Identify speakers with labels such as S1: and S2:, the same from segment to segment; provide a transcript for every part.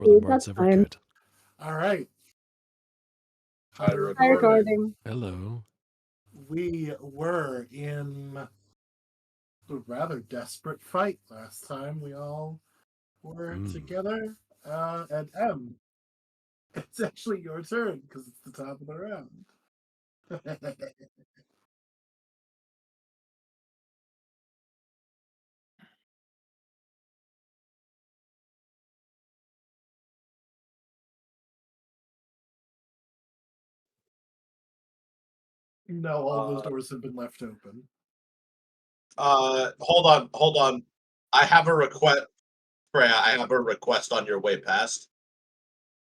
S1: Or the
S2: That's
S1: Marts ever
S2: fine.
S1: could.
S3: All right.
S4: Hi,
S2: Hi, recording.
S1: Hello.
S3: We were in a rather desperate fight last time. We all were together. And M, it's actually your turn because it's the top of the round. No, all those doors have been left open.
S4: Hold on. I have a request. Freya, I have a request on your way past.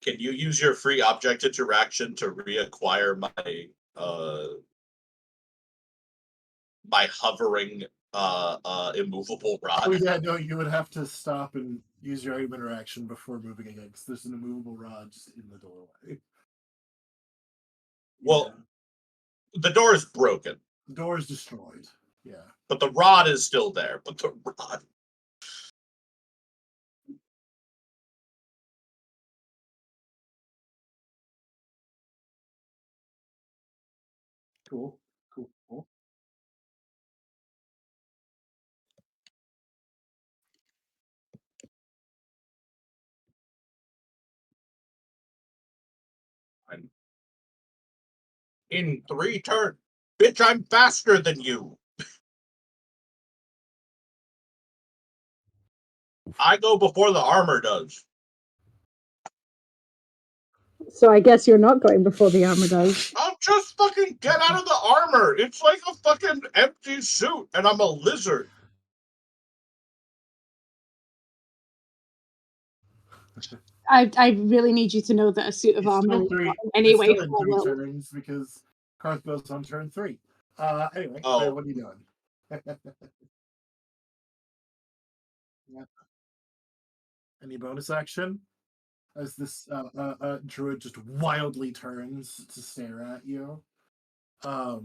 S4: Can you use your free object interaction to reacquire my hovering immovable rod?
S3: Oh yeah, no, you would have to stop and use your item interaction before moving again, because there's an immovable rod just in the doorway.
S4: Well, the door is broken.
S3: The door is destroyed. Yeah.
S4: But the rod is still there. But the rod.
S3: Cool.
S4: In 3 turns. Bitch, I'm faster than you. I go before the armor does.
S2: So I guess you're not going before the armor does.
S4: I'll just fucking get out of the armor. It's like a fucking empty suit, and I'm a lizard.
S5: I really need you to know that a suit of armor is not in any way
S3: in 3 turns because Karth goes on turn 3. Anyway, what are you doing? Yeah. Any bonus action? As this druid just wildly turns to stare at you. All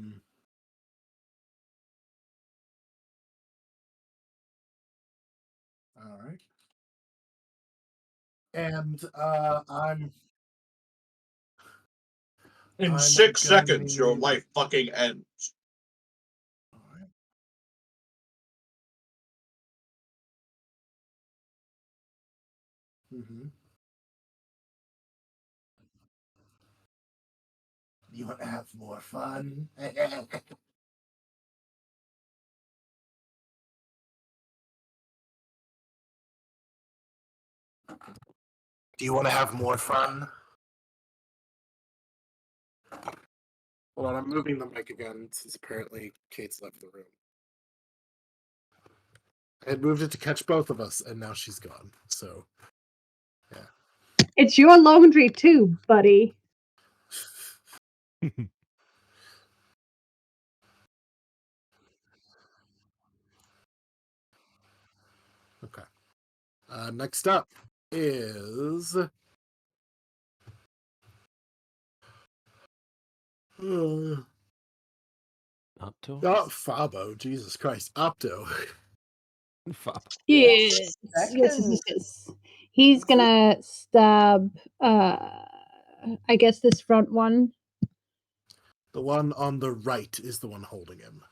S3: right. And I'm
S4: in 6 seconds, your life fucking ends.
S3: All right. You want to have more fun? Do you want to have more fun? Hold on, I'm moving the mic again since apparently Kate's left the room. I had moved it to catch both of us, and now she's gone. So, yeah.
S5: It's your laundry too, buddy.
S3: Okay. Next up is
S1: Opto?
S3: Oh, Fabo. Jesus Christ. Opto.
S1: Fabo.
S5: Yes. Yes. He's gonna stab I guess this front one.
S3: The one on the right is the one holding him.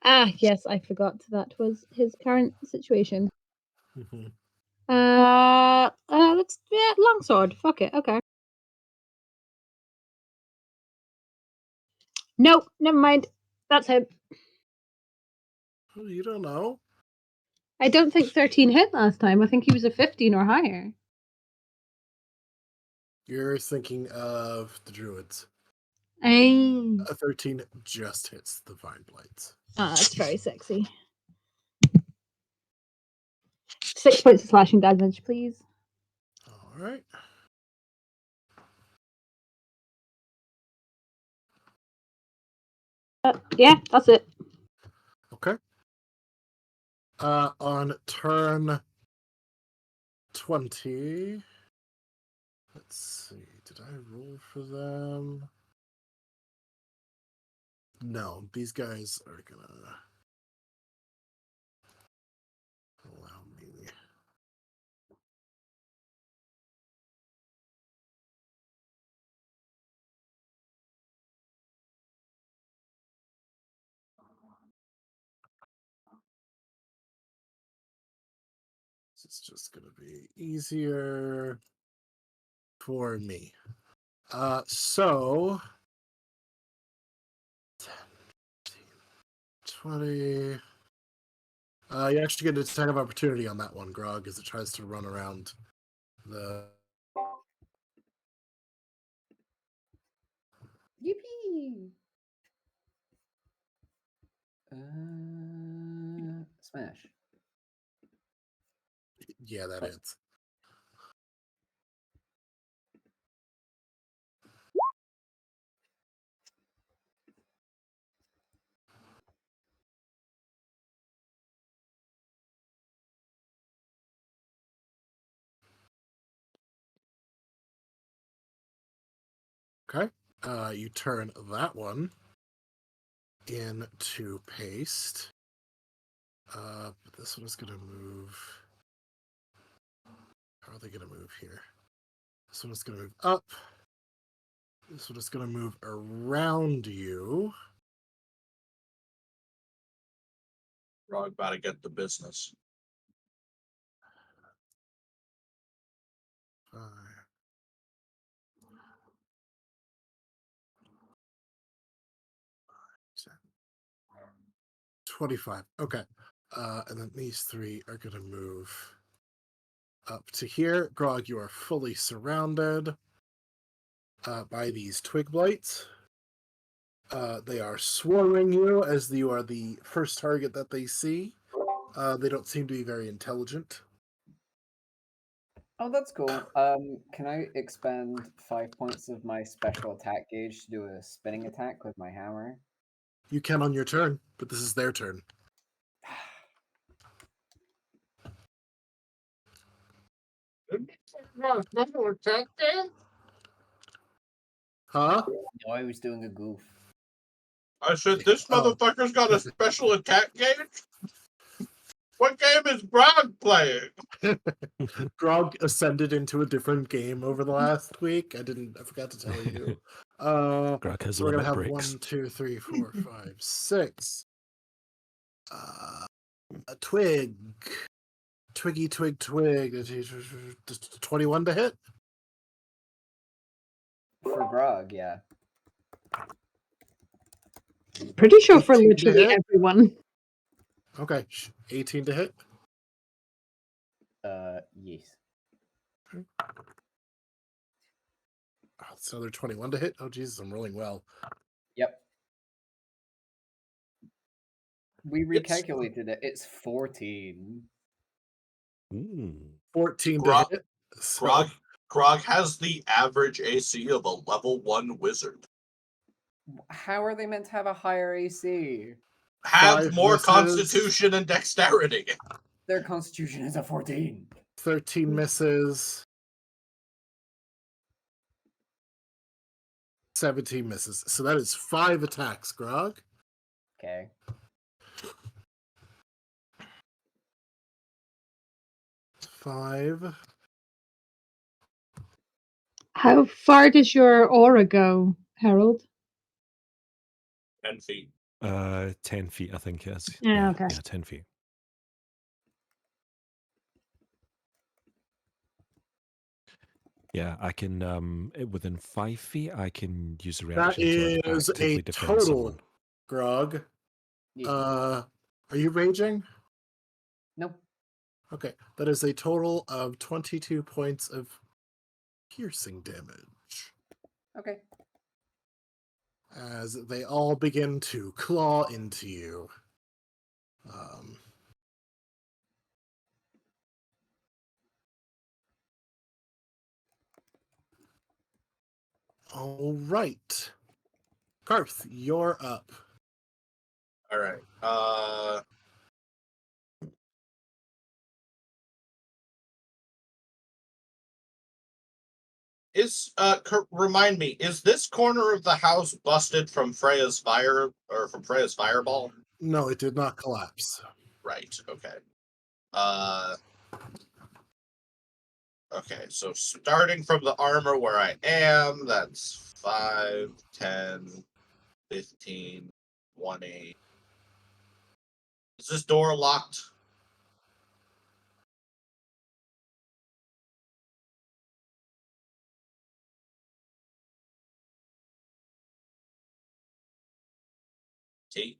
S5: Ah, yes, I forgot that was his current situation.
S3: Mm-hmm.
S5: Let's longsword. Fuck it. Okay. Nope, never mind. That's him.
S3: Oh, you don't know.
S5: I don't think 13 hit last time. I think he was a 15 or higher.
S3: You're thinking of the druids.
S5: A
S3: 13 just hits the Vine Blights.
S5: that's very sexy. 6 points of slashing damage, please.
S3: All right.
S5: Yeah, that's it.
S3: Okay. On turn 20. Let's see. Did I roll for them? No, these guys are gonna allow me. It's just gonna be easier for me. So 10, 15, 20. You actually get an attack of opportunity on that one, Grog, as it tries to run around the.
S6: Yippee! Smash.
S3: Yeah, that is. Okay. You turn that one into paste. But this one is going to move. How are they going to move here? This one is going to move up. This one is going to move around you.
S4: Frog about to get the business.
S3: 5, 10, 25. Okay. And then these three are going to move up to here. Grog, you are fully surrounded by these twig blights. They are swarming you as you are the first target that they see. They don't seem to be very intelligent.
S6: Oh, that's cool. Can I expend 5 points of my special attack gauge to do a spinning attack with my hammer?
S3: You can on your turn, but this is their turn. Huh?
S6: No, I was doing a goof.
S4: I said, this
S3: Oh.
S4: motherfucker's got a special attack gauge? What game is Grog playing?
S3: Grog ascended into a different game over the last week. I forgot to tell you.
S1: Grog has
S3: So we're gonna
S1: limit
S3: have
S1: breaks.
S3: 1, 2, 3, 4, 5, 6. A twig. Twiggy, twig, twig. 21 to hit.
S6: For Grog, yeah.
S5: Pretty sure for
S3: 18 to
S5: literally
S3: hit.
S5: everyone.
S3: Okay, 18 to hit.
S6: Yes.
S3: Oh, it's another 21 to hit. Oh, Jesus, I'm rolling well.
S6: Yep. We recalculated it. It's 14.
S3: 14
S4: Grog,
S3: to hit. So
S4: Grog has the average AC of a level 1 wizard.
S6: How are they meant to have a higher AC?
S4: Have
S3: 5
S4: more
S3: misses,
S4: constitution and dexterity.
S6: Their constitution is a 14.
S3: 13 misses, 17 misses. So that is 5 attacks, Grog.
S6: Okay.
S3: Five.
S5: How far does your aura go, Harold?
S4: 10 feet.
S1: 10 feet, I think it is.
S5: Yeah, okay.
S1: Yeah, 10 feet. Yeah, I can, within 5 feet, I can use a
S3: That
S1: reaction to
S3: is
S1: actively
S3: a
S1: defend
S3: total,
S1: someone.
S3: Grog.
S6: Yeah.
S3: Are you raging?
S6: Nope.
S3: Okay, that is a total of 22 points of piercing damage.
S6: Okay.
S3: As they all begin to claw into you. All right. Karth, you're up.
S4: All right. Remind me, is this corner of the house busted from Freya's fire or from Freya's fireball?
S3: No, it did not collapse.
S4: Right. Okay. Okay, so starting from the armor where I am, that's 5, 10, 15, 20. Is this door locked? T.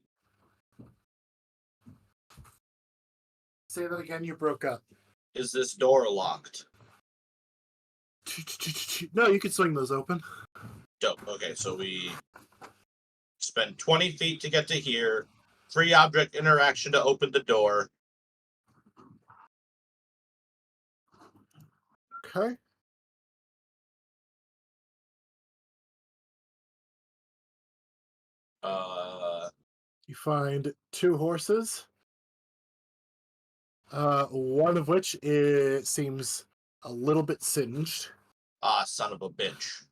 S3: Say that again. You broke up.
S4: Is this door locked?
S3: No, you can swing those open.
S4: Dope. Okay, so we spend 20 feet to get to here. Free object interaction to open the door.
S3: Okay. You find 2 horses. One of which seems a little bit singed.
S4: Son of a bitch.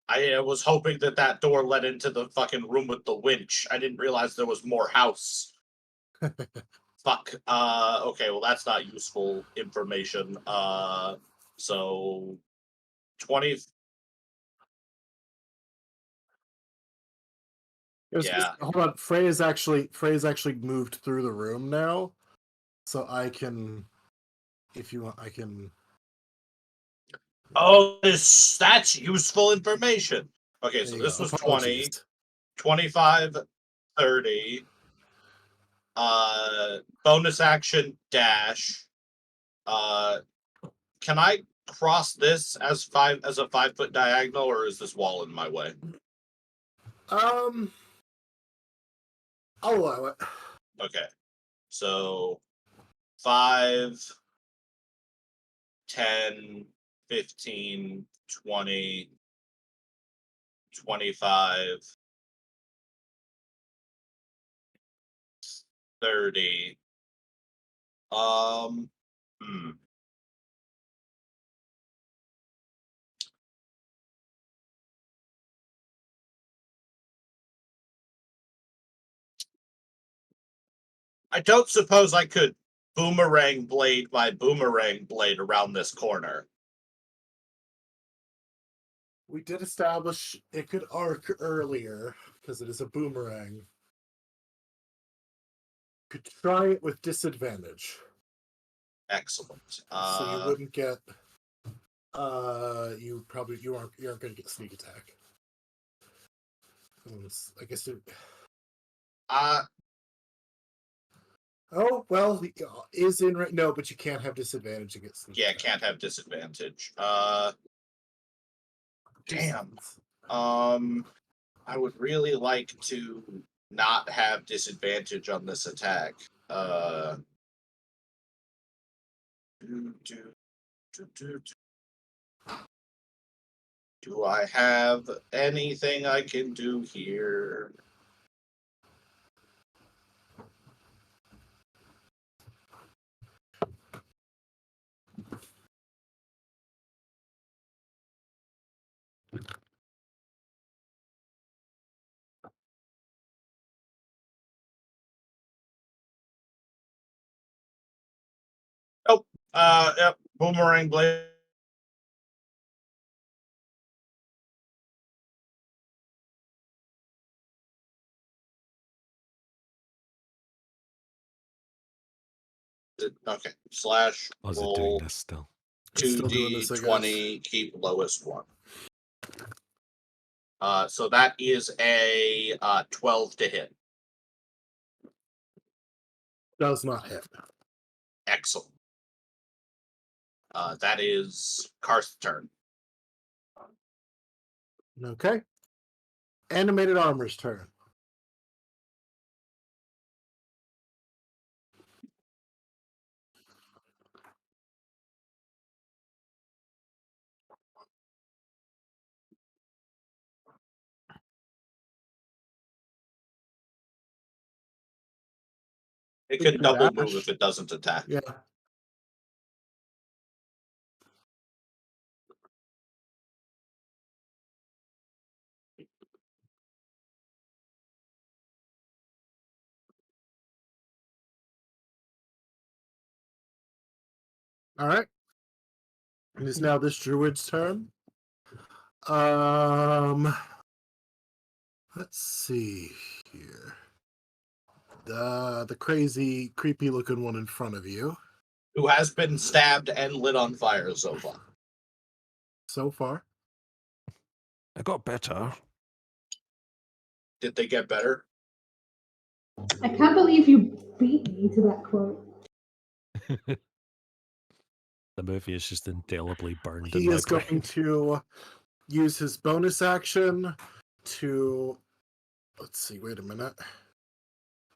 S4: I was hoping that door led into the fucking room with the winch. I didn't realize there was more house. Fuck. Okay, well that's not useful information. So 20. Yeah.
S3: Hold on. Frey's actually moved through the room now. So I can, if you want, I can.
S4: Oh, that's useful information. Okay, so this was
S3: Apologies.
S4: 20, 25, 30. Bonus action dash. Can I cross this as a 5-foot diagonal, or is this wall in my way?
S3: I'll allow it.
S4: Okay. So 5, 10, 15, 20, 25, 30. I don't suppose I could boomerang blade my boomerang blade around this corner.
S3: We did establish it could arc earlier because it is a boomerang. Could try it with disadvantage.
S4: Excellent.
S3: So you wouldn't get. You aren't going to get sneak attack. I guess it. Oh well, is in no, but you can't have disadvantage against sneak attack.
S4: Can't have disadvantage. Damn. I would really like to not have disadvantage on this attack. Do I have anything I can do here? Oh, yep, boomerang blade. Okay, slash
S1: Or is it doing
S4: roll
S1: this still?
S4: 2d20, keep lowest one. So that is a 12 to hit.
S3: Does not hit.
S4: Excellent. That is Karth's turn.
S3: Okay. Animated Armor's turn.
S4: It can double
S3: dash.
S4: move if it doesn't attack.
S3: Yeah. All right. It is now this druid's turn. Let's see here. The crazy, creepy looking one in front of you.
S4: Who has been stabbed and lit on fire so far.
S3: So far.
S1: I got better.
S4: Did they get better?
S2: I can't believe you beat me to that quote.
S1: The movie is just indelibly burned in
S3: He
S1: my
S3: is going
S1: brain.
S3: to use his bonus action to. Let's see, wait a minute.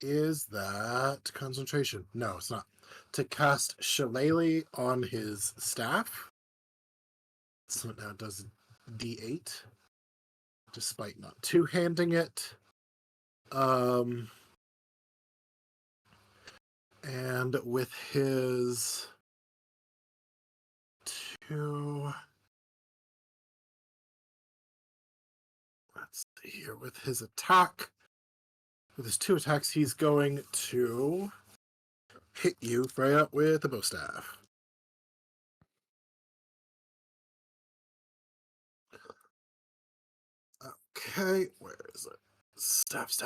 S3: Is that concentration? No, it's not. To cast Shillelagh on his staff. So it now does D8. Despite not two-handing it. And with his two, let's see here, with his attack, with his two attacks, he's going to hit you, Freya, with a bow staff. Okay, where is it? Staff.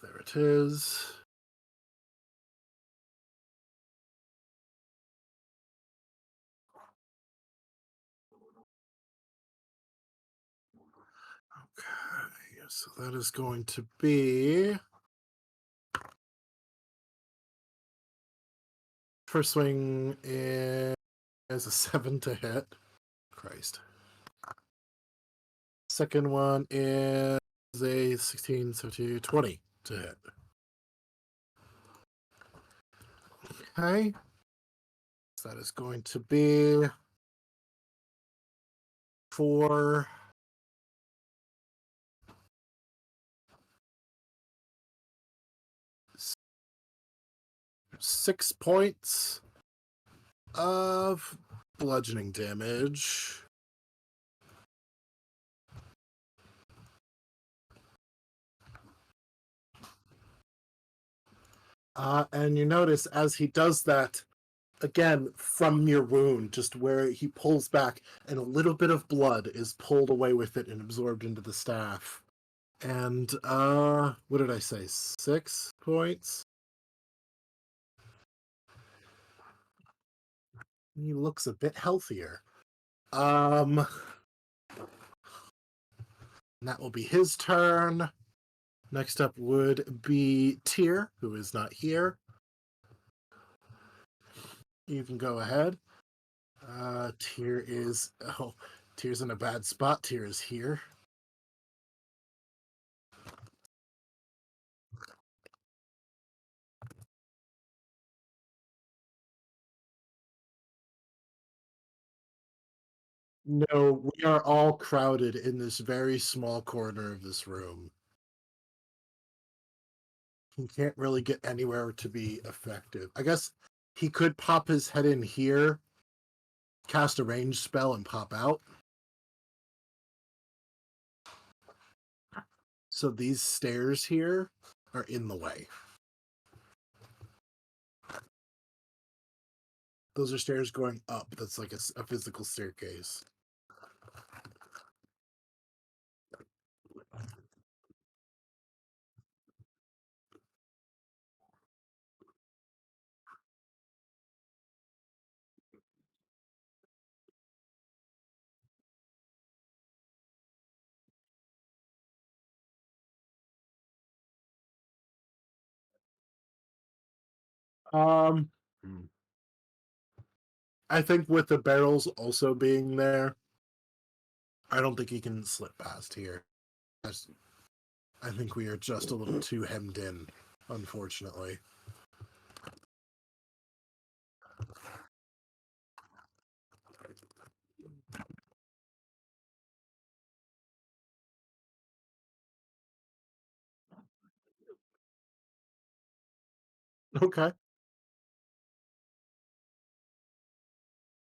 S3: There it is. Okay, so that is going to be first swing is a 7 to hit. Christ. Second one is a 16, 17, 20 to hit. Okay. So that is going to be for 6 points of bludgeoning damage. And you notice as he does that, again, from your wound, just where he pulls back, and a little bit of blood is pulled away with it and absorbed into the staff. And, what did I say? 6 points? He looks a bit healthier. And that will be his turn. Next up would be Tyr, who is not here. You can go ahead. Tyr is... Oh, Tyr's in a bad spot. Tyr is here. No, we are all crowded in this very small corner of this room. He can't really get anywhere to be effective. I guess he could pop his head in here, cast a ranged spell, and pop out. So these stairs here are in the way. Those are stairs going up. That's like a physical staircase. Um, I think with the barrels also being there, I don't think he can slip past here. I think we are just a little too hemmed in, unfortunately. Okay.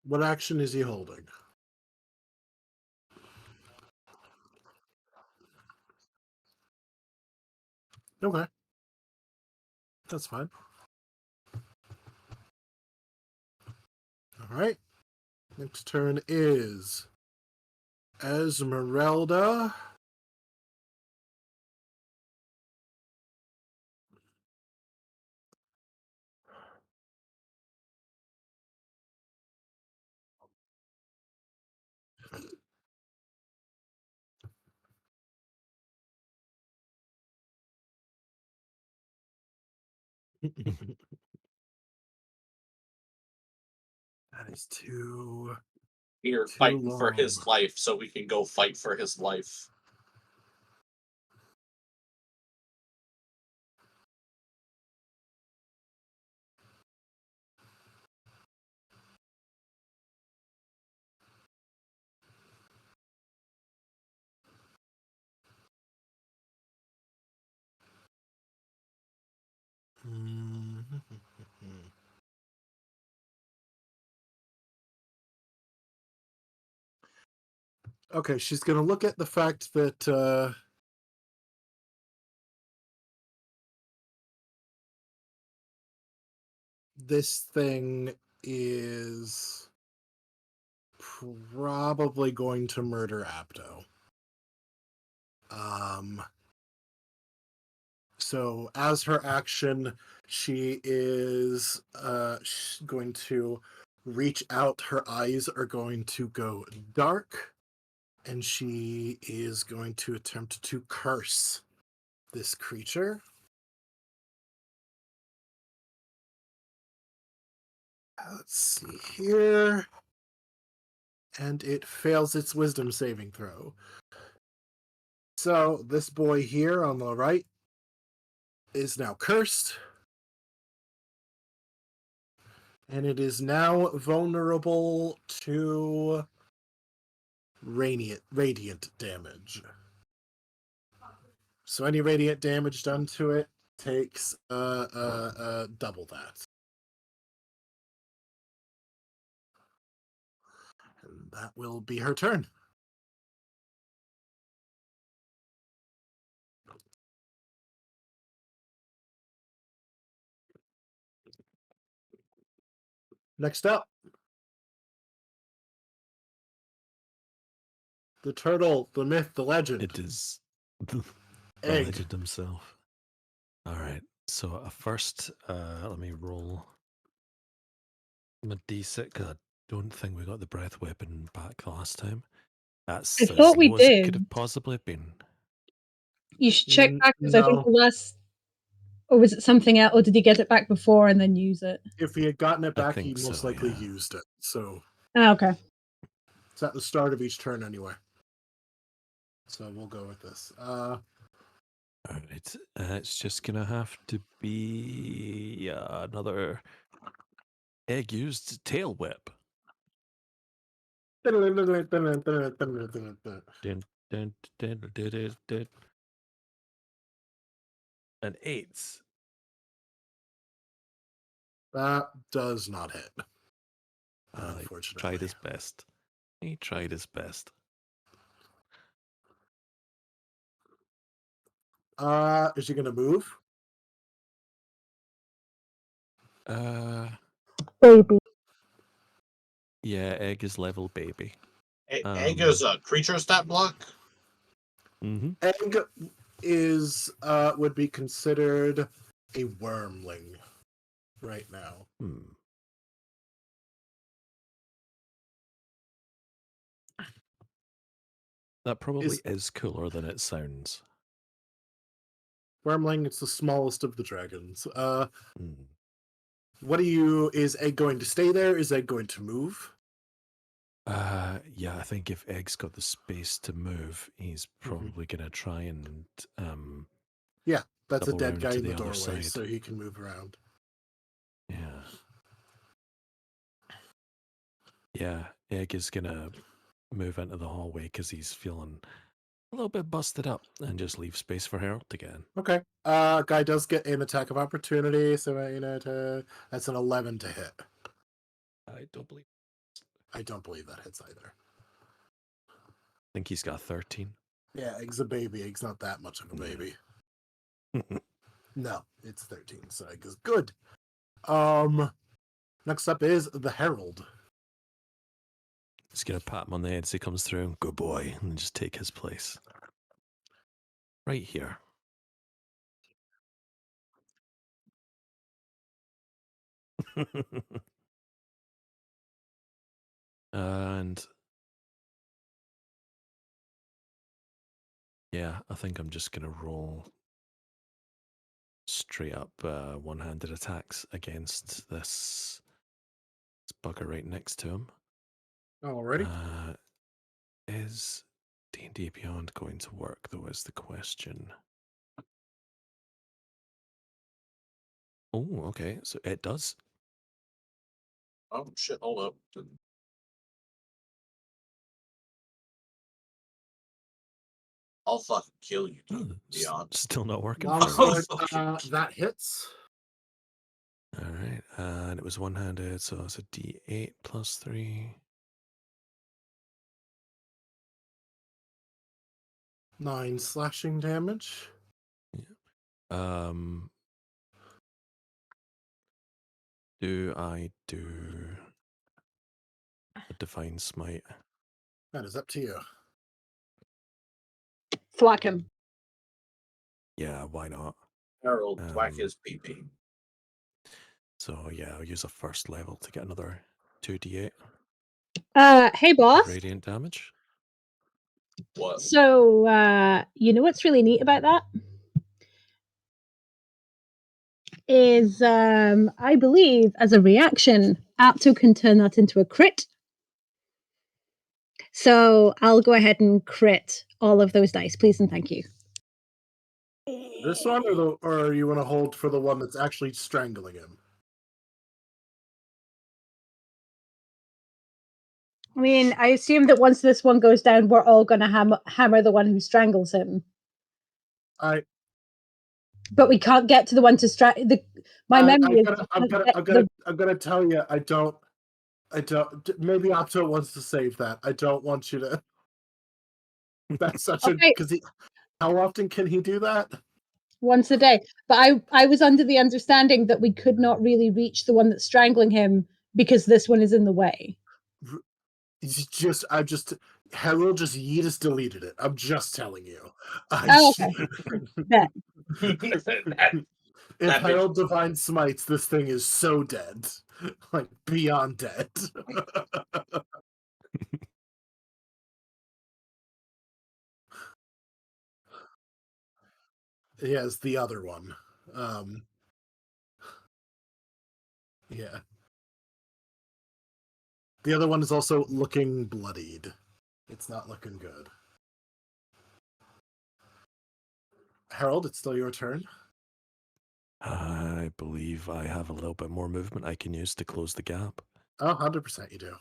S3: What action is he holding? Okay. That's fine. All right. Next turn is Esmeralda. That is too
S4: We're
S3: Too
S4: fighting for
S3: long.
S4: his life, so we can go fight for his life.
S3: Okay, she's gonna look at the fact that this thing is probably going to murder Abdo. So as her action, she is going to reach out. Her eyes are going to go dark, and she is going to attempt to curse this creature. Let's see here. And it fails its wisdom saving throw. So this boy here on the right is now cursed. And it is now vulnerable to radiant damage. So any radiant damage done to it takes double that. And that will be her turn. Next up, the turtle, the myth, the legend.
S1: It is the
S3: Egg.
S1: legend himself. All right. So first, let me roll my d6 because I don't think we got the breath weapon back last time. That's
S2: I
S1: as
S2: thought we
S1: low as it could
S2: did.
S1: have possibly been.
S2: You should check back because I think
S3: No.
S2: the last, or was it something else, or did he get it back before and then use it?
S3: If he had gotten it
S1: I
S3: back, he
S1: think
S3: most
S1: so,
S3: likely
S1: yeah.
S3: used it. So
S2: Ah, okay.
S3: it's at the start of each turn anyway. So we'll go with this.
S1: All right. It's just gonna have to be another egg used tail whip. Dun, dun, dun, dun, dun. An 8.
S3: That does not hit.
S1: He
S3: Unfortunately.
S1: tried his best. He tried his best.
S3: Is he gonna move?
S2: Baby.
S1: Yeah, egg is level baby.
S4: Egg is a creature stat block?
S1: Mm-hmm.
S3: Egg is would be considered a wormling right now.
S1: That probably is cooler than it sounds.
S3: Wormling, it's the smallest of the dragons. What is Egg going to stay there? Is Egg going to move?
S1: Yeah, I think if Egg's got the space to move, he's probably gonna try and
S3: Yeah, that's a
S1: double
S3: dead
S1: round
S3: guy
S1: to
S3: in the
S1: the other
S3: doorway,
S1: side.
S3: so he can move around.
S1: Yeah. Yeah, Egg is gonna move into the hallway because he's feeling a little bit busted up and just leave space for Harold to get in.
S3: Okay. Guy does get an attack of opportunity, so that's an 11 to hit.
S1: I don't believe.
S3: I don't believe that hits either.
S1: I think he's got 13.
S3: Yeah, Egg's a baby. Egg's not that much of a baby. No, it's 13, so Egg is good. Next up is the Herald.
S1: Just gonna pat him on the head as he comes through. Good boy, and just take his place. Right here. And yeah, I think I'm just gonna roll straight up one-handed attacks against this bugger right next to him.
S3: Alrighty.
S1: Is D&D Beyond going to work, though, is the question. Oh, okay, so it does.
S4: Oh shit! Hold up. I'll fucking kill you,
S1: Oh,
S4: dude. Beyond.
S1: still not working
S3: Long
S1: for me.
S3: sword, that hits.
S1: All right, and it was one-handed, so it's a D8 plus 3.
S3: 9 slashing damage.
S1: Do I do a divine smite?
S3: That is up to you.
S5: Thwack him.
S1: Yeah, why not?
S4: Harold, whack his pee-pee.
S1: So yeah, I'll use a first level to get another 2d8
S5: Hey boss.
S1: radiant damage.
S4: What?
S5: So you know what's really neat about that? Is I believe as a reaction, Apto can turn that into a crit. So I'll go ahead and crit all of those dice, please and thank you.
S3: This one, or you want to hold for the one that's actually strangling him?
S5: I mean, I assume that once this one goes down, we're all going to hammer the one who strangles him. But we can't get to the one to strangle. My memory is.
S3: I'm gonna tell you. I don't. Maybe Opto wants to save that. I don't want you to. That's such a because how often can he do that?
S5: Once a day. But I was under the understanding that we could not really reach the one that's strangling him because this one is in the way.
S3: Harold just Yeetus deleted it. I'm just telling you.
S5: Okay.
S3: If Harold Divine smites, this thing is so dead. Like, beyond dead. He has the other one. Yeah. The other one is also looking bloodied. It's not looking good. Harold, it's still your turn.
S1: I believe I have a little bit more movement I can use to close the gap.
S3: Oh, 100% you do.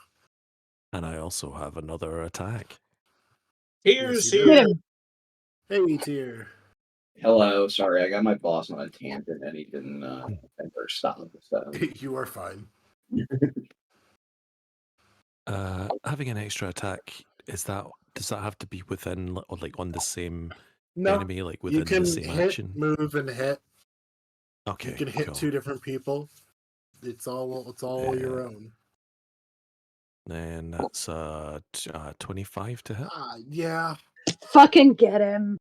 S1: And I also have another attack.
S4: Here's
S3: Yes,
S4: here.
S3: Hey, Tier.
S7: Hello, sorry, I got my boss on a tangent and he didn't ever stop. So.
S3: You are fine.
S1: Having an extra attack, does that have to be within or like on the same
S3: No,
S1: enemy, like
S3: you
S1: within
S3: can
S1: the same
S3: hit,
S1: action?
S3: move, and hit.
S1: Okay,
S3: You can hit
S1: cool.
S3: 2 different people. It's all your own.
S1: Then that's 25 to hit.
S3: Yeah.
S5: Fucking get him.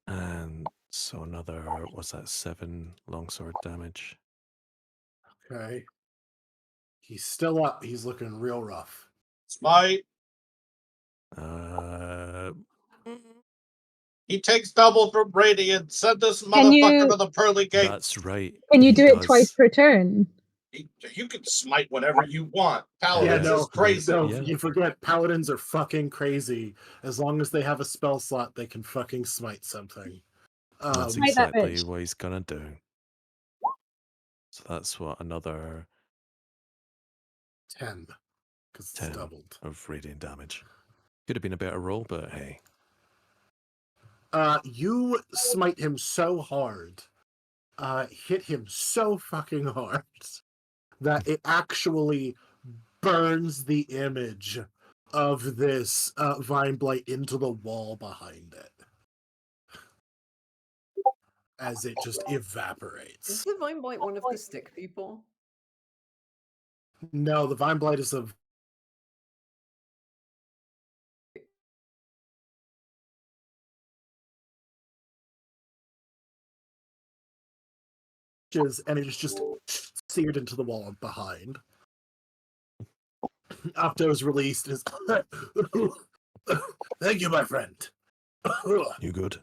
S1: And so another, what's that, 7 longsword damage.
S3: Okay. He's still up. He's looking real rough.
S4: Smite. He takes double from Radiant. Send this motherfucker to the pearly gates.
S1: That's right.
S5: Can you do it twice per turn?
S4: You can smite whenever you want. Paladins
S3: Yeah,
S4: is crazy.
S3: No, you forget Paladins are fucking crazy. As long as they have a spell slot, they can fucking smite something.
S1: That's exactly what he's gonna do. So that's what, another
S3: 10. Because it's
S1: 10
S3: doubled.
S1: of radiant damage. Could have been a better roll, but hey.
S3: You smite him so hard, hit him so fucking hard, that it actually burns the image of this Vine Blight into the wall behind it. As it just evaporates.
S6: Is the Vine Blight one of the stick people?
S3: No, the Vine Blight is of and it is just seared into the wall behind. Opto is released. Is thank you, my friend.
S1: You good?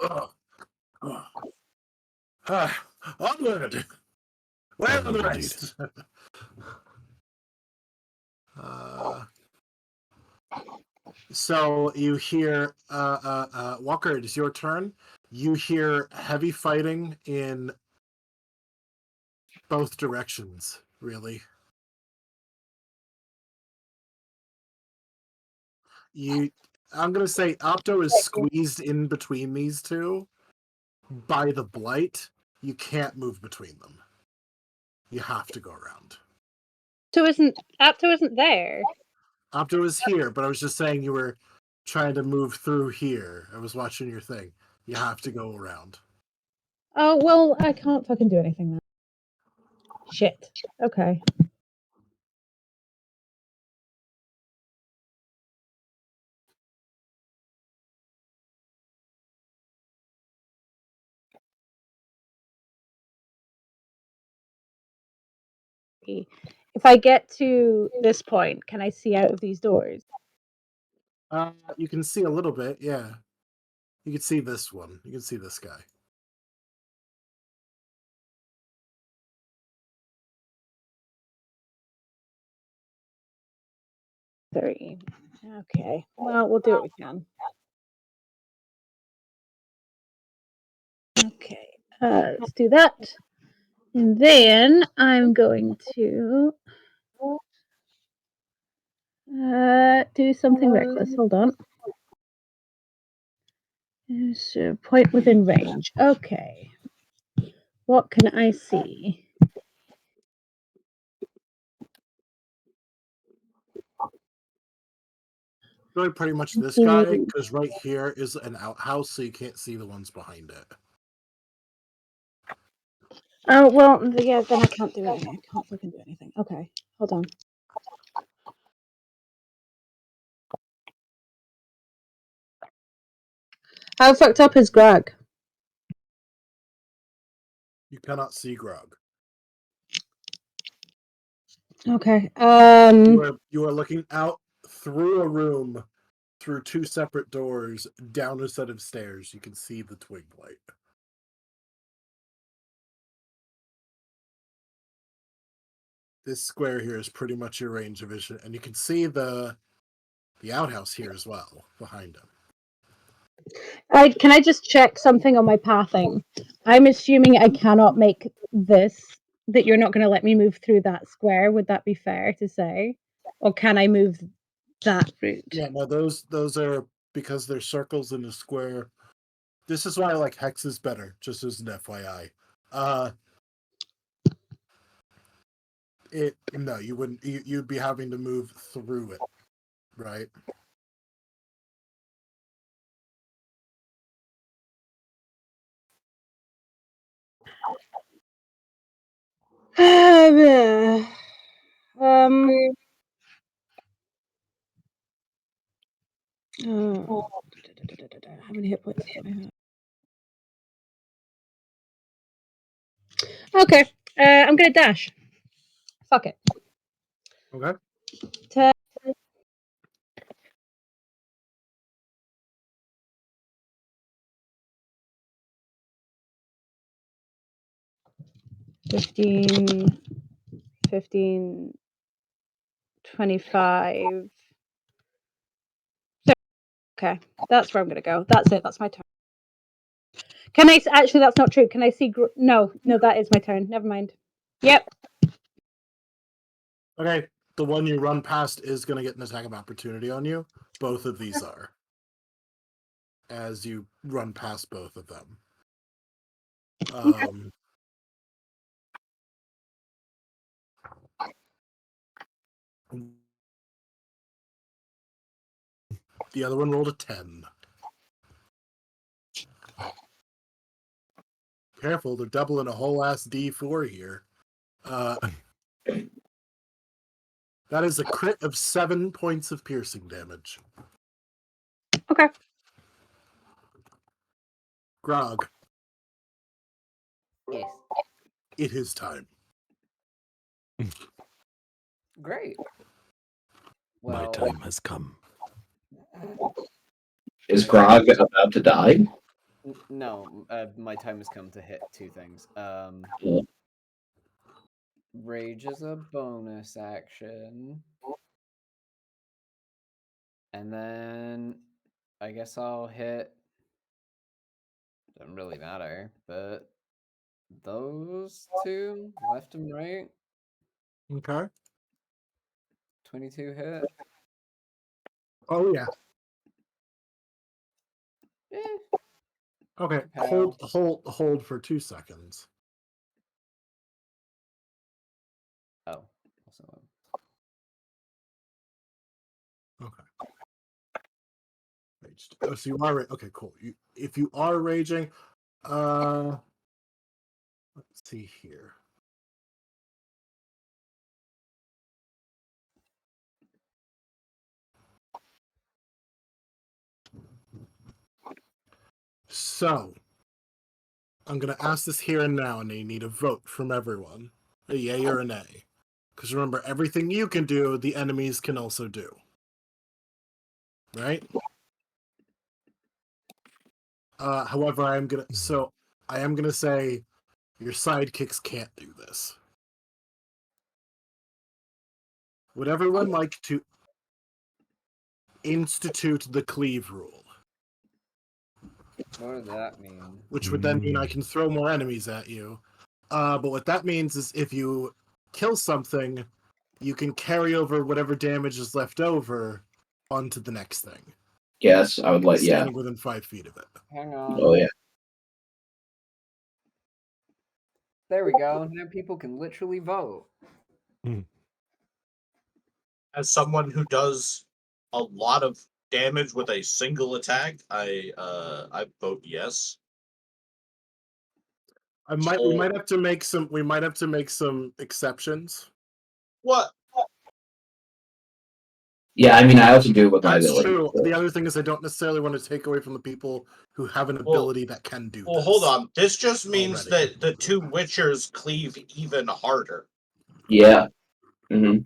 S3: Onward! Where are the
S1: Onward indeed.
S3: rest? So you hear, Walker, it is your turn. You hear heavy fighting in both directions, really. I'm going to say Opto is squeezed in between these two by the blight. You can't move between them. You have to go around.
S5: Apto isn't there.
S3: Opto is here, but I was just saying you were trying to move through here. I was watching your thing. You have to go around.
S5: Oh, well, I can't fucking do anything then. Shit. Okay. If I get to this point, can I see out of these doors?
S3: You can see a little bit, yeah. You can see this one. You can see this guy.
S5: Three. Okay. Well, we'll do what we can. Okay. Let's do that. And then I'm going to do something reckless. Hold on. So, point within range. Okay. What can I see?
S3: Really pretty much this guy, because right here is an outhouse, so you can't see the ones behind it.
S5: Oh, well, yeah, then I can't do anything. I can't fucking do anything. Okay. Hold on. How fucked up is Greg?
S3: You cannot see Grog.
S5: Okay.
S3: You are looking out through a room, through two separate doors, down a set of stairs. You can see the twig light. This square here is pretty much your range of vision, and you can see the outhouse here as well behind him.
S5: Can I just check something on my pathing? I'm assuming I cannot make this, that you're not going to let me move through that square. Would that be fair to say? Or can I move that route?
S3: Yeah, no, those are because they're circles in a square. This is why I like hexes better, just as an FYI. No, you wouldn't. You'd be having to move through it, right?
S5: How many hit points do I have? Okay, I'm gonna dash. Fuck it.
S3: Okay.
S5: 10, 15, 15, 25. Okay, that's where I'm gonna go. That's it. That's my turn. Can I actually? That's not true. Can I see? No, that is my turn. Never mind. Yep.
S3: Okay. The one you run past is going to get an attack of opportunity on you. Both of these are. As you run past both of them. The other one rolled a 10. Careful, they're doubling a whole ass D4 here. That is a crit of 7 points of piercing damage.
S5: Okay.
S3: Grog,
S6: Yes.
S3: it is time.
S6: Great.
S1: My
S6: Well,
S1: time has come.
S7: Is Grog about to die?
S6: No, my time has come to hit 2 things.
S7: Yeah.
S6: Rage is a bonus action. And then I guess I'll hit. Doesn't really matter, but those 2, left and right,
S3: Okay.
S6: 22 hit.
S3: Oh yeah.
S6: Eh,
S3: Okay.
S6: Kapow.
S3: Hold for 2 seconds.
S6: Oh, also.
S3: Okay. Raged. Oh, so you are okay. Cool. If you are raging, let's see here. So, I'm going to ask this here and now, and you need a vote from everyone. A yay or a nay. Because remember, everything you can do, the enemies can also do. Right? However, I am going to say your sidekicks can't do this. Would everyone like to institute the cleave rule?
S6: What does that mean?
S3: Which would then mean I can throw more enemies at you. But what that means is if you kill something, you can carry over whatever damage is left over onto the next thing.
S7: Yes, I would like. Yeah.
S3: Standing within 5 feet of it.
S6: Hang on.
S7: Oh yeah.
S6: There we go. Now people can literally vote.
S4: As someone who does a lot of damage with a single attack, I vote yes.
S3: We might have to make some exceptions.
S4: What?
S7: Yeah, I mean, I also do it with my
S3: That's
S7: ability.
S3: true.
S7: So.
S3: The other thing is I don't necessarily want to take away from the people who have an ability that can do
S4: Well,
S3: this.
S4: hold on. This just means
S3: already.
S4: that the 2 Witchers cleave even harder.
S7: Yeah. Mm-hmm.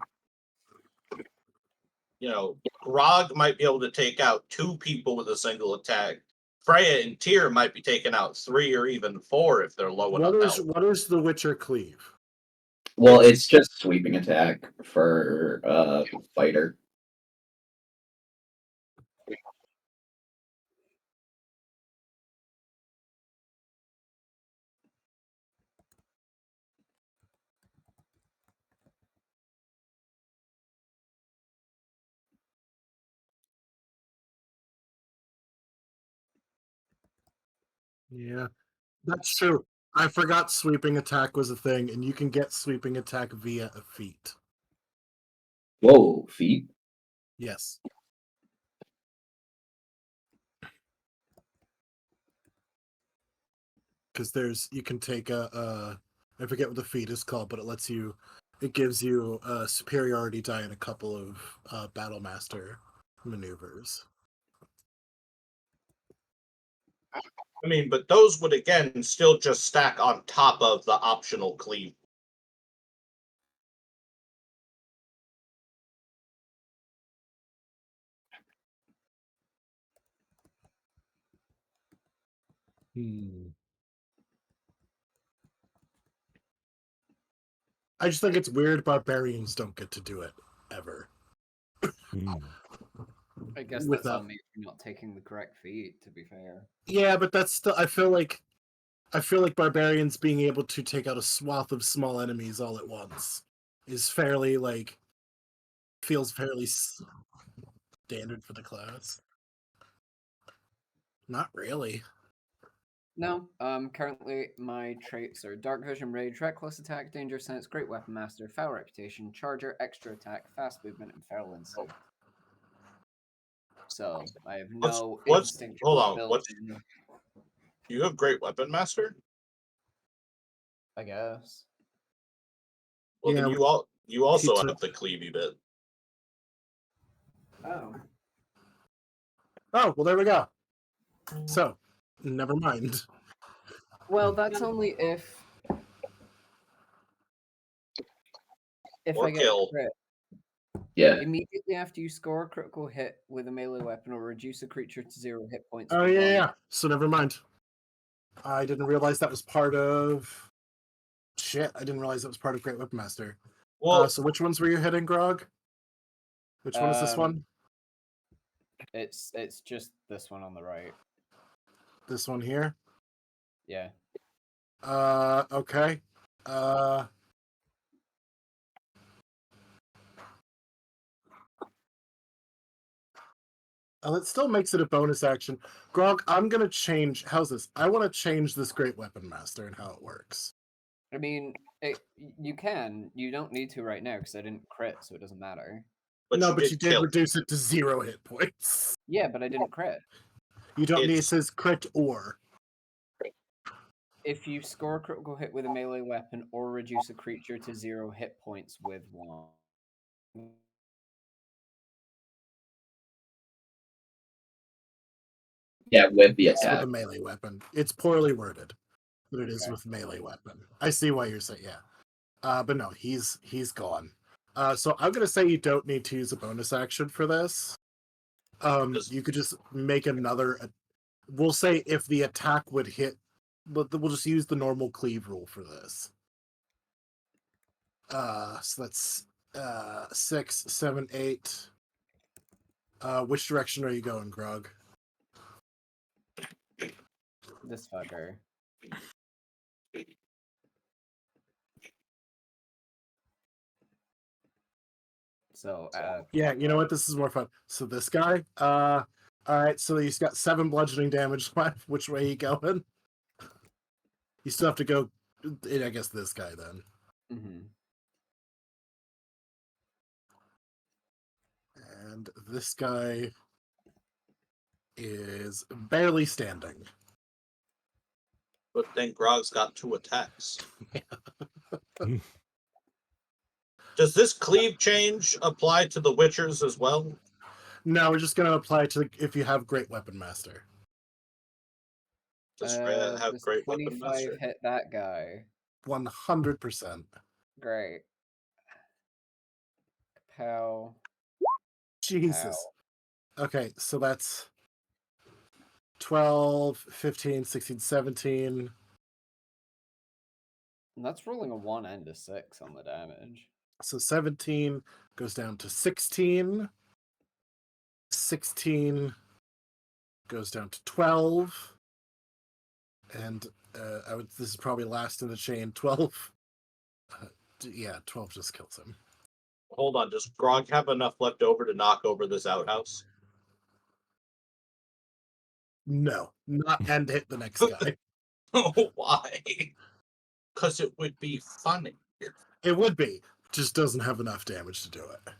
S4: You know, Grog might be able to take out 2 people with a single attack. Freya and Tyr might be taking out 3 or even 4 if they're low enough health.
S3: What is the Witcher cleave?
S7: Well, it's just sweeping attack for fighter.
S3: Yeah, that's true. I forgot sweeping attack was a thing, and you can get sweeping attack via a feat.
S7: Whoa, feet.
S3: Yes. Because you can take I forget what the feat is called, but it gives you a superiority die in a couple of battle master maneuvers.
S4: I mean, but those would again still just stack on top of the optional cleave.
S3: I just think it's weird barbarians don't get to do it ever.
S6: I guess that's on me for not taking the correct feat, to be fair.
S3: Yeah, but that's still I feel like barbarians being able to take out a swath of small enemies all at once is fairly feels fairly standard for the class. Not really.
S6: No, currently my traits are Dark Vision, Rage, Reckless Attack, Danger Sense, Great Weapon Master, Foul Reputation, Charger, Extra Attack, Fast Movement, and Feral Instinct. So I have no instinct.
S4: Hold on, you have Great Weapon Master?
S6: I guess.
S4: Well,
S3: Yeah,
S4: then you also have the cleavey bit.
S6: Oh.
S3: Oh, well, there we go. So, never mind.
S6: Well, that's only if
S4: Or
S6: I get
S4: kill.
S6: crit.
S7: Yeah.
S6: Immediately after you score a critical hit with a melee weapon or reduce a creature to 0 hit points.
S3: Oh, yeah. So, never mind. I didn't realize that was part of. Shit, I didn't realize that was part of Great Weapon Master.
S4: Well,
S3: So which ones were you hitting, Grog? Which one is this one?
S6: It's just this one on the right.
S3: This one here?
S6: Yeah.
S3: Okay. It still makes it a bonus action. Grog, I'm gonna change. How's this? I want to change this Great Weapon Master and how it works.
S6: I mean, you can. You don't need to right now because I didn't crit, so it doesn't matter.
S4: but
S3: No,
S4: you
S3: but
S4: did
S3: you did
S4: kill.
S3: reduce it to 0 hit points.
S6: Yeah, but I didn't crit.
S3: You don't need it
S4: It's-
S3: says crit or.
S6: If you score a critical hit with a melee weapon or reduce a creature to 0 hit points with one.
S7: Yeah, with the
S3: It's with
S7: attack.
S3: a melee weapon. It's poorly worded, but it is
S6: Okay.
S3: with melee weapon. I see why you're saying, yeah. But no, he's gone. So I'm gonna say you don't need to use a bonus action for this. You could just make another. We'll say if the attack would hit, but we'll just use the normal cleave rule for this. So that's 6, 7, 8. Which direction are you going, Grog?
S6: This fucker. So,
S3: Yeah, you know what? This is more fun. So this guy, all right. So he's got 7 bludgeoning damage left. Which way are you going? You still have to go. I guess this guy then.
S6: mhm.
S3: And this guy is barely standing.
S4: Good thing Grog's got 2 attacks. Does this cleave change apply to the Witchers as well?
S3: No, we're just going to apply to if you have Great Weapon Master.
S4: Does Freya have
S6: Does
S4: Great Weapon
S6: 25
S4: Master?
S6: hit that guy?
S3: 100%.
S6: Great. Pow.
S3: Jesus. Okay, so that's 12, 15, 16, 17.
S6: And that's rolling a 1 and a 6 on the damage.
S3: So 17 goes down to 16. 16 goes down to 12. And this is probably last in the chain. 12. Yeah, 12 just kills him.
S4: Hold on, does Grog have enough left over to knock over this outhouse?
S3: No, not and hit the next guy.
S4: Oh, why? Because it would be funny.
S3: It would be, just doesn't have enough damage to do it.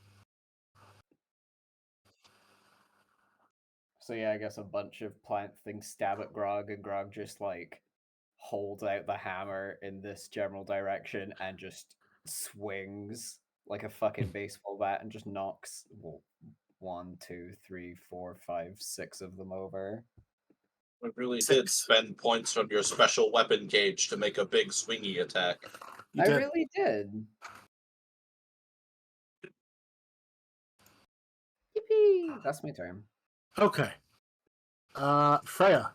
S6: So yeah, I guess a bunch of plant things stab at Grog, and Grog just like holds out the hammer in this general direction and just swings like a fucking baseball bat and just knocks 1, 2, 3, 4, 5, 6 of them over.
S4: We really
S3: 6.
S4: did spend points from your special weapon gauge to make a big swingy attack.
S3: You
S6: I
S3: did.
S6: really did. Yippee! That's my turn.
S3: Okay. Freya,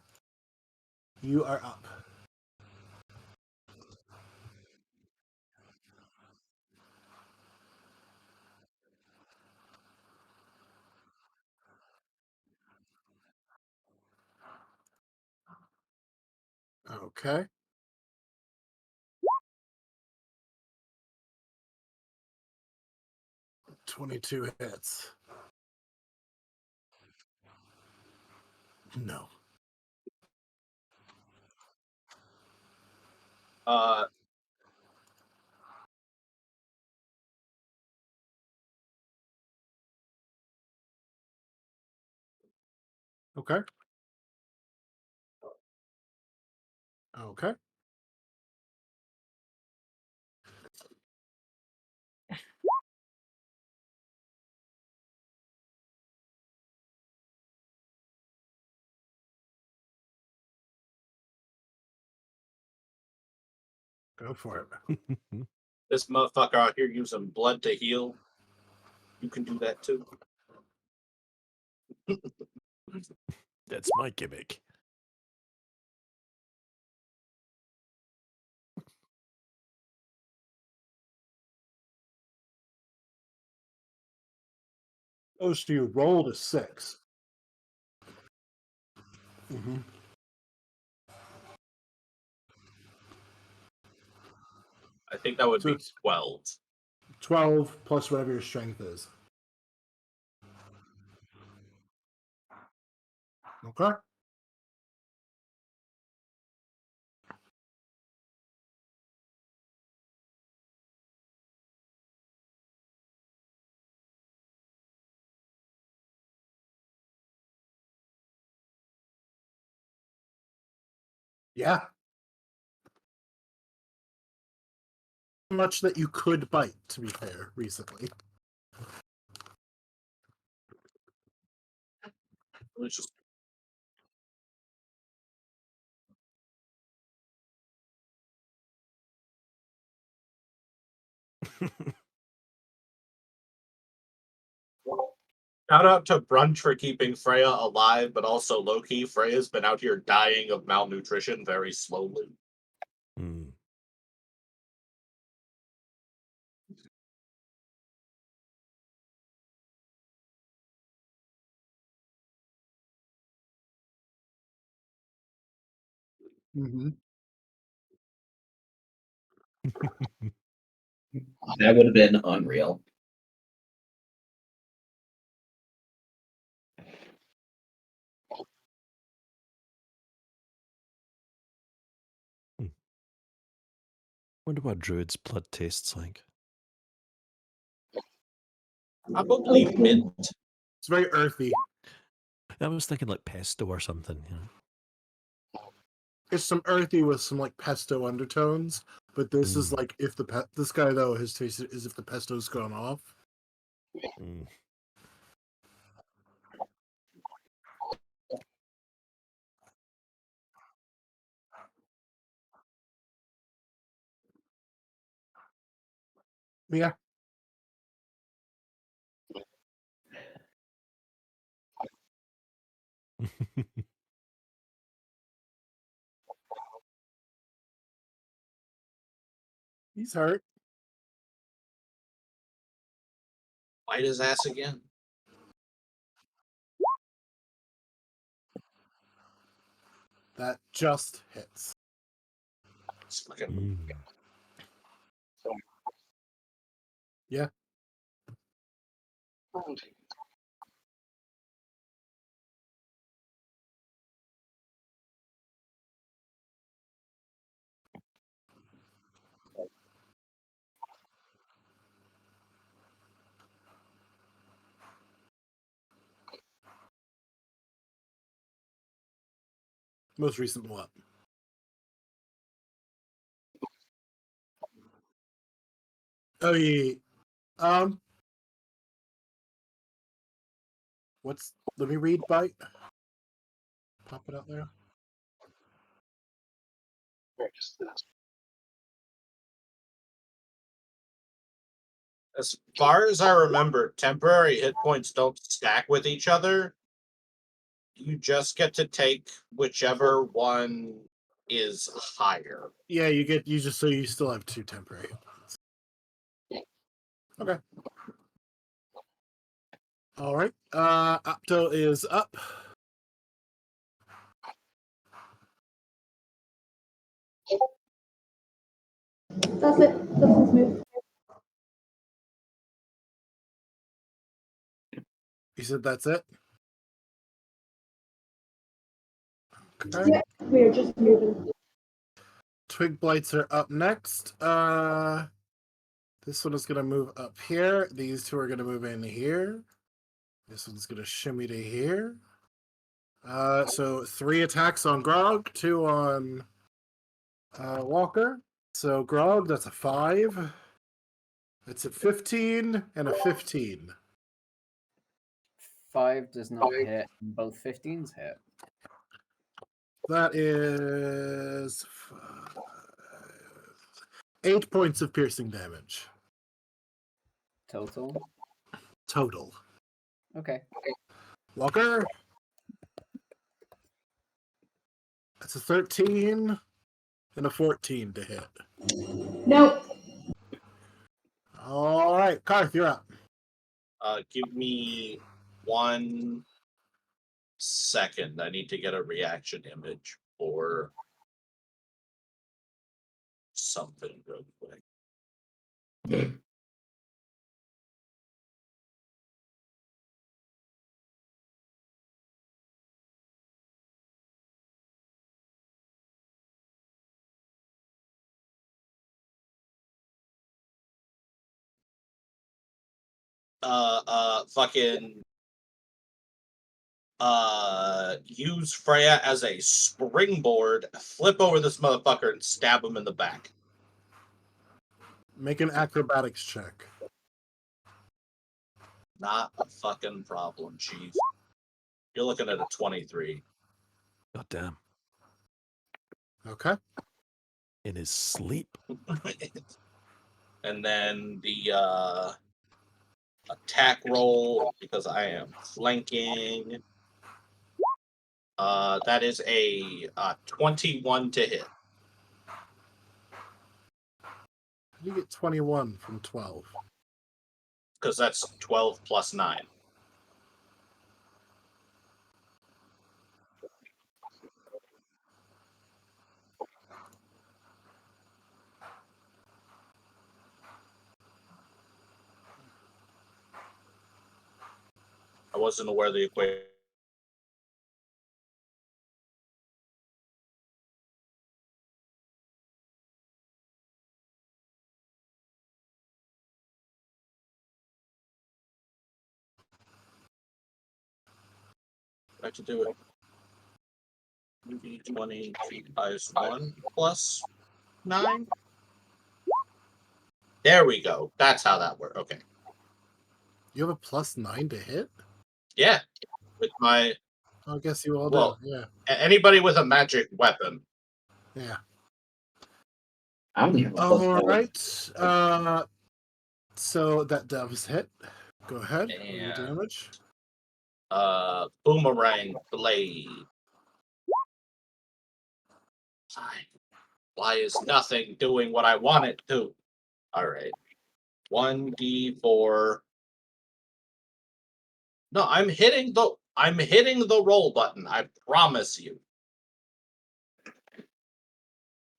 S3: you are up. Okay. $22 hits. No.
S4: Uh,
S3: Okay. Okay. Go for it.
S4: this motherfucker out here using blood to heal. You can do that too.
S1: That's my gimmick.
S3: Oh, so you rolled a 6. Mm-hmm.
S4: I think that would
S3: So
S4: be
S3: it's
S4: 12.
S3: 12 plus whatever your strength is. Okay. Yeah. Much that you could bite, to be fair, recently.
S4: Let's just shout out to Brunch for keeping Freya alive, but also low-key, Freya's been out here dying of malnutrition very slowly.
S1: Mm.
S3: Mm-hmm.
S7: That would have been unreal.
S1: Wonder what Druid's blood tastes like.
S4: Probably
S2: Okay.
S4: mint.
S3: It's very earthy.
S1: I was thinking like pesto or something, you know.
S3: It's some earthy with some like pesto undertones, but this is like if the this guy though his taste is if the pesto's gone off.
S1: Mm.
S3: Yeah. He's hurt.
S4: Bite his ass again.
S3: That just hits.
S4: It's fucking
S1: Mm.
S3: Yeah. Most recent what? Oh yeah. What's let me read bite. Pop it out there.
S4: As far as I remember, temporary hit points don't stack with each other. You just get to take whichever one is higher.
S3: Yeah, you just so you still have 2 temporary. Okay. All right. Apto is up.
S2: That's it. That's his move.
S3: You said that's it. Okay.
S2: Yeah, we are just moving.
S3: Twig blights are up next. This one is gonna move up here. These 2 are gonna move in here. This one's gonna shimmy to here. So 3 attacks on Grog, 2 on Walker. So Grog, that's a 5. That's a 15 and a 15.
S6: 5 does not hit, and both 15s hit.
S3: That is 8 points of piercing damage
S6: Total.
S3: total.
S6: Okay.
S3: Walker, that's a 13 and a 14 to hit.
S2: Nope.
S3: All right, Karth, you're up.
S4: Give me 1 second. I need to get a reaction image for something real quick. Fucking use Freya as a springboard, flip over this motherfucker and stab him in the back.
S3: Make an acrobatics check.
S4: Not a fucking problem, Chief. You're looking at a 23.
S1: God damn.
S3: Okay.
S1: In his sleep.
S4: And then the attack roll, because I am flanking. That is a 21 to hit.
S3: You get 21 from 12.
S4: Because that's 12 plus 9. I wasn't aware of the equation. I have to do it. D20 times 1 plus 9. There we go. That's how that works. Okay.
S3: You have a +9 to hit?
S4: Yeah. With my.
S3: I guess you all
S4: Well,
S3: do. Yeah.
S4: Anybody with a magic weapon.
S3: Yeah.
S7: I only have a
S3: All
S7: +7.
S3: right. So that does hit. Go ahead. Roll your
S4: And
S3: damage.
S4: boomerang blade. Why is nothing doing what I want it to? All right. 1d4. No, I'm hitting the roll button. I promise you.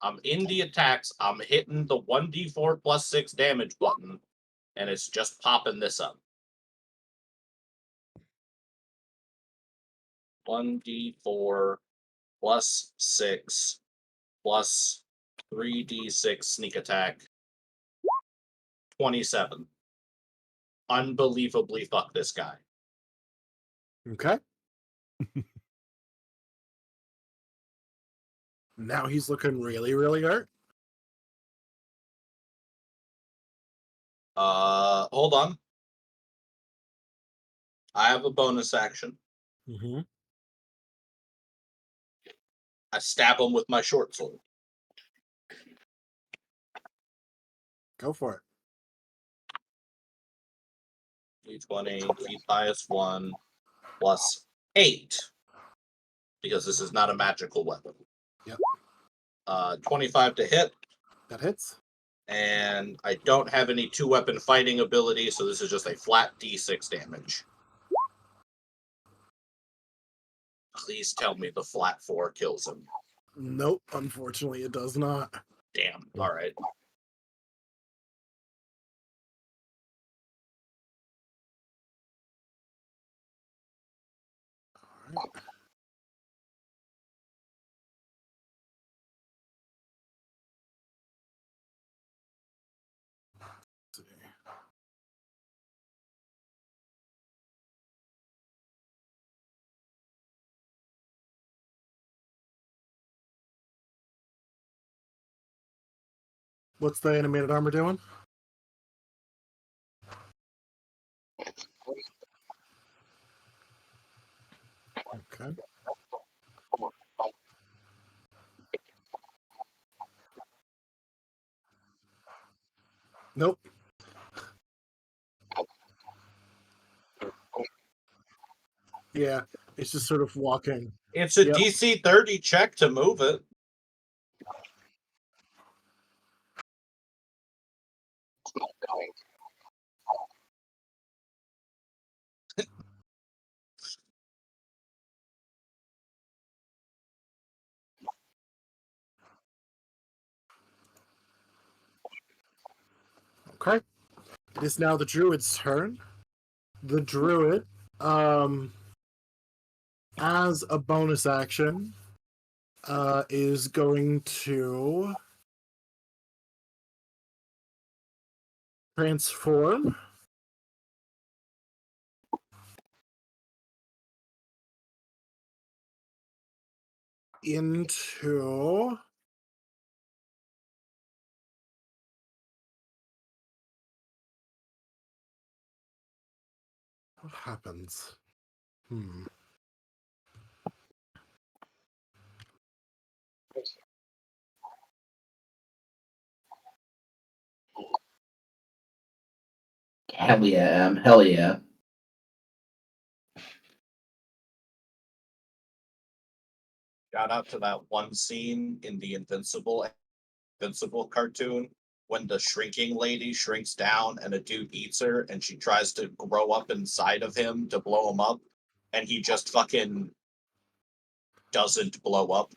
S4: I'm in the attacks. I'm hitting the 1d4 plus 6 damage button, and it's just popping this up. 1d4 plus 6 plus 3d6 sneak attack. 27. Unbelievably fuck this guy.
S3: Okay. Now he's looking really, really hurt.
S4: Hold on. I have a bonus action.
S3: Mm-hmm.
S4: I stab him with my short sword.
S3: Go for it.
S4: D20, keep highest 1, plus 8. Because this is not a magical weapon.
S3: Yep.
S4: 25 to hit.
S3: That hits.
S4: And I don't have any 2-weapon fighting ability, so this is just a flat D6 damage. Please tell me the flat 4 kills him.
S3: Nope. Unfortunately, it does not.
S4: Damn. All right.
S3: All right. Let's see. What's the animated armor doing? Okay. Nope. Yeah, it's just sort of walking.
S4: It's a
S3: Yep.
S4: DC 30 check to move it.
S3: Okay. It is now the druid's turn. The druid, as a bonus action, is going to transform into what happens?
S7: Hell yeah, hell yeah.
S4: Shout out to that one scene in the Invincible cartoon when the shrinking lady shrinks down and a dude eats her and she tries to grow up inside of him to blow him up and he just fucking doesn't blow up.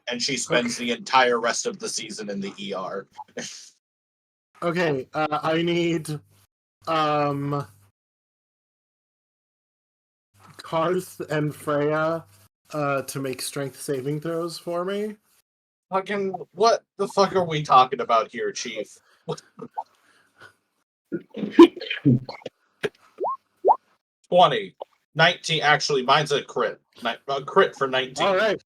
S4: And she spends the entire rest of the season in the ER.
S3: Okay, I need Karth and Freya to make strength saving throws for me.
S4: Fucking, what the fuck are we talking about here, Chief? 20. 19. Actually, mine's a crit. A crit for 19.
S3: All right.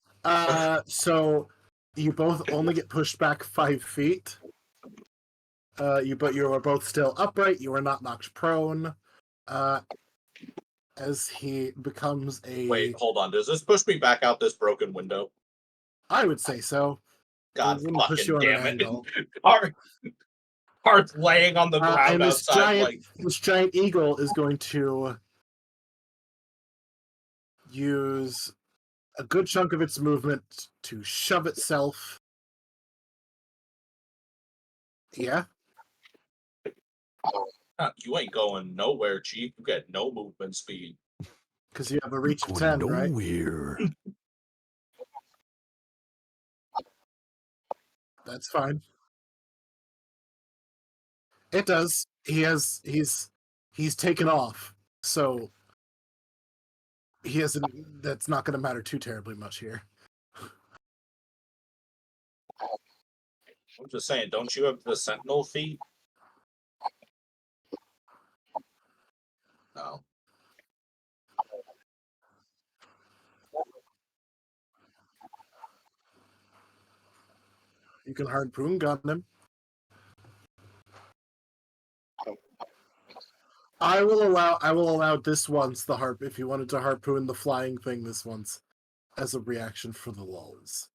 S3: So you both only get pushed back 5 feet. But you are both still upright. You are not knocked prone. As he becomes a.
S4: Wait, hold on. Does this push me back out this broken window?
S3: I would say so.
S4: God
S3: It wouldn't push you
S4: fucking
S3: on an
S4: damn it.
S3: angle.
S4: Hearth laying on the ground
S3: And this
S4: outside.
S3: giant eagle is going to use a good chunk of its movement to shove itself. Yeah.
S4: You ain't going nowhere, Chief. You get no movement speed.
S3: Because you have a reach of
S1: Going
S3: 10, right?
S1: nowhere.
S3: That's fine. It does. He's taken off. So he hasn't. That's not going to matter too terribly much here.
S4: I'm just saying, don't you have the sentinel feet? No.
S3: You can harpoon gun him. I will allow this once the harp if you wanted to harpoon the flying thing this once as a reaction for the lulls.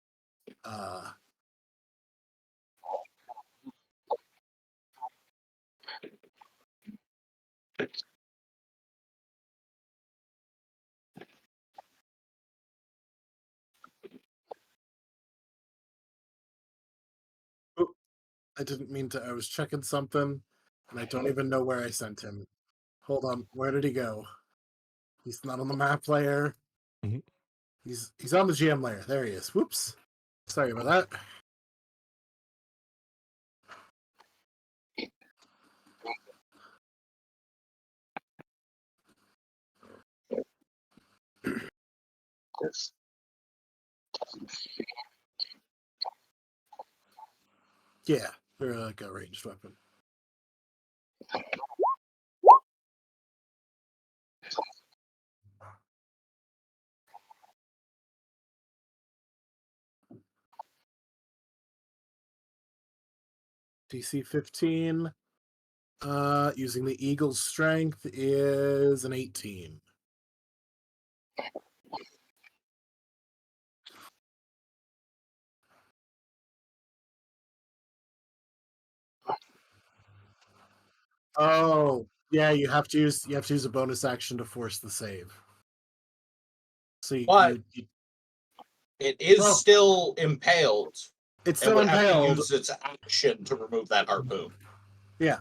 S3: I didn't mean to. I was checking something, and I don't even know where I sent him. Hold on. Where did he go? He's not on the map layer.
S1: Mhm.
S3: He's on the GM layer. There he is. Whoops. Sorry about that. Yeah, they're like a ranged weapon. DC 15. Using the Eagle's strength is an 18. Oh, yeah, you have to use a bonus action to force the save. So
S4: But
S3: you
S4: it is
S3: Well,
S4: still impaled.
S3: it's
S4: And
S3: still
S4: would have to
S3: impaled.
S4: use its action to remove that harpoon.
S3: Yeah.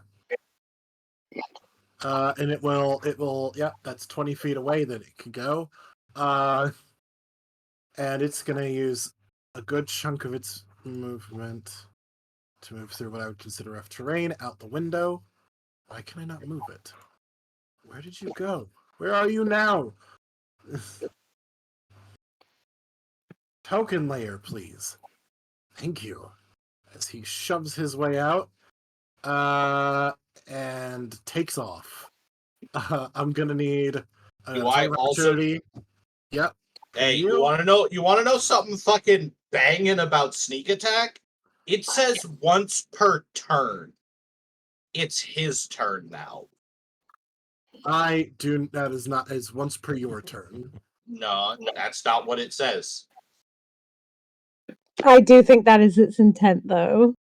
S3: And it will. Yeah, that's 20 feet away that it can go. And it's gonna use a good chunk of its movement to move through what I would consider rough terrain out the window. Why can I not move it? Where did you go? Where are you now? Token layer, please. Thank you. As he shoves his way out, and takes off. I'm gonna need
S4: Do I
S3: five
S4: also?
S3: opportunity. Yep. from
S4: Hey, you want to know? You want to know something fucking banging about sneak attack? It says once per turn. It's his turn now.
S3: I do. That is not as once per your turn.
S4: No, that's not what it says.
S5: I do think that is its intent, though.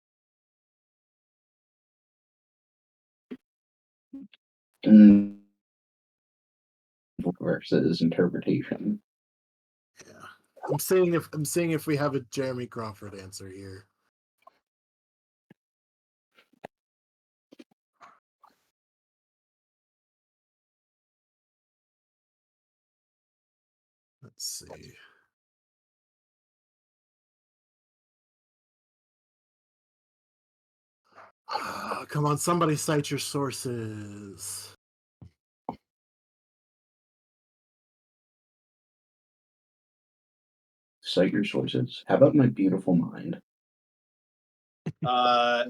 S7: Versus interpretation.
S3: Yeah. I'm seeing if we have a Jeremy Crawford answer here. Let's see. Come on, somebody cite your sources.
S7: Cite your sources. How about my beautiful mind?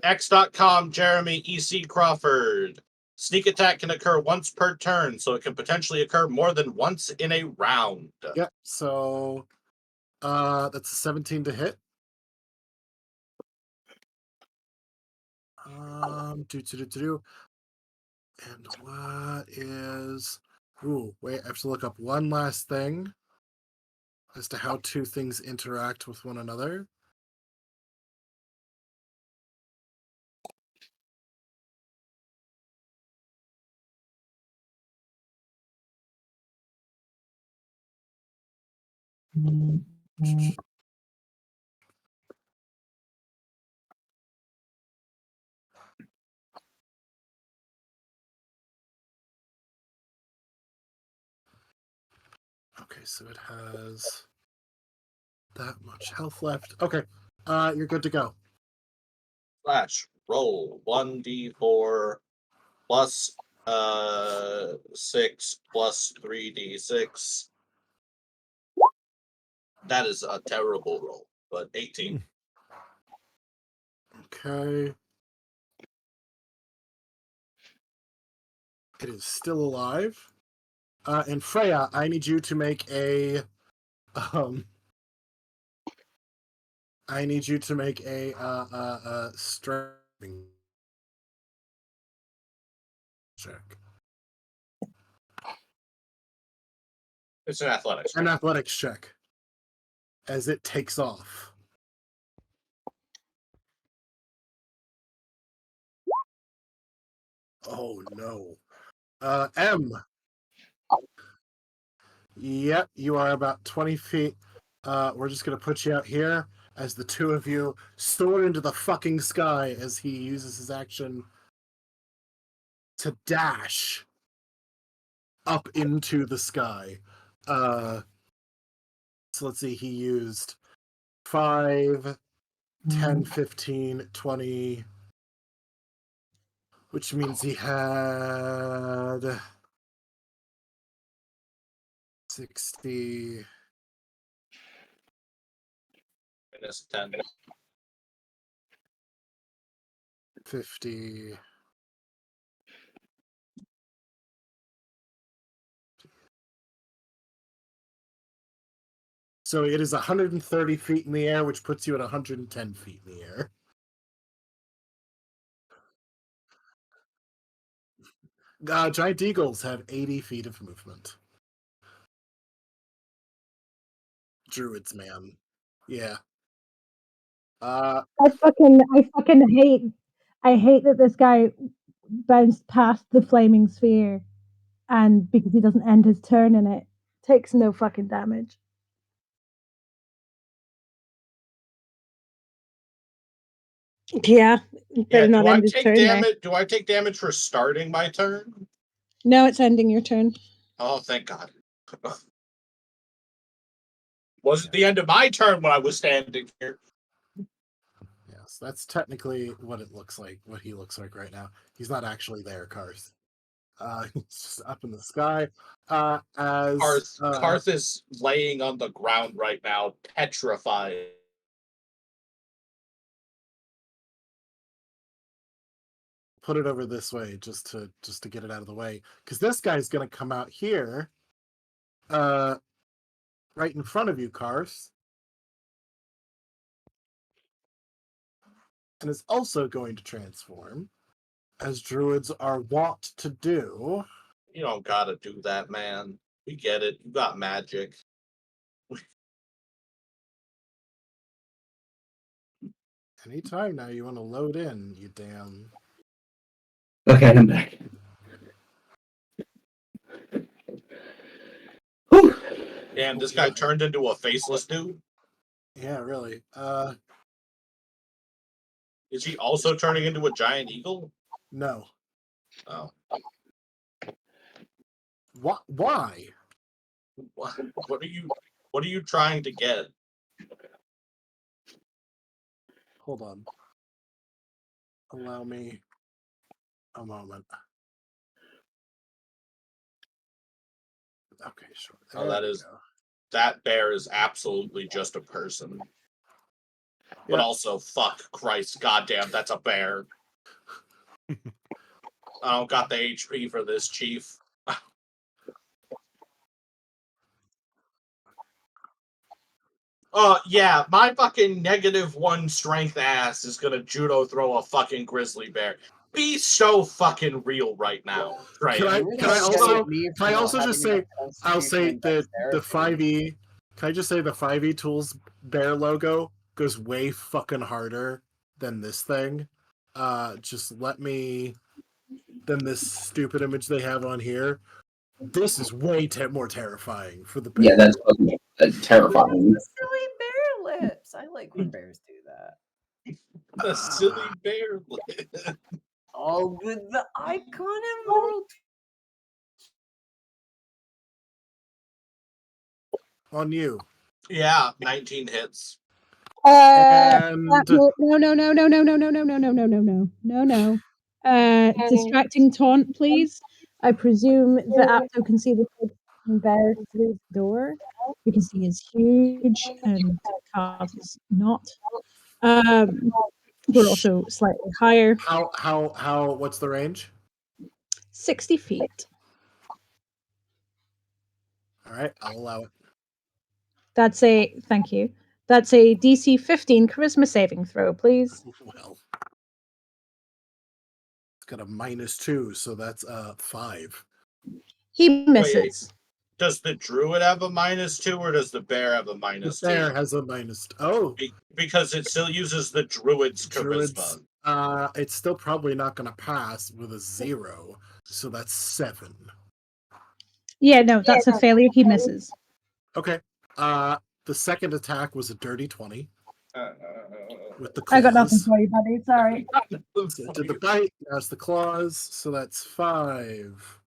S4: X.com, Jeremy E.C. Crawford. Sneak attack can occur once per turn, so it can potentially occur more than once in a round.
S3: Yep. So, that's a 17 to hit. Do. And what is? Ooh, wait. I have to look up one last thing as to how two things interact with one another. Okay, so it has that much health left. Okay, you're good to go.
S4: Slash roll 1d4 plus 6 plus 3d6. That is a terrible roll, but 18.
S3: Okay. It is still alive. And Freya, I need you to make a strength check.
S4: It's an athletics.
S3: An athletics check. As it takes off. Oh no. M. Yep, you are about 20 feet. We're just gonna put you out here as the two of you soar into the fucking sky as he uses his action to dash up into the sky. So let's see, he used 5, 10, 15, 20, which means he had 60.
S4: Minus 10.
S3: 50. So it is 130 feet in the air, which puts you at 110 feet in the air. Giant eagles have 80 feet of movement. Druids, man. Yeah.
S5: I fucking hate that this guy bounced past the flaming sphere, and because he doesn't end his turn in it, takes no fucking damage. Yeah, better
S4: Yeah,
S5: not
S4: do I
S5: end his
S4: take
S5: turn there.
S4: damage? Do I take damage for starting my turn?
S5: No, it's ending your turn.
S4: Oh, thank God. Wasn't the end of my turn when I was standing here.
S3: Yes, that's technically what it looks like, what he looks like right now. He's not actually there, Karth. He's just up in the sky.
S4: Karth is laying on the ground right now, petrified.
S3: Put it over this way just to get it out of the way, because this guy's gonna come out here, right in front of you, Karth, and is also going to transform, as druids are wont to do.
S4: You don't gotta do that, man. We get it. You got magic.
S3: Anytime now you want to load in, you damn.
S7: Okay, I'm back. Whew.
S4: Damn, this guy turned into a faceless dude.
S3: Yeah, really.
S4: Is he also turning into a giant eagle?
S3: No.
S4: Oh.
S3: What? Why?
S4: What are you trying to get?
S3: Hold on. Allow me a moment. Okay, sure.
S4: Oh, that is
S3: Go.
S4: that bear is absolutely just a person. But
S3: Yep.
S4: also, fuck Christ, goddamn, that's a bear. I don't got the HP for this, Chief. Yeah, my fucking -1 strength ass is gonna judo throw a fucking grizzly bear. Be so fucking real right now, Trey.
S3: Can I
S6: You
S3: can I
S6: really
S3: also
S6: get me
S3: can I
S6: for not
S3: also just
S6: having enough
S3: say I'll say
S6: constitution and
S3: that the
S6: dexterity.
S3: 5e can I just say the 5e tools bear logo goes way fucking harder than this thing. Just let me than this stupid image they have on here. This is way more terrifying for the bear.
S7: Yeah, that's fucking terrifying.
S6: The silly bear lips. I like when bears do that.
S4: The silly bear.
S6: Oh, the icon emerald.
S3: on you.
S4: Yeah, 19 hits.
S3: And
S5: No, no, no, no, no, no, no, no, no, no, no, no, no, no, no. Distracting taunt, please. I presume the Apto can see the bear through the door because he is huge and Carl is not. We're also slightly higher,
S3: how what's the range?
S5: 60 feet.
S3: All right, I'll allow it.
S5: Thank you. That's a DC 15 charisma saving throw, please.
S3: Well, it's got a -2, so that's 5.
S5: He misses.
S4: Does the druid have a -2 or does the bear have a -2?
S3: The bear has a minus. Oh,
S4: because it still uses the druid's charisma.
S3: It's still probably not going to pass with a 0, so that's 7.
S5: Yeah, no, that's a failure. He misses.
S3: Okay. The second attack was a dirty 20 with the
S5: I got nothing
S3: claws.
S5: for you, buddy. Sorry.
S3: So it did the bite. Now it's the claws. So that's 5,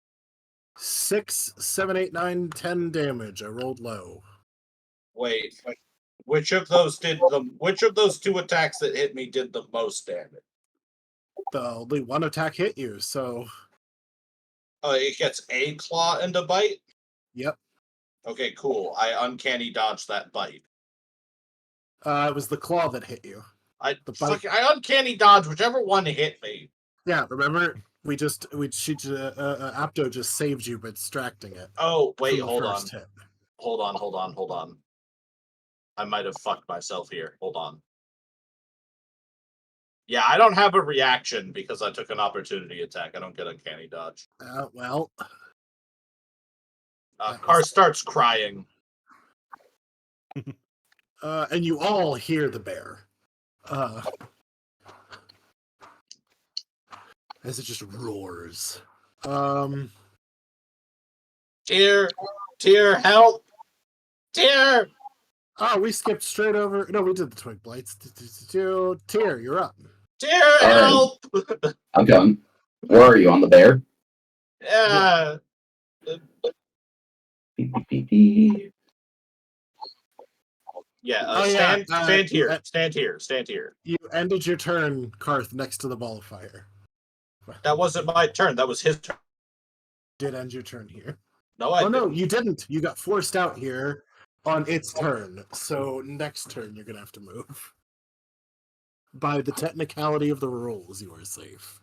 S3: 6, 7, 8, 9, 10 damage. I rolled low.
S4: Wait, which of those two attacks that hit me did the most damage?
S3: The only one attack hit you, so
S4: It gets a claw and a bite?
S3: yep.
S4: Okay, cool. I uncanny dodged that bite.
S3: It was the claw that hit you.
S4: I
S3: The bite.
S4: I uncanny dodge whichever one hit me.
S3: Yeah, remember Apto just saved you by distracting it.
S4: Oh, wait,
S3: from the first hit.
S4: Hold on. I might have fucked myself here. Hold on. Yeah, I don't have a reaction because I took an opportunity attack. I don't get uncanny dodge.
S3: Well.
S4: Car starts crying.
S3: And you all hear the bear. As it just roars.
S4: Tear, help! Tear!
S3: Oh, we skipped straight over. No, we did the twig blights. Tear, you're up.
S4: Tear, help!
S7: I'm coming. Where are you, on the bear?
S4: Yeah. Yeah.
S3: Oh, yeah,
S4: Stand
S3: you
S4: here. Stand here. Stand here.
S3: You ended your turn, Karth, next to the ball of fire.
S4: That wasn't my turn. That was his turn.
S3: Did end your turn here.
S4: No, I
S3: Oh, no,
S4: didn't.
S3: you didn't. You got forced out here on its turn. So next turn, you're going to have to move. By the technicality of the rules, you are safe.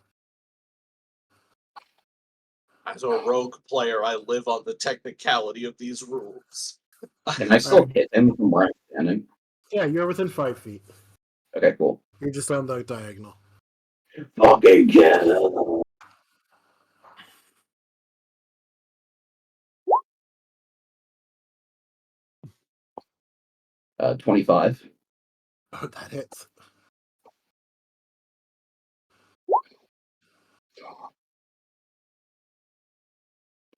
S4: As a rogue player, I live on the technicality of these rules.
S7: Can I still hit him from where I'm standing?
S3: Yeah, you're within 5 feet.
S7: Okay, cool.
S3: You're just on the diagonal.
S7: Fucking kill! 25.
S3: Oh, that hits.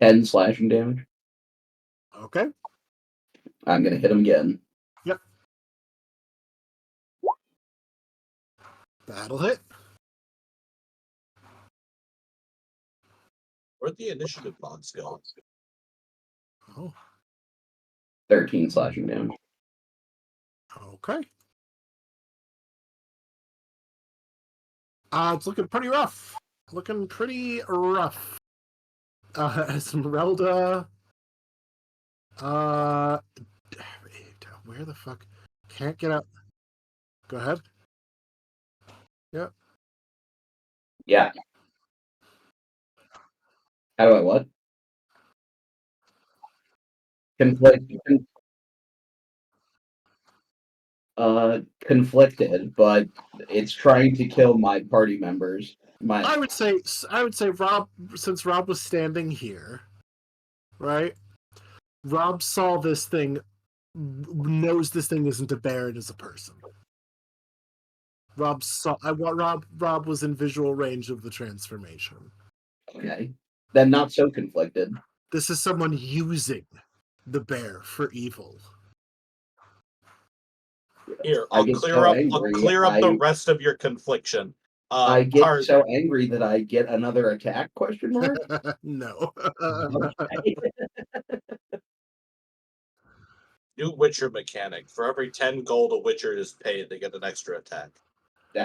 S7: Ten slashing damage.
S3: Okay.
S7: I'm gonna hit him again.
S3: Yep. That'll hit.
S4: Where'd the initiative box go?
S3: Oh,
S7: 13 slashing damage.
S3: okay. It's looking pretty rough. Looking pretty rough. Esmeralda. Where the fuck? Can't get out. Go ahead. Yep.
S7: Yeah. How do I what? Conflicted, but it's trying to kill my party members.
S3: I would say Rob, since Rob was standing here, right? Rob saw this thing, knows this thing isn't a bear, it is a person. Rob was in visual range of the transformation.
S7: Okay. Then not so conflicted.
S3: This is someone using the bear for evil.
S4: Here,
S7: I
S4: I'll
S7: get
S4: clear
S7: so
S4: up.
S7: angry.
S4: I'll clear up the rest of your confliction.
S7: I get
S4: Karth,
S7: so angry that I get another attack? Question mark.
S3: No.
S7: Okay.
S4: new Witcher mechanic. For every 10 gold a Witcher is paid, they get an extra attack.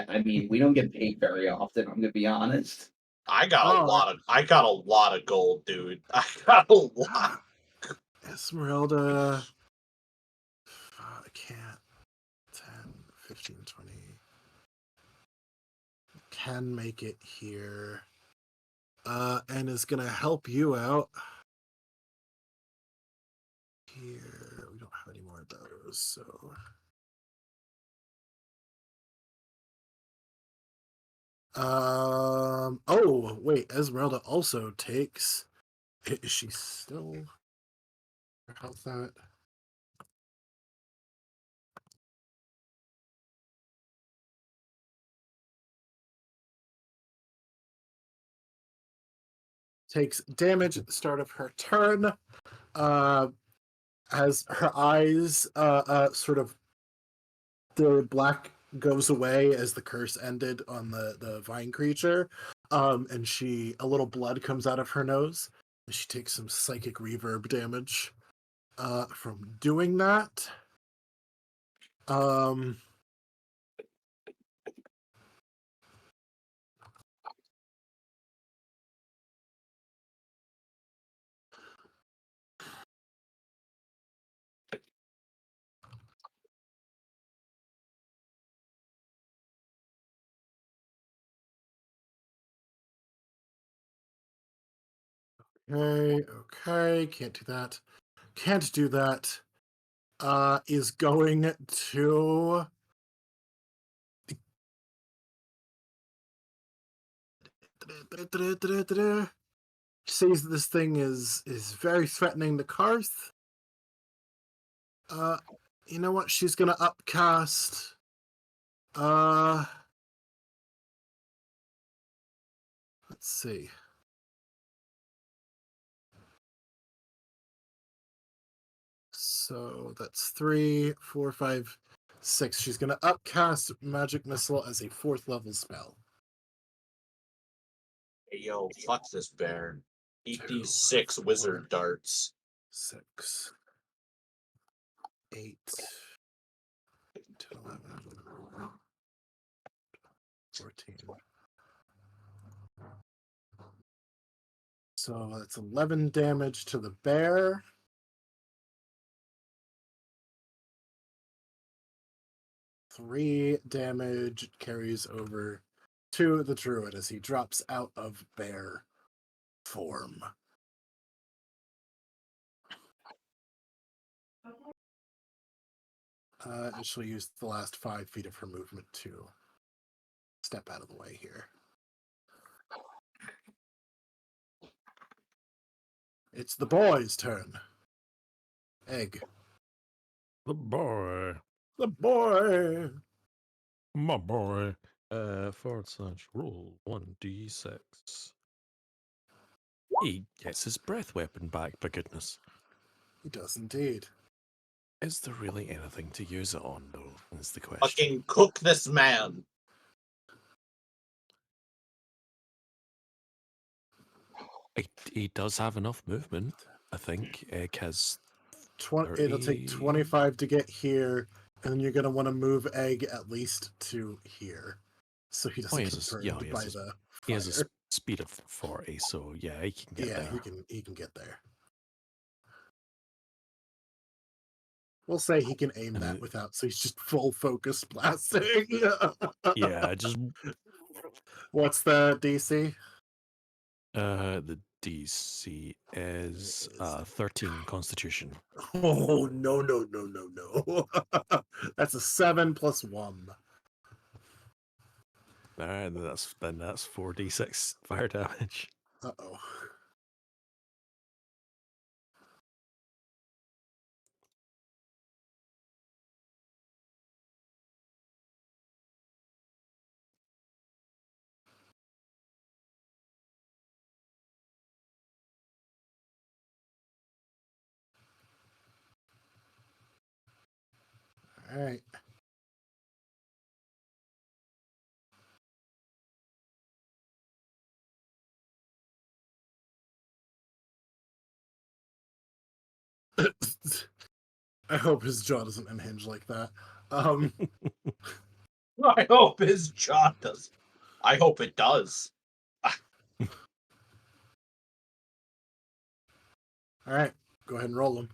S7: I mean, we don't get paid very often. I'm gonna be honest.
S4: I got
S3: Oh,
S4: I got a lot of gold, dude. I got a lot.
S3: Esmeralda. I can't. 10, 15, 20. Can make it here. And is gonna help you out. Here. We don't have any more of those, so. Oh, wait. Esmeralda also takes. Is she still. Her health at? Takes damage at the start of her turn. As her eyes sort of the black goes away as the curse ended on the vine creature, and a little blood comes out of her nose. She takes some psychic reverb damage from doing that. Okay, can't do that. Can't do that. Is going to sees that this thing is very threatening to Karth. You know what? She's gonna upcast. Let's see. So that's 3, 4, 5, 6. She's gonna upcast Magic Missile as a 4th level spell.
S4: Hey, yo, fuck this bear. 8d6 wizard darts.
S3: 6, 8, 10, 11, 14. So that's 11 damage to the bear. Three damage carries over to the druid as he drops out of bear form. She'll use the last 5 feet of her movement to step out of the way here. It's the boy's turn. Egg.
S1: The boy.
S3: The boy.
S1: My boy. / roll 1d6. He gets his breath weapon back, for goodness.
S3: He does indeed.
S1: Is there really anything to use it on, though, is the question.
S4: Fucking cook this man.
S1: He does have enough movement, I think. Egg has
S3: It'll take 25 to get here, and then you're going to want to move Egg at least to here. So he doesn't get burned by the fire.
S1: He has a speed of 40, so yeah, he can get there.
S3: He can get there. We'll say he can aim that without, so he's just full focus blasting.
S1: Yeah, just...
S3: What's the DC?
S1: The DC is 13 Constitution.
S3: Oh, no. That's a 7 plus 1.
S1: Alright, then that's 4d6 fire damage.
S3: Uh-oh. All right. I hope his jaw doesn't unhinge like that.
S4: I hope his jaw does. I hope it does.
S3: All right, go ahead and roll him.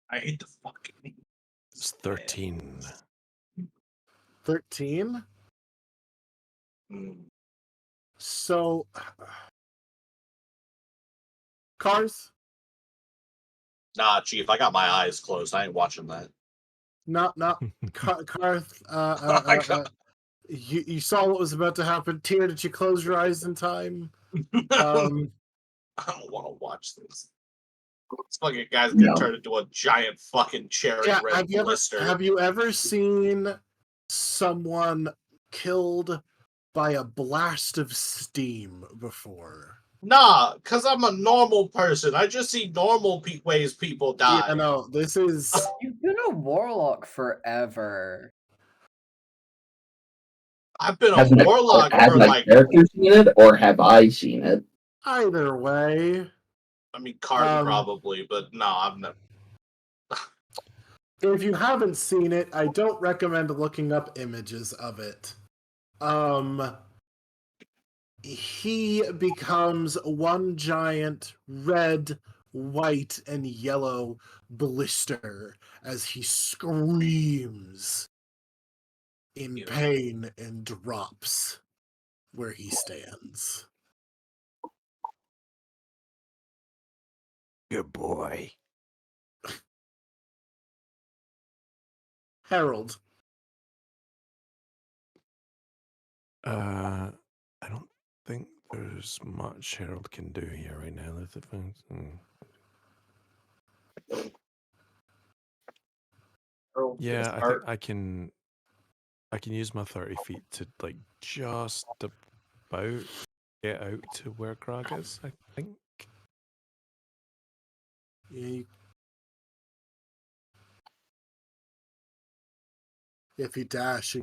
S4: I hate the fucking.
S1: It's 13.
S3: 13? So, cars?
S4: Nah, Chief, I got my eyes closed. I ain't watching that.
S3: Not Karth. You saw what was about to happen. Tyr, did you close your eyes in time?
S4: I don't want to watch this. This fucking guy's gonna turn into a giant fucking cherry red blister.
S3: Have you ever seen someone killed by a blast of steam before?
S4: Nah, because I'm a normal person. I just see normal ways people die.
S3: Yeah, no, this is...
S6: You've been a warlock forever.
S4: I've been a warlock for like...
S7: Have my character seen it, or have I seen it?
S3: Either way.
S4: I mean, Card probably, but no, I've never...
S3: If you haven't seen it, I don't recommend looking up images of it. He becomes one giant red, white, and yellow blister as he screams in pain and drops where he stands.
S1: Good boy.
S3: Harold.
S1: I don't think there's much Harold can do here right now. Yeah, I think I can use my 30 feet to like just about get out to where Grog is, I think.
S3: Yeah, If you dash,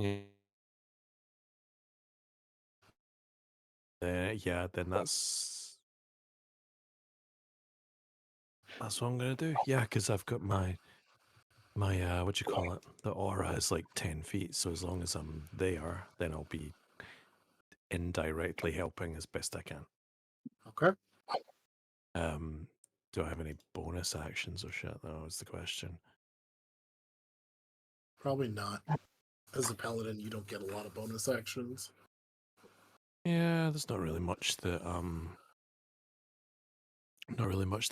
S1: Yeah, then that's what I'm gonna do. Yeah, because I've got my what do you call it? The aura is like 10 feet, so as long as I'm there, then I'll be indirectly helping as best I can.
S3: okay.
S1: Do I have any bonus actions or shit? That was the question.
S3: Probably not. As a paladin, you don't get a lot of bonus actions.
S1: Yeah, there's not really much that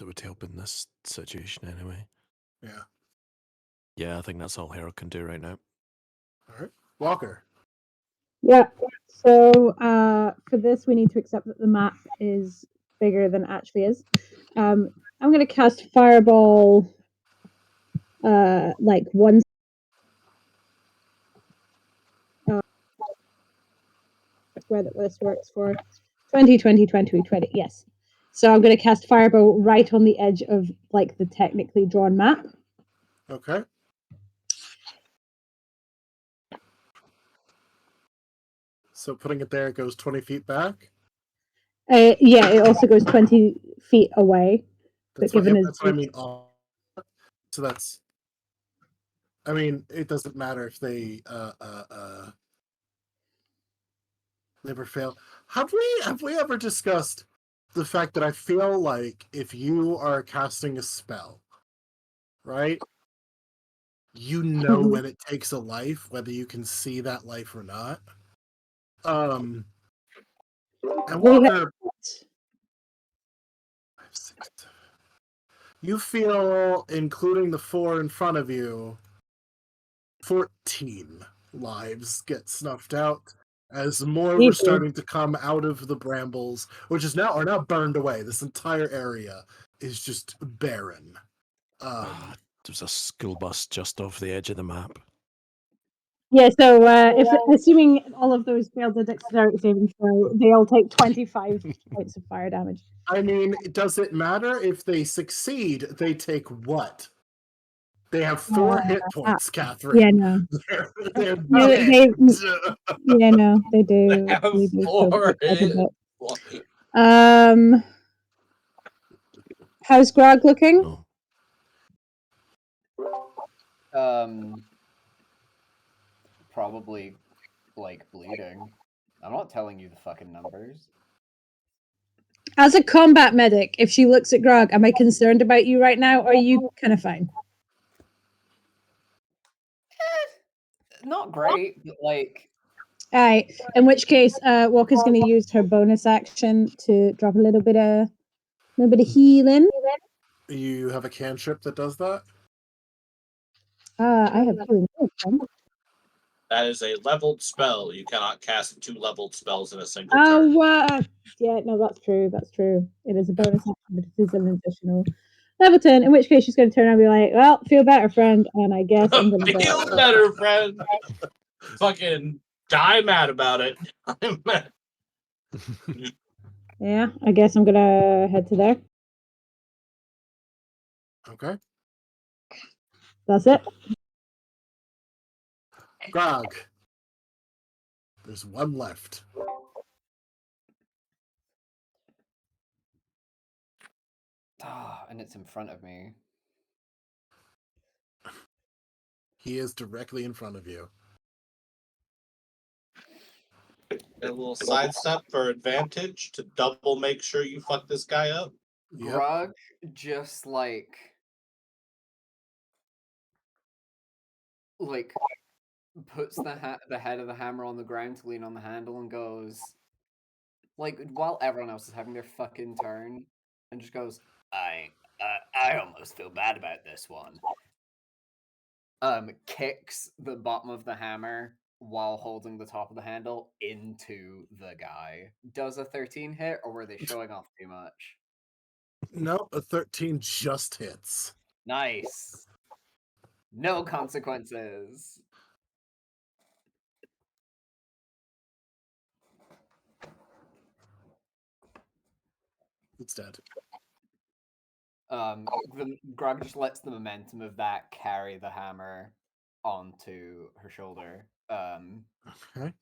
S1: would help in this situation anyway.
S3: Yeah.
S1: Yeah, I think that's all Harold can do right now.
S3: All right. Walker.
S5: Yeah. So for this, we need to accept that the map is bigger than it actually is. I'm going to cast Fireball, like one. Where that this works for 2020, 2020. Yes. So I'm going to cast Fireball right on the edge of like the technically drawn map.
S3: Okay. So putting it there, it goes 20 feet back.
S5: Yeah, it also goes 20 feet away.
S3: That's
S5: but
S3: what,
S5: given
S3: yep,
S5: his
S3: that's what I mean. So that's. I mean, it doesn't matter if they never fail. Have we ever discussed the fact that I feel like if you are casting a spell, right? You know when it takes a life, whether you can see that life or not. And Walker, 5, 6, 7. You feel, including the 4 in front of you, 14 lives get snuffed out as more were starting to come out of the brambles, which are now burned away. This entire area is just barren.
S1: There's a school bus just off the edge of the map.
S5: Yeah, so if assuming all of those failed the dexterity saving throw, they all take 25 points of fire damage.
S3: I mean, does it matter if they succeed? They take what? They have 4 hit points, Catherine.
S5: Yeah, no.
S3: They're
S5: No,
S3: dead.
S5: yeah, no, they do.
S6: Have
S5: They do still
S6: 4
S5: take quite a
S6: hit
S5: bit. How's Grog looking?
S1: Oh.
S6: Probably like bleeding. I'm not telling you the fucking numbers.
S5: As a combat medic, if she looks at Grog, am I concerned about you right now, or are you kind of fine?
S6: Not great, but like.
S5: Alright, in which case, Walker's going to use her bonus action to drop a little bit of healing.
S3: You have a cantrip that does that?
S5: I have healing.
S4: That is a leveled spell. You cannot cast 2 leveled spells in a single turn.
S5: Oh, yeah, no, that's true. That's true. It is a bonus action, but it is an additional level 10. In which case, she's going to turn around and be like, "Well, feel better, friend." And I guess I'm going to
S4: Feel better, friend. Fucking die mad about it.
S5: Yeah, I guess I'm going to head to there.
S3: Okay.
S5: That's it.
S3: Grog. There's one left.
S6: And it's in front of me.
S3: He is directly in front of you.
S4: A little sidestep for advantage to double make sure you fuck this guy up.
S3: Yep.
S6: Grog just like puts the head of the hammer on the ground to lean on the handle and goes, like, while everyone else is having their fucking turn, and just goes, I almost feel bad about this one. Kicks the bottom of the hammer while holding the top of the handle into the guy. Does a 13 hit, or were they showing off too much?
S3: No, a 13 just hits.
S6: Nice. No consequences.
S3: It's dead.
S6: Grog just lets the momentum of that carry the hammer onto her shoulder.
S3: Okay.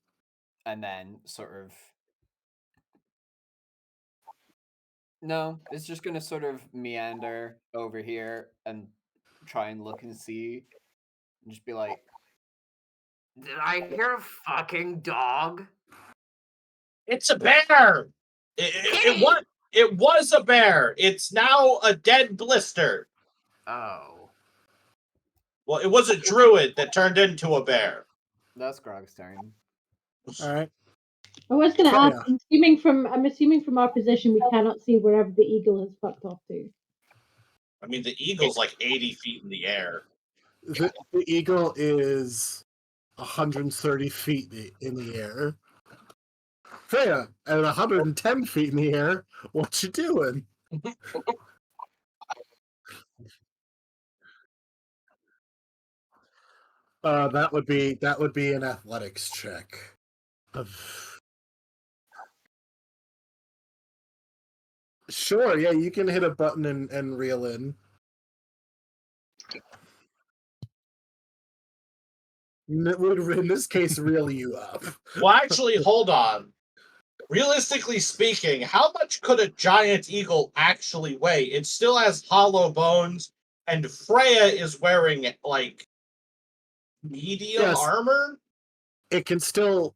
S6: And then sort of. No, it's just gonna sort of meander over here and try and look and see, and just be like, "Did I hear a fucking dog?"
S4: It's a bear. It was a bear. It's now a dead blister.
S6: Oh,
S4: Well, it was a druid that turned into a bear.
S6: that's Grog's turn.
S3: All right.
S5: I was going to ask.
S3: Freya.
S5: I'm assuming from our position we cannot see wherever the eagle has fucked off to.
S4: I mean, the eagle's like 80 feet in the air.
S3: The eagle is 130 feet in the air. Freya, at 110 feet in the air, what you doing? That would be an athletics check. Sure, yeah, you can hit a button and reel in. It would, in this case, reel you up.
S4: Well, actually, hold on. Realistically speaking, how much could a giant eagle actually weigh? It still has hollow bones, and Freya is wearing, like, medium
S3: Yes.
S4: armor?
S3: It can still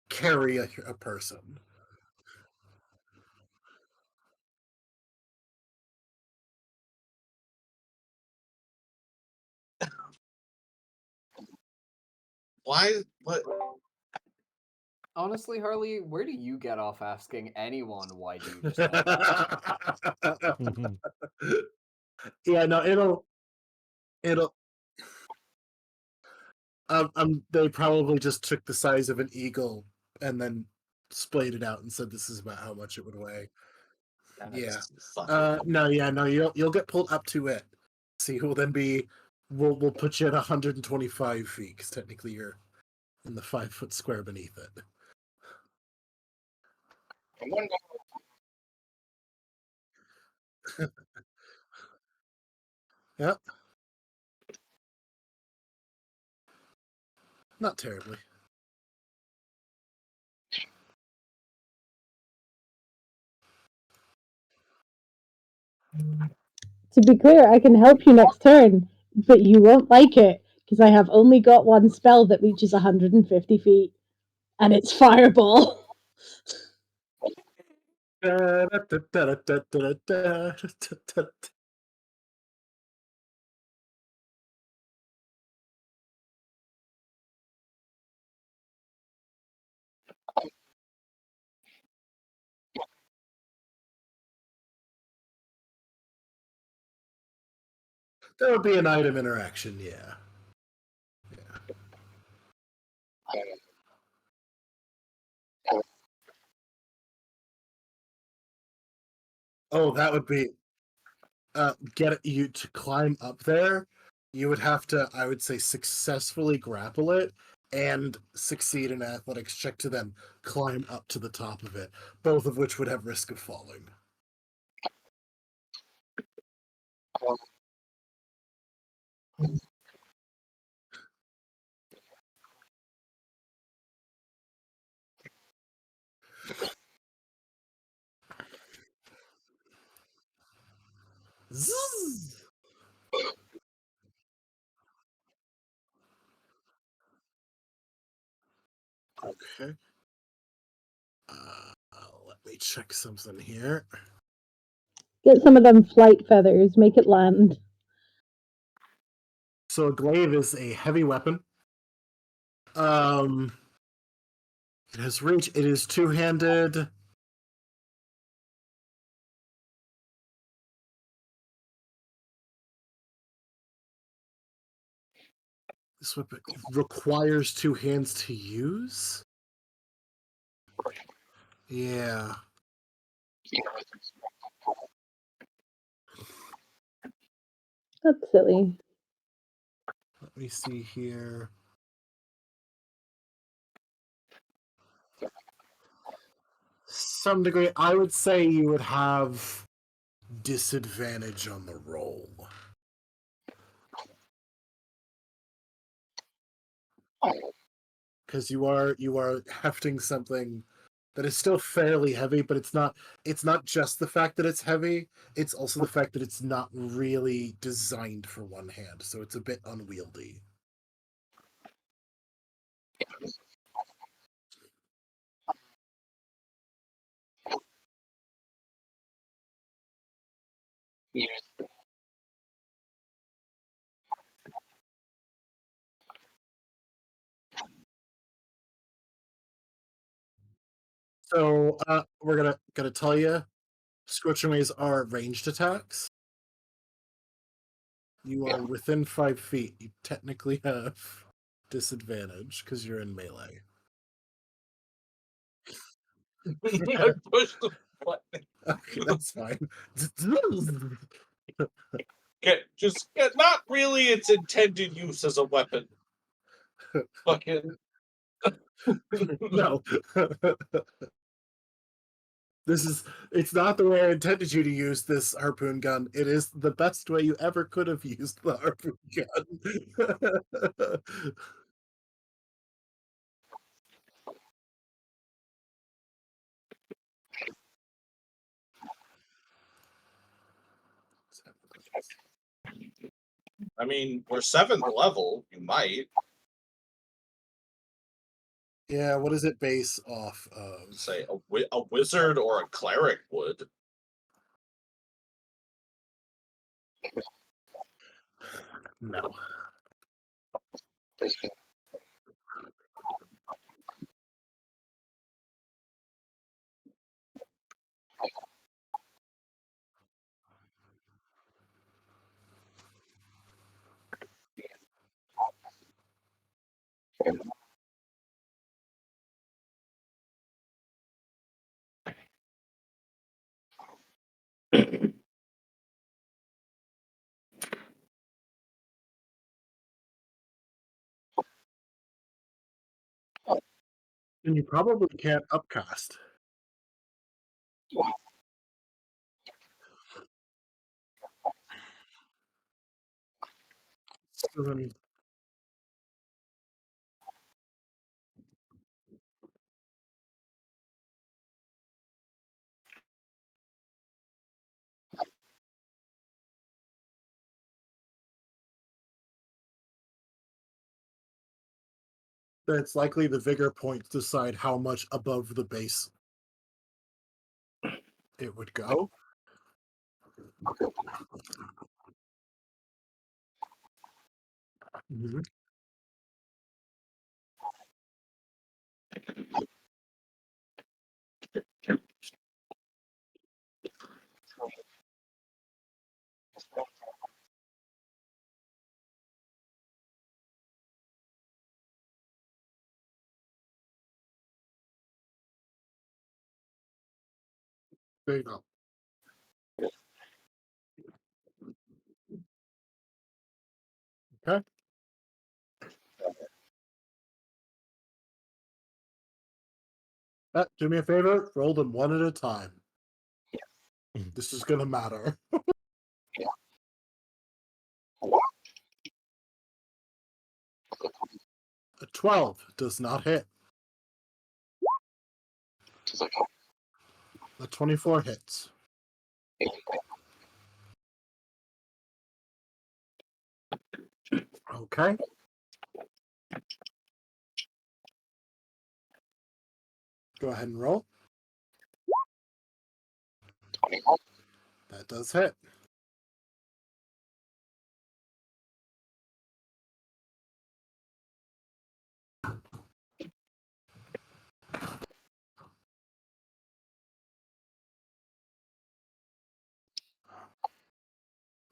S3: carry a person.
S4: Why? What?
S6: Honestly, Harley, where do you get off asking anyone why do you just know that?
S3: Yeah, no, it'll. They probably just took the size of an eagle and then splayed it out and said this is about how much it would weigh. Yeah. No, you'll get pulled up to it. See, who will then be. We'll put you at 125 feet because technically you're in the 5-foot square beneath it. Yep. Not terribly.
S5: To be clear, I can help you next turn, but you won't like it because I have only got one spell that reaches 150 feet, and it's Fireball.
S3: There would be an item interaction, yeah. Oh, that would be get you to climb up there. You would have to, I would say, successfully grapple it and succeed in an athletics check to then climb up to the top of it, both of which would have risk of falling. Zzz. Okay. Let me check something here.
S5: Get some of them flight feathers, make it land.
S3: So a glaive is a heavy weapon. It has reach. It is two-handed. This weapon requires two hands to use. Yeah.
S5: That's silly.
S3: Let me see here. Some degree, I would say you would have disadvantage on the roll. Because you are hefting something that is still fairly heavy, but it's not just the fact that it's heavy, it's also the fact that it's not really designed for one hand, so it's a bit unwieldy. So we're gonna tell you, scorching rays are ranged attacks. You are within 5 feet. You technically have disadvantage because you're in melee.
S4: I pushed the button.
S3: Okay, that's fine.
S4: Not really its intended use as a weapon. Fucking
S3: No. It's not the way I intended you to use this harpoon gun. It is the best way you ever could have used the harpoon gun.
S4: I mean, we're 7th level. You might
S3: Yeah, what does it base off of?
S4: say a wizard or a cleric would.
S3: No. And you probably can't upcast. So then it's likely the vigor points decide how much above the base it would go. Mhm. There you go. Okay. Do me a favor, roll them one at a time. This is gonna matter. A 12 does not hit. A 24 hits. Okay. Go ahead and roll. That does hit.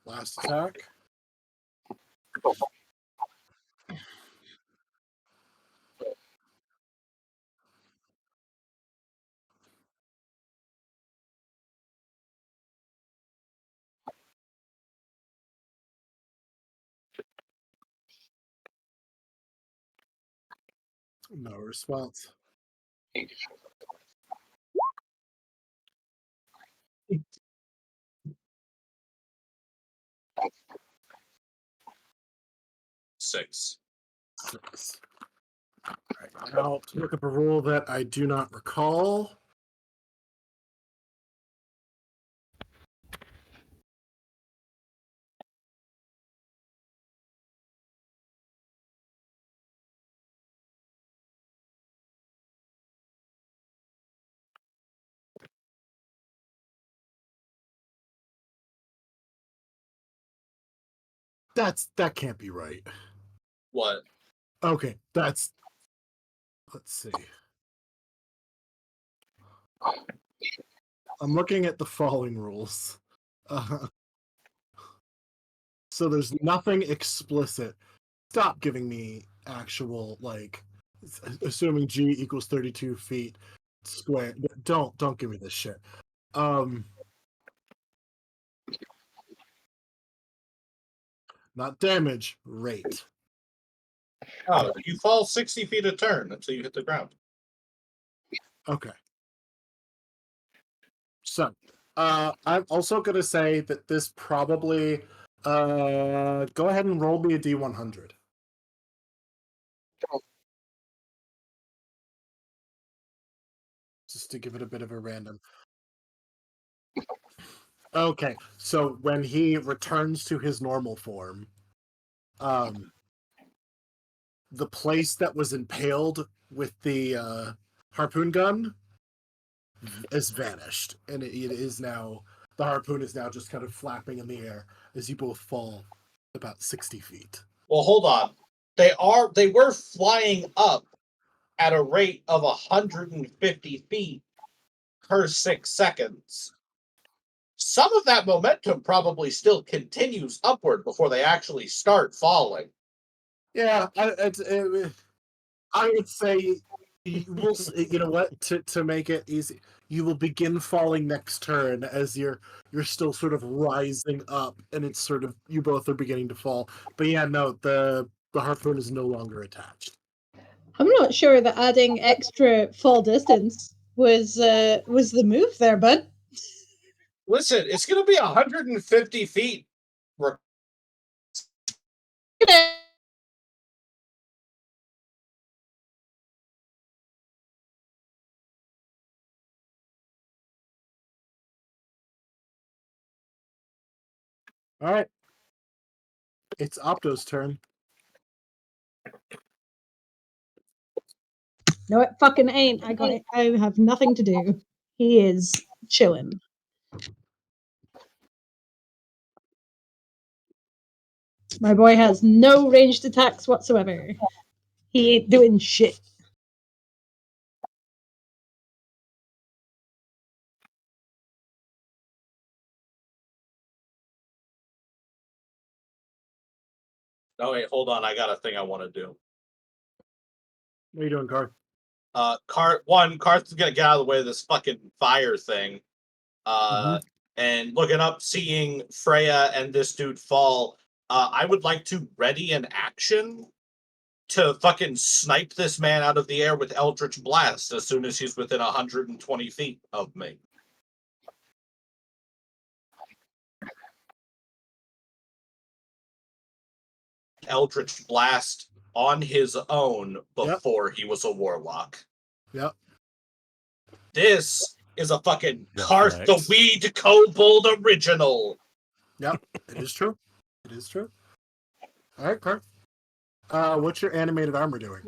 S3: Last attack. No response.
S4: Six.
S3: 6. Alright, now to look up a rule that I do not recall. That can't be right.
S4: What?
S3: Okay, let's see. I'm looking at the following rules. So there's nothing explicit. Stop giving me actual, like, assuming G equals 32 feet square. Don't give me this shit. Not damage, rate.
S4: Oh, you fall 60 feet a turn until you hit the ground.
S3: Okay. So, I'm also going to say that this probably, go ahead and roll me a D100. Just to give it a bit of a random. Okay, so when he returns to his normal form, the place that was impaled with the harpoon gun is vanished, and it is now, the harpoon is now just kind of flapping in the air as you both fall about 60 feet.
S4: Well, hold on. They were flying up at a rate of 150 feet per 6 seconds. Some of that momentum probably still continues upward before they actually start falling.
S3: Yeah, I would say you will. You know what? To make it easy, you will begin falling next turn as you're still sort of rising up, and it's sort of, you both are beginning to fall. But yeah, no, the harpoon is no longer attached.
S5: I'm not sure that adding extra fall distance was the move there, bud.
S4: Listen, it's going to be 150 feet.
S3: All right, it's Opto's turn.
S5: No, it fucking ain't. I have nothing to do. He is chilling. My boy has no ranged attacks whatsoever. He ain't doing shit.
S4: Oh, wait, hold on. I got a thing I want to do.
S3: What are you doing, Car?
S4: Karth's gonna get out of the way of this fucking fire thing. And looking up, seeing Freya and this dude fall, I would like to ready an action to fucking snipe this man out of the air with Eldritch Blast as soon as he's within 120 feet of me. Eldritch Blast on his own before he was a warlock.
S3: Yep.
S4: This is a fucking Karth the
S1: Reflex.
S4: Weed Kobold original.
S3: Yep. It is true. It is true. All right, Car. What's your animated armor doing?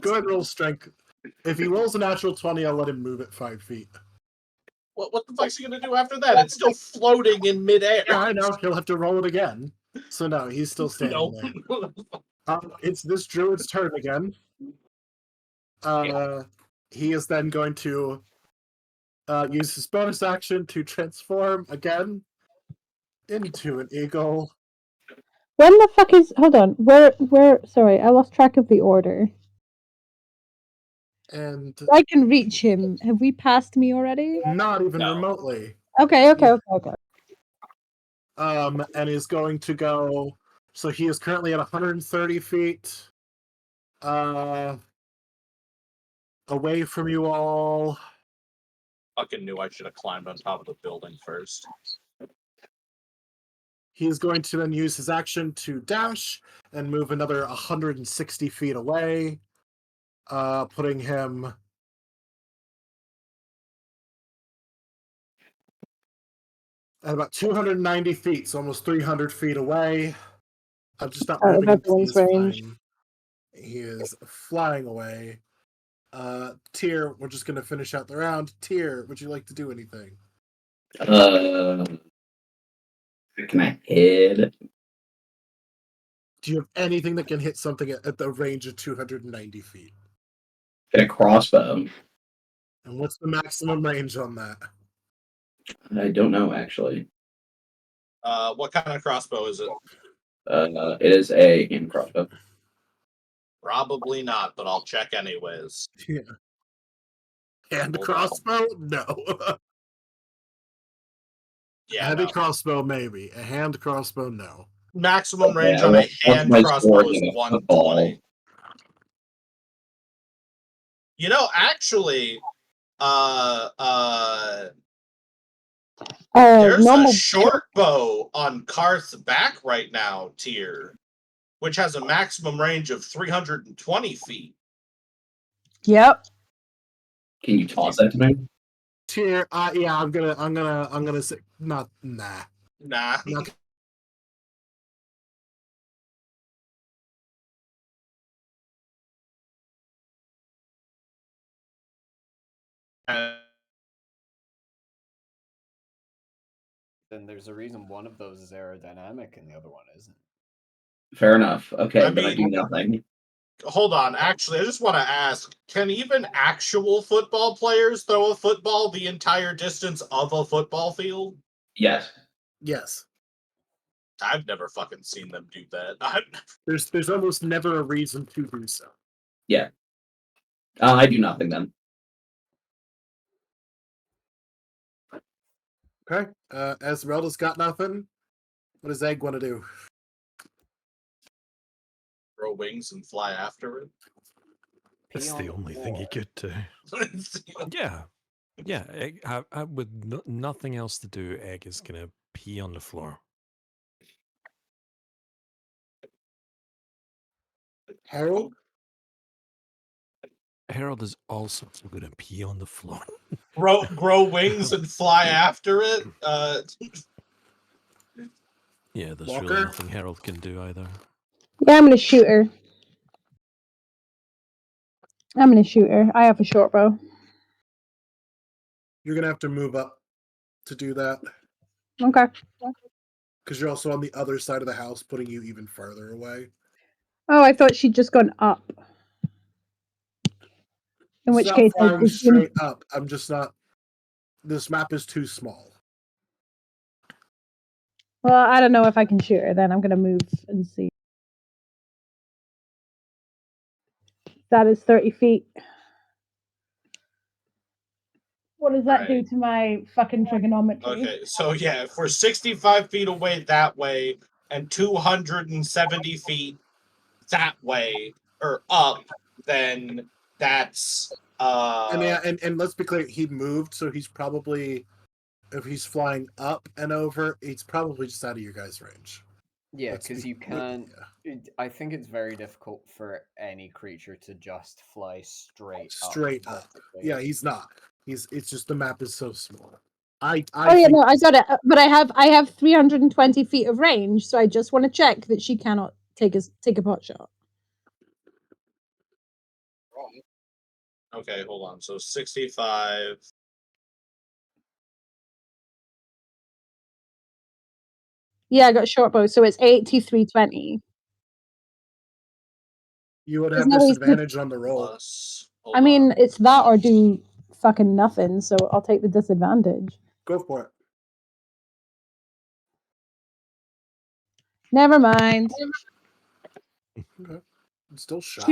S3: Go ahead and roll strength. If he rolls a natural 20, I'll let him move it 5 feet.
S4: What the fuck's he gonna do after that? It's still floating in midair.
S3: Yeah, I know. He'll have to roll it again. So no, he's still standing there. It's this druid's turn again. He is then going to use his bonus action to transform again into an eagle.
S5: When the fuck is? Hold on. Where? Sorry, I lost track of the order.
S3: And
S5: I can reach him. Have we passed me already?
S3: not even
S4: No.
S3: remotely.
S5: Okay.
S3: And is going to go. So he is currently at 130 feet. Away from you all.
S4: Fucking knew I should have climbed on top of the building first.
S3: He's going to then use his action to dash and move another 160 feet away, putting him at about 290 feet, so almost 300 feet away. I'm just not
S5: Out of
S3: moving him. He
S5: everyone's
S3: is
S5: range.
S3: flying. He is flying away. Tyr, we're just going to finish out the round. Tyr, would you like to do anything?
S7: Can I hit?
S3: Do you have anything that can hit something at the range of 290 feet?
S7: Get a crossbow.
S3: And what's the maximum range on that?
S7: I don't know actually.
S4: What kind of crossbow is it?
S7: It is a hand crossbow.
S4: Probably not, but I'll check anyways.
S3: Yeah. Hand
S4: Hold on.
S3: crossbow? No.
S4: Yeah,
S3: Heavy
S4: no.
S3: crossbow, maybe. A hand crossbow, no.
S4: Maximum range
S7: Yeah,
S4: on a
S7: what's
S4: hand
S7: my
S4: crossbow
S7: sword
S4: is
S7: in a
S4: 120. You know, actually, there's a
S5: Normal.
S4: short bow on Karth's back right now, Tyr, which has a maximum range of 320 feet.
S5: Yep.
S7: Can you toss that to me?
S3: Tyr, yeah, I'm gonna say nah.
S4: Nah.
S3: Not
S6: Then there's a reason one of those is aerodynamic and the other one isn't.
S7: Fair enough. Okay,
S4: I
S7: then I do
S4: mean-
S7: nothing.
S4: Hold on. Actually, I just want to ask, can even actual football players throw a football the entire distance of a football field?
S7: Yes.
S3: yes.
S4: I've never fucking seen them do that.
S3: There's almost never a reason to do so.
S7: Yeah. I do nothing then.
S3: Okay. Esmeralda's got nothing. What does Egg want to do?
S4: Grow wings and fly after it.
S1: It's the only thing he could do. Yeah. Yeah. Egg, with nothing else to do, Egg is going to pee on the floor.
S3: Harold?
S1: Harold is also going to pee on the floor.
S4: Grow wings and fly after it.
S1: Yeah, there's
S3: Walker?
S1: really nothing Harold can do either.
S5: Yeah, I'm gonna shoot her. I have a short bow.
S3: You're gonna have to move up to do that.
S5: Okay.
S3: Because you're also on the other side of the house, putting you even further away.
S5: Oh, I thought she'd just gone up. In
S3: It's
S5: which
S3: not
S5: case, I
S3: flying
S5: presume.
S3: straight up. I'm just not. This map is too small.
S5: Well, I don't know if I can shoot her. Then I'm gonna move and see. That is 30 feet. What does that do
S4: Right.
S5: to my fucking trigonometry?
S4: Okay, so yeah, if we're 65 feet away that way and 270 feet that way or up, then that's
S3: And yeah, and let's be clear, he moved, so he's probably, if he's flying up and over, he's probably just out of your guys' range.
S6: Yeah,
S3: Let's
S6: because
S3: be-
S6: you can't.
S3: yeah.
S6: I think it's very difficult for any creature to just fly straight
S3: Straight
S6: up.
S3: up.
S6: vertically.
S3: Yeah, he's not. It's just the map is so small. I
S5: Oh yeah,
S3: think
S5: no, I got it. But I have 320 feet of range, so I just want to check that she cannot take a pot shot.
S4: okay, hold on. So 65.
S5: Yeah, I got short bow, so it's 8320.
S3: you would
S5: There's
S3: have
S5: no way-
S3: disadvantage on the roll.
S4: Plus,
S5: I mean, it's that or do fucking nothing. So I'll take the disadvantage.
S3: Go for it.
S5: Never mind.
S3: Okay. I'm still shot.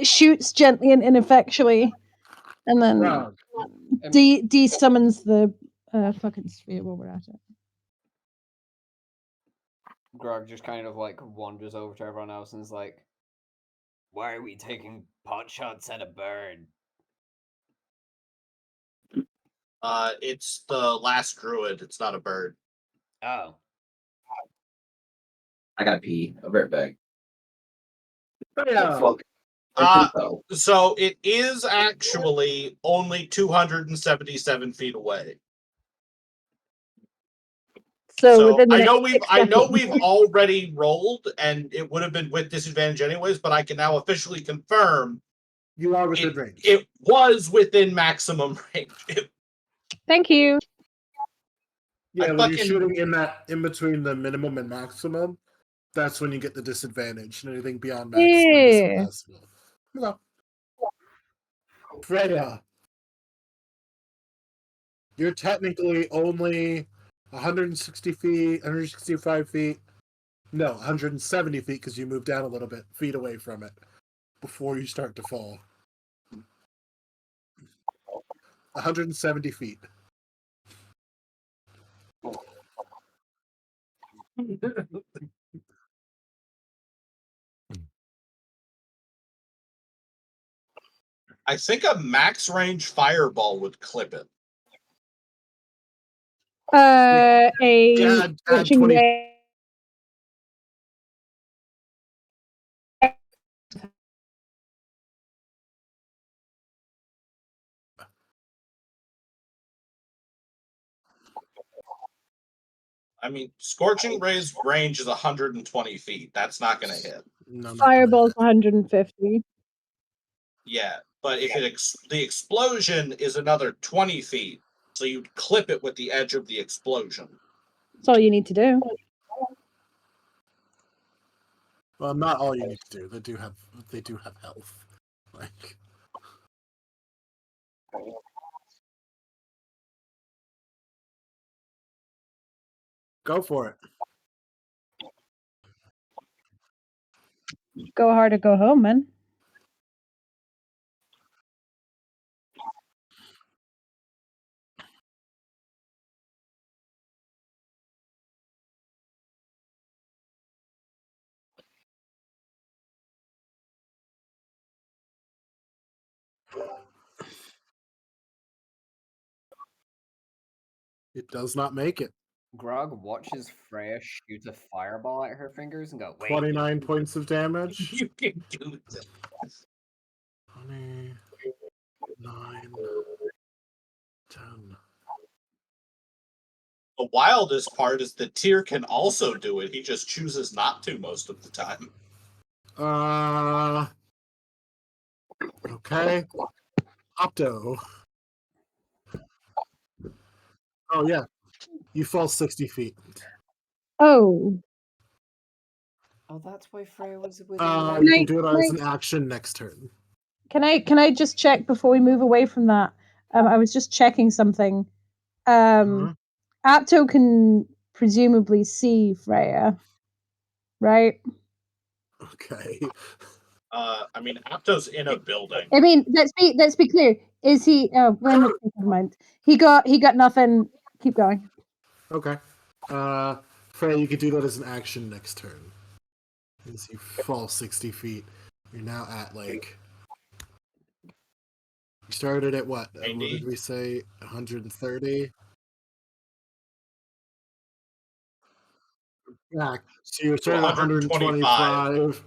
S5: Shoots gently and ineffectually, and then
S3: Grog.
S5: summons the fucking sphere while we're at it.
S6: Grog just kind of like wanders over to everyone else and is like, "Why are we taking pot shots at a bird?"
S4: It's the last druid. It's not a bird.
S6: Oh,
S7: I gotta pee. I'll be right back.
S3: Yeah.
S7: Fuck.
S4: Uh,
S7: Oh.
S4: So it is actually only 277 feet away.
S5: So
S4: So
S5: within the
S4: I
S5: next
S4: know
S5: 6
S4: we've
S5: seconds.
S4: already rolled, and it would have been with disadvantage anyways. But I can now officially confirm
S3: You are within range.
S4: it was within maximum range.
S5: Thank you.
S3: Yeah,
S4: I
S3: when you're
S4: fucking-
S3: shooting in between the minimum and maximum, that's when you get the disadvantage. And anything beyond maximum is
S5: Yeah.
S3: successful. No. Freya, you're technically only 160 feet, 165 feet. No, 170 feet because you move down a little bit, feet away from it before you start to fall. 170 feet.
S4: I think a max range fireball would clip it.
S5: A
S3: Yeah, add
S5: scorching
S3: 20.
S5: ray.
S4: I mean, Scorching Ray's range is 120 feet. That's not going to hit.
S3: No, not gonna
S5: Fireball's
S3: hit.
S5: 150.
S4: Yeah, but if the explosion is another 20 feet, so you'd clip it with the edge of the explosion.
S5: That's all you need to do.
S3: Well, not all you need to do. They do have health. Like, go for it.
S5: Go hard or go home, man.
S3: It does not make it.
S6: Grog watches Freya shoot a fireball at her fingers and go, wait.
S3: 29 points of damage.
S4: You can do this.
S3: 29, 10.
S4: The wildest part is the Tyr can also do it. He just chooses not to most of the time.
S3: Okay. Opto. Oh, yeah. You fall 60 feet.
S5: Oh.
S6: Oh, that's why Freya was with
S3: You can do it as
S5: Can
S3: an action next turn.
S5: I just check before we move away from that? I was just checking something. Apto can presumably see Freya, right?
S3: Okay.
S4: I mean, Apto's in a building.
S5: I mean, let's be clear. Is he? Oh, well, never mind. He got nothing. Keep going.
S3: Okay. Freya, you could do that as an action next turn. As you fall 60 feet, you're now at like. You started at what? What
S4: 90?
S3: did we say? 130? Yeah. So you started at 125.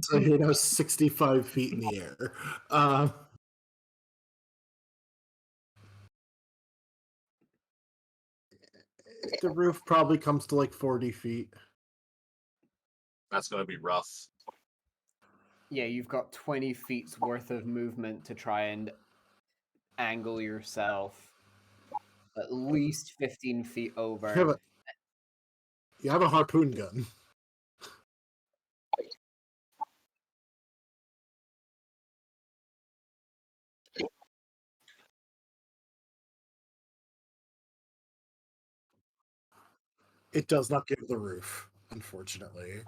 S3: So you're now 65 feet in the air. The roof probably comes to like 40 feet.
S4: That's going to be rough.
S6: Yeah, you've got 20 feet's worth of movement to try and angle yourself at least 15 feet over.
S3: You have a harpoon gun. It does not give the roof, unfortunately.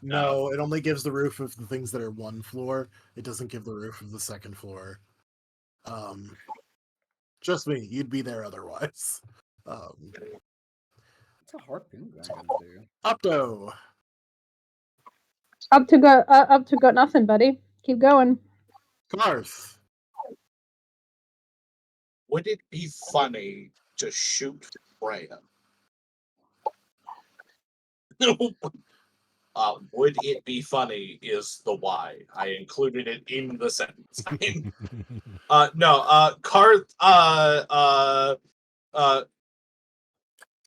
S3: No, it only gives the roof of the things that are one floor. It doesn't give the roof of the second floor. Just me, you'd be there otherwise.
S6: What's a harpoon gun gonna do?
S3: Opto.
S5: Up to got nothing, buddy. Keep going.
S3: Garth.
S4: Would it be funny to shoot Freya? Would it be funny is the why. I included it in the sentence.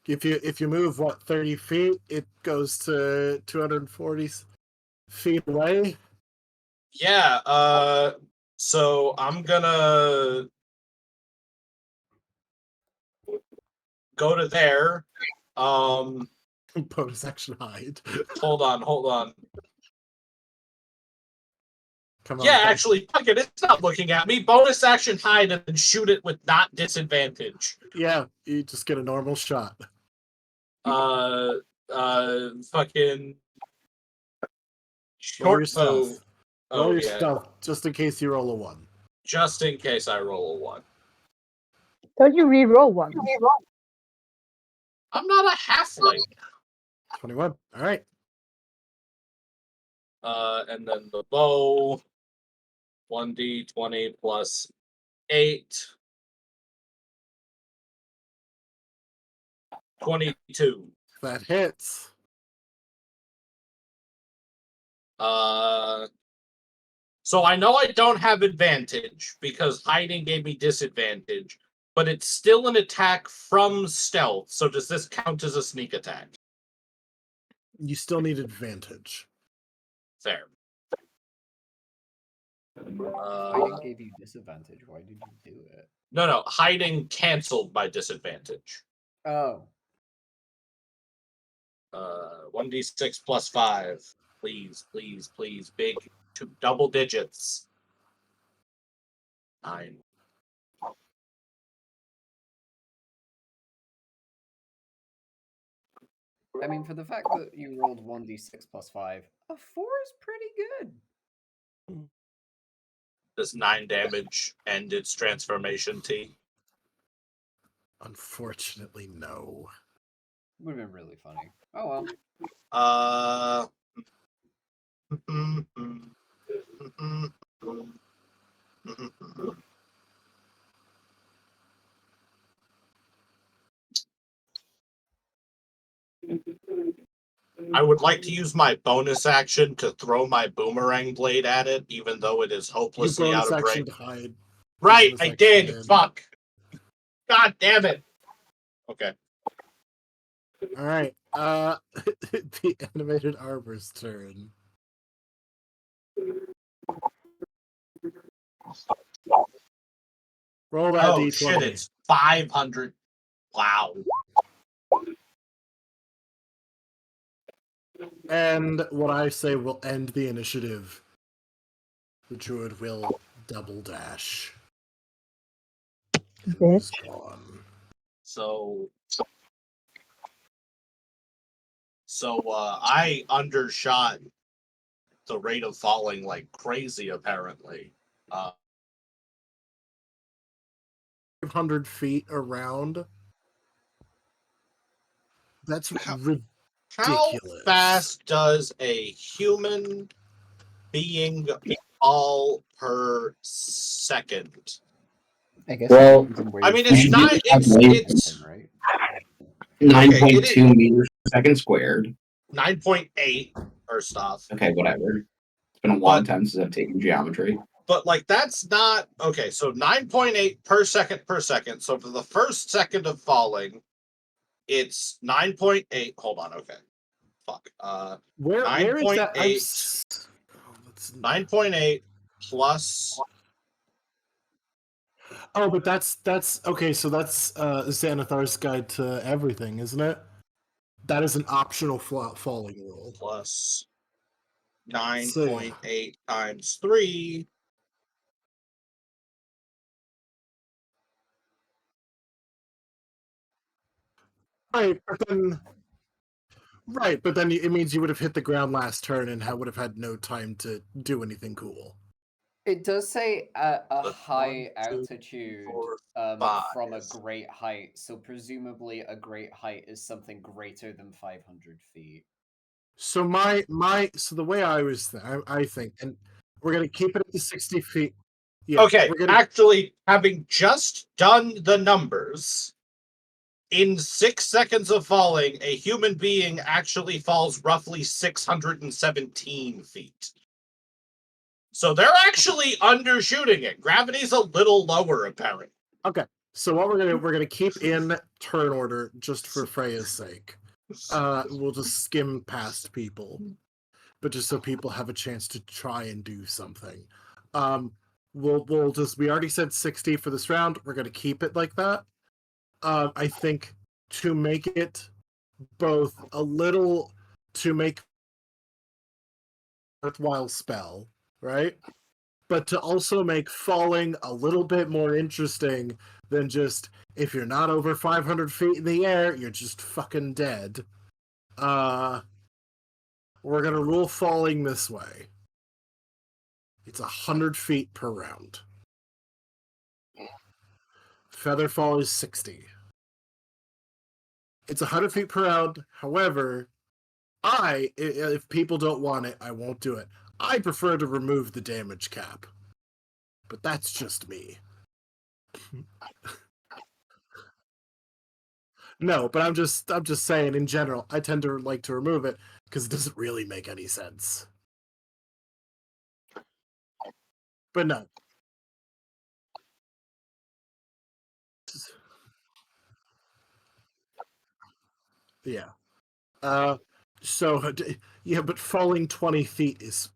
S3: If you move 30 feet, it goes to 240 feet away.
S4: Yeah, so I'm gonna go to there.
S3: Bonus action hide.
S4: Hold on.
S3: Come
S4: Yeah,
S3: on.
S4: actually, fuck it, it's not looking at me. Bonus action hide and then shoot it with not disadvantage.
S3: Yeah, you just get a normal shot.
S4: Fucking
S3: Roll your
S4: short bow.
S3: stealth. Roll your
S4: Yeah.
S3: stealth, just in case you roll a 1.
S4: Just in case I roll a 1.
S5: Don't you re-roll one?
S4: I'm not a halfling.
S3: 21. All right.
S4: And then the bow. 1d20 plus 8. 22.
S3: That hits.
S4: So I know I don't have advantage because hiding gave me disadvantage, but it's still an attack from stealth. So does this count as a sneak attack?
S3: You still need advantage.
S4: Fair.
S6: Hiding gave you disadvantage. Why did you do it?
S4: No. Hiding canceled my disadvantage.
S6: Oh.
S4: 1d6 plus 5. Please. Big. Double digits. 9.
S6: I mean, for the fact that you rolled 1d6 plus 5, a 4 is pretty good.
S4: Does 9 damage end its transformation, T?
S3: Unfortunately, no.
S6: Would have been really funny. Oh well.
S4: I would like to use my bonus action to throw my boomerang blade at it, even though it is
S3: You
S4: hopelessly out
S3: bonus
S4: of
S3: action
S4: range.
S3: to hide.
S4: Right,
S3: bonus
S4: I
S3: action
S4: did.
S3: in.
S4: Fuck. God damn it. Okay.
S3: All right. The animated arbor's turn. Roll that
S4: Oh
S3: d20.
S4: shit, it's 500. Wow.
S3: And what I say will end the initiative. The druid will double dash. And is gone.
S4: So I undershot the rate of falling like crazy, apparently.
S3: 500 feet around. That's ridiculous.
S4: How fast does a human being fall per second?
S6: I guess.
S7: Well,
S4: I mean, it's not. It's
S6: right.
S7: 9.2 meters per second squared.
S4: 9.8 or stuff.
S7: Okay, whatever. It's been a long time since I've taken geometry.
S4: But like that's not okay. So 9.8 per second. So for the first second of falling, it's 9.8. Hold on. Okay. Fuck.
S3: Where is that?
S4: 9.8 plus.
S3: Oh, but that's okay. So that's Xanathar's Guide to Everything, isn't it? That is an optional falling rule.
S4: Plus 9.8 times 3.
S3: Right, but then it means you would have hit the ground last turn and would have had no time to do anything cool.
S6: It does say a high
S4: 1, 2,
S6: altitude
S4: 4,
S6: from a
S4: 5.
S6: great height, so presumably a great height is something greater than 500 feet.
S3: So so the way I think, and we're gonna keep it at the 60 feet. Yeah.
S4: Okay, actually, having just done the numbers, In 6 seconds of falling, a human being actually falls roughly 617 feet. So they're actually undershooting it. Gravity's a little lower, apparently.
S3: Okay, so what we're gonna keep in turn order just for Freya's sake. We'll just skim past people, but just so people have a chance to try and do something. We'll just, we already said 60 for this round. We're gonna keep it like that. I think to make it both a little, to make worthwhile spell, right? But to also make falling a little bit more interesting than just, if you're not over 500 feet in the air, you're just fucking dead. We're gonna rule falling this way. It's 100 feet per round. Feather fall is 60. It's 100 feet per round. However, if people don't want it, I won't do it. I prefer to remove the damage cap. But that's just me. No, but I'm just saying in general, I tend to like to remove it because it doesn't really make any sense. But no. Yeah. So yeah, but falling 20 feet is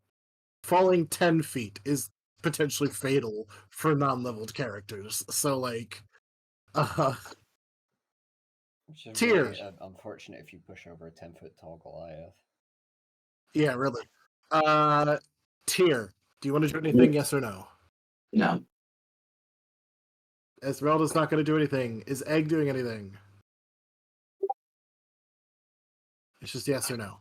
S3: falling 10 feet is potentially fatal for non-leveled characters. So like
S6: Which is
S3: Tyr.
S6: really unfortunate if you push over a 10-foot tall Goliath.
S3: Yeah, really. Tyr, do you want to do anything? Yes or no?
S7: No.
S3: Esmeralda's not going to do anything. Is Egg doing anything? It's just yes or no.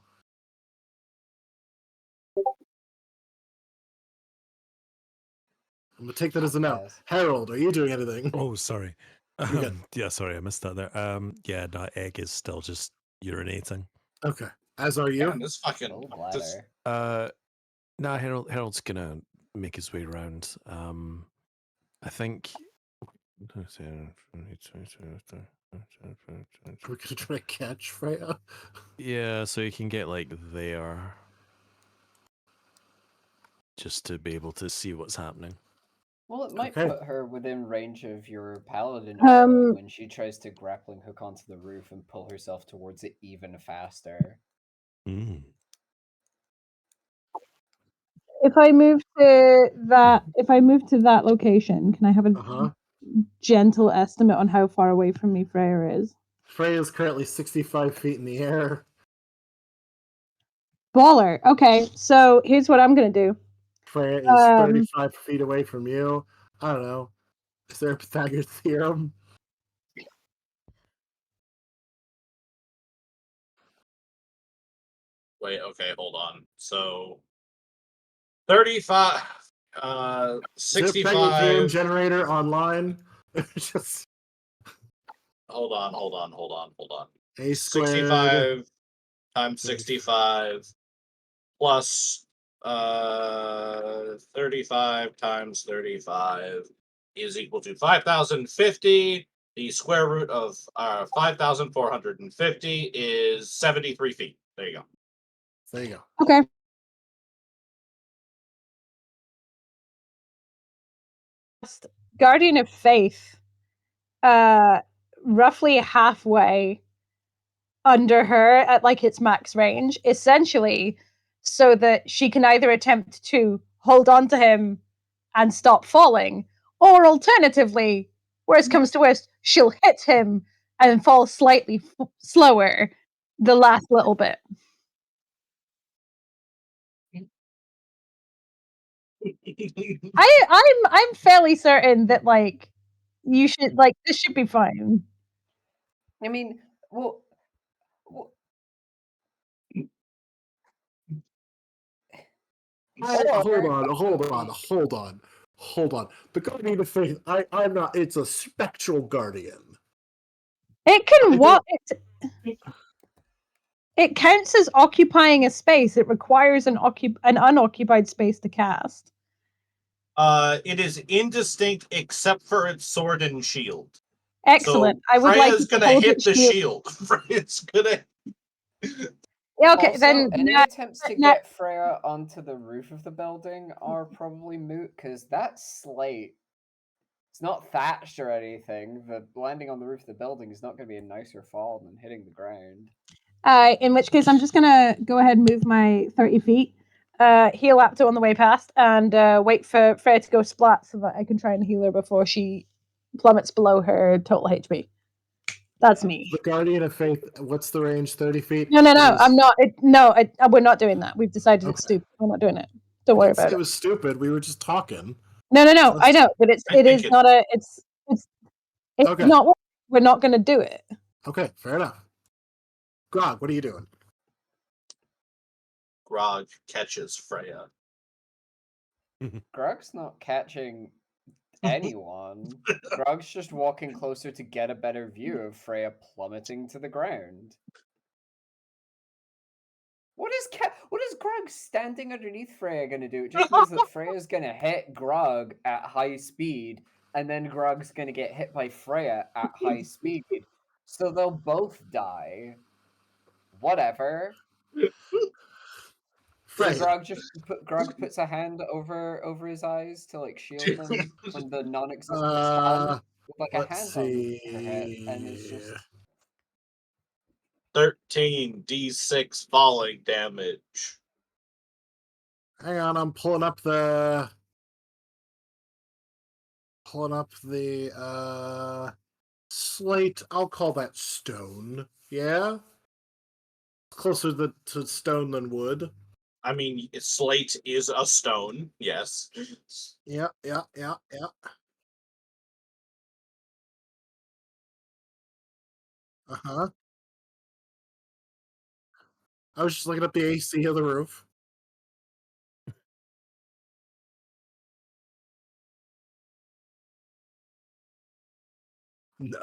S3: I'm going to take that as a no.
S6: Yes.
S3: Harold, are you doing anything?
S1: Oh, sorry.
S3: good.
S1: Yeah, sorry, I missed that there. Yeah, that egg is still just urinating.
S3: Okay. As are you?
S4: Man, this fucking
S6: Full
S4: this,
S6: bladder.
S1: Nah, Harold's gonna make his way around. I think.
S3: We're going to try to catch Freya.
S1: Yeah, so you can get like there, just to be able to see what's happening.
S6: Well, it might
S3: Okay.
S6: put her within range of your paladin
S5: Um,
S6: aura when she tries to grappling hook onto the roof and pull herself towards it even faster.
S1: Mm.
S5: If I move to that location, can I have a gentle estimate on how far away from me Freya is?
S3: Freya is currently 65 feet in the air.
S5: Baller. Okay, so here's what I'm gonna do.
S3: Freya is 35 feet away from you. I don't know. Is there a Pythagoras theorem?
S4: wait, okay, hold on. So 35
S3: Is there a Pythagorean theorem
S4: 65
S3: generator online? Just
S4: hold on.
S3: A squared
S4: 65 times 65 plus 35 times 35 is equal to 5,050. The square root of 5,450 is 73 feet. There you go.
S3: There you go.
S5: Okay. Guardian of Faith, roughly halfway under her at like its max range, essentially, so that she can either attempt to hold on to him and stop falling, or alternatively, worst comes to worst, she'll hit him and fall slightly slower the last little bit. I'm fairly certain that like you should like this should be fine.
S6: I mean, well
S3: Hold on. The Guardian of Faith, I'm not, it's a spectral guardian.
S5: It can what it counts as occupying a space. It requires an unoccupied space to cast.
S4: It is indistinct except for its sword and shield.
S5: Excellent.
S4: So
S5: I would like to
S4: Freya's gonna
S5: hold
S4: hit
S5: its
S4: the
S5: shield.
S4: shield. Freya's gonna.
S5: Yeah, okay,
S6: Also,
S5: then
S6: any
S5: yeah,
S6: attempts to
S5: no,
S6: get Freya onto the roof of the building are probably moot because that slate. It's not thatched or anything. The landing on the roof of the building is not going to be a nicer fall than hitting the ground.
S5: in which case I'm just gonna go ahead and move my 30 feet, heal Apto on the way past, and wait for Freya to go splat so that I can try and heal her before she plummets below her total HP. That's me.
S3: The Guardian of Faith, what's the range? 30 feet?
S5: No,
S3: It is-
S5: I'm not. We're not doing that. We've decided it's
S3: Okay.
S5: stupid. We're not doing it. Don't
S3: I
S5: worry
S3: didn't say
S5: about
S3: it
S5: it.
S3: was stupid. We were just talking.
S5: No. I
S3: That's-
S5: know, but
S4: I
S5: it
S4: think
S5: is
S4: it-
S5: not a. It's
S3: Okay.
S5: not. We're not going to do it.
S3: Okay, fair enough. Grog, what are you doing?
S4: Grog catches Freya.
S6: Grog's not catching anyone. Grog's just walking closer to get a better view of Freya plummeting to the ground. What is Grog standing underneath Freya gonna do? It just means that Freya's gonna hit Grog at high speed, and then Grog's gonna get hit by Freya at high speed. So they'll both die. Whatever. So
S3: Freya.
S6: Grog puts a hand over his eyes to like shield them from the non-existent stun with like a
S3: Let's
S6: hand on her head, and it's
S3: see.
S6: just
S4: 13d6 falling damage.
S3: Hang on, I'm pulling up the slate. I'll call that stone. Yeah? Closer to stone than wood.
S4: I mean, slate is a stone, yes.
S3: Yeah. Uh-huh. I was just looking at the AC of the roof. No.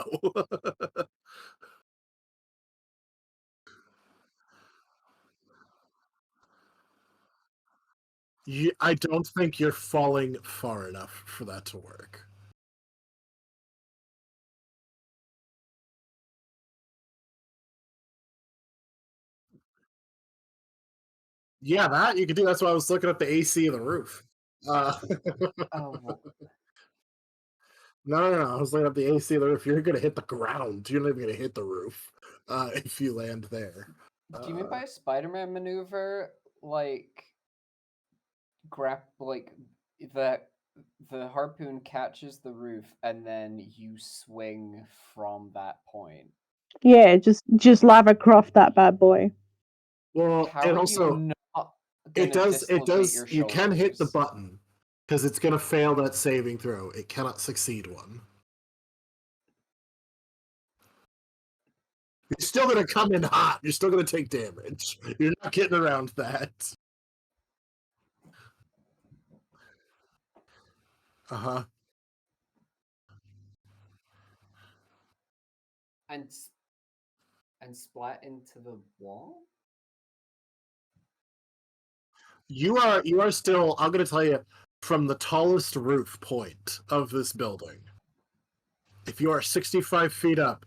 S3: I don't think you're falling far enough for that to work. Yeah, that you could do. That's why I was looking at the AC of the roof.
S6: oh
S3: No. I was looking at the AC of the roof. You're going to hit the ground. You're not even going to hit the roof if you land there.
S6: Do you mean by a Spider-Man maneuver, like the the harpoon catches the roof and then you swing from that point?
S5: Yeah, just lava croft that bad boy.
S3: Well,
S6: How
S3: and
S6: are
S3: also
S6: you not
S3: it
S6: gonna
S3: does.
S6: dislocate your
S3: You can hit the
S6: shoulders?
S3: button because it's going to fail that saving throw. It cannot succeed one. You're still going to come in hot. You're still going to take damage. You're not getting around that. Uh-huh.
S6: and and splat into the wall?
S3: You are still, I'm going to tell you, from the tallest roof point of this building. If you are 65 feet up,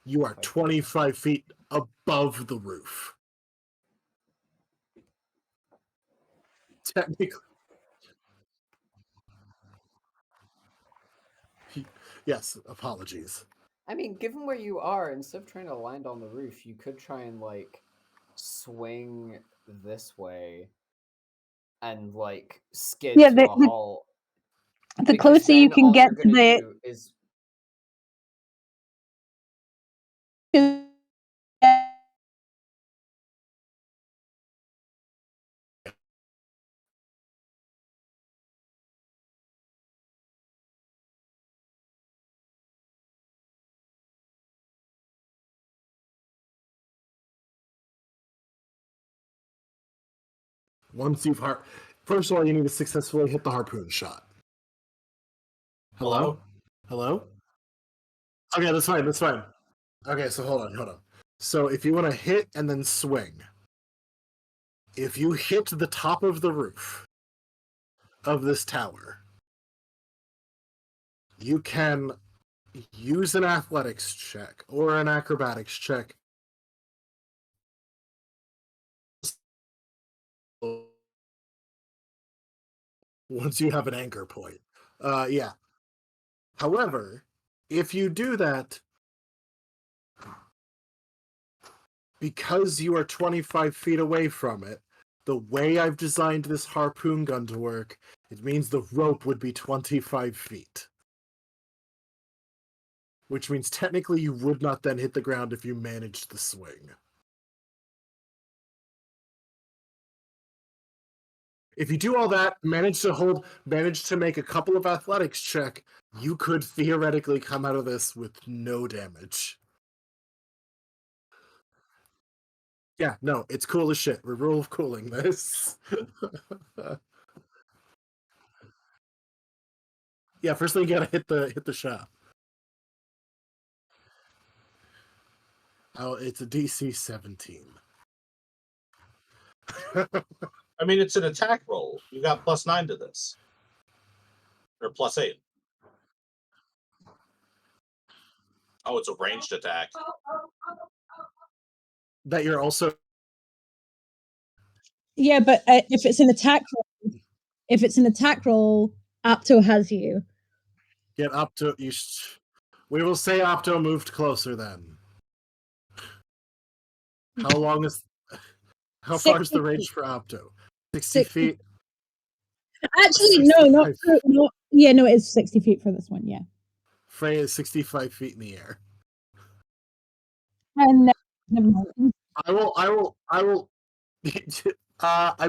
S3: you are 25 feet above the roof. Technically. Yes, apologies.
S6: I mean, given where you are, instead of trying to land on the roof, you could try and like swing this way and like skid
S5: Yeah,
S6: to a halt.
S5: the
S6: Because
S5: closer you
S6: then
S5: can
S6: all
S5: get
S6: you're
S5: to
S6: gonna
S5: the
S6: do is
S3: Once you've first of all, you need to successfully hit the harpoon shot. Hello? Hello? Okay, that's fine. That's fine. Okay, so hold on. So if you want to hit and then swing, if you hit the top of the roof of this tower, you can use an athletics check or an acrobatics check. Once you have an anchor point. Yeah. However, if you do that, because you are 25 feet away from it, the way I've designed this harpoon gun to work, it means the rope would be 25 feet. Which means technically you would not then hit the ground if you managed the swing. If you do all that, manage to make a couple of athletics check, you could theoretically come out of this with no damage. Yeah, no, it's cool as shit. We're rule of cooling this. Yeah, first thing you gotta hit the shot. Oh, it's a DC 17.
S4: I mean, it's an attack roll. You got +9 to this. Or +8. Oh, it's a ranged attack.
S3: That you're also.
S5: Yeah, but if it's an attack roll, Apto has you.
S3: Get Opto. We will say Opto moved closer then. How long is? How far is the
S5: 60
S3: range
S5: feet.
S3: for Opto? 60
S5: 60
S3: feet.
S5: Actually, no, not
S3: 65.
S5: yeah, no, it is 60 feet for this one. Yeah,
S3: Freya is 65 feet in the air.
S5: and never mind.
S3: I will. I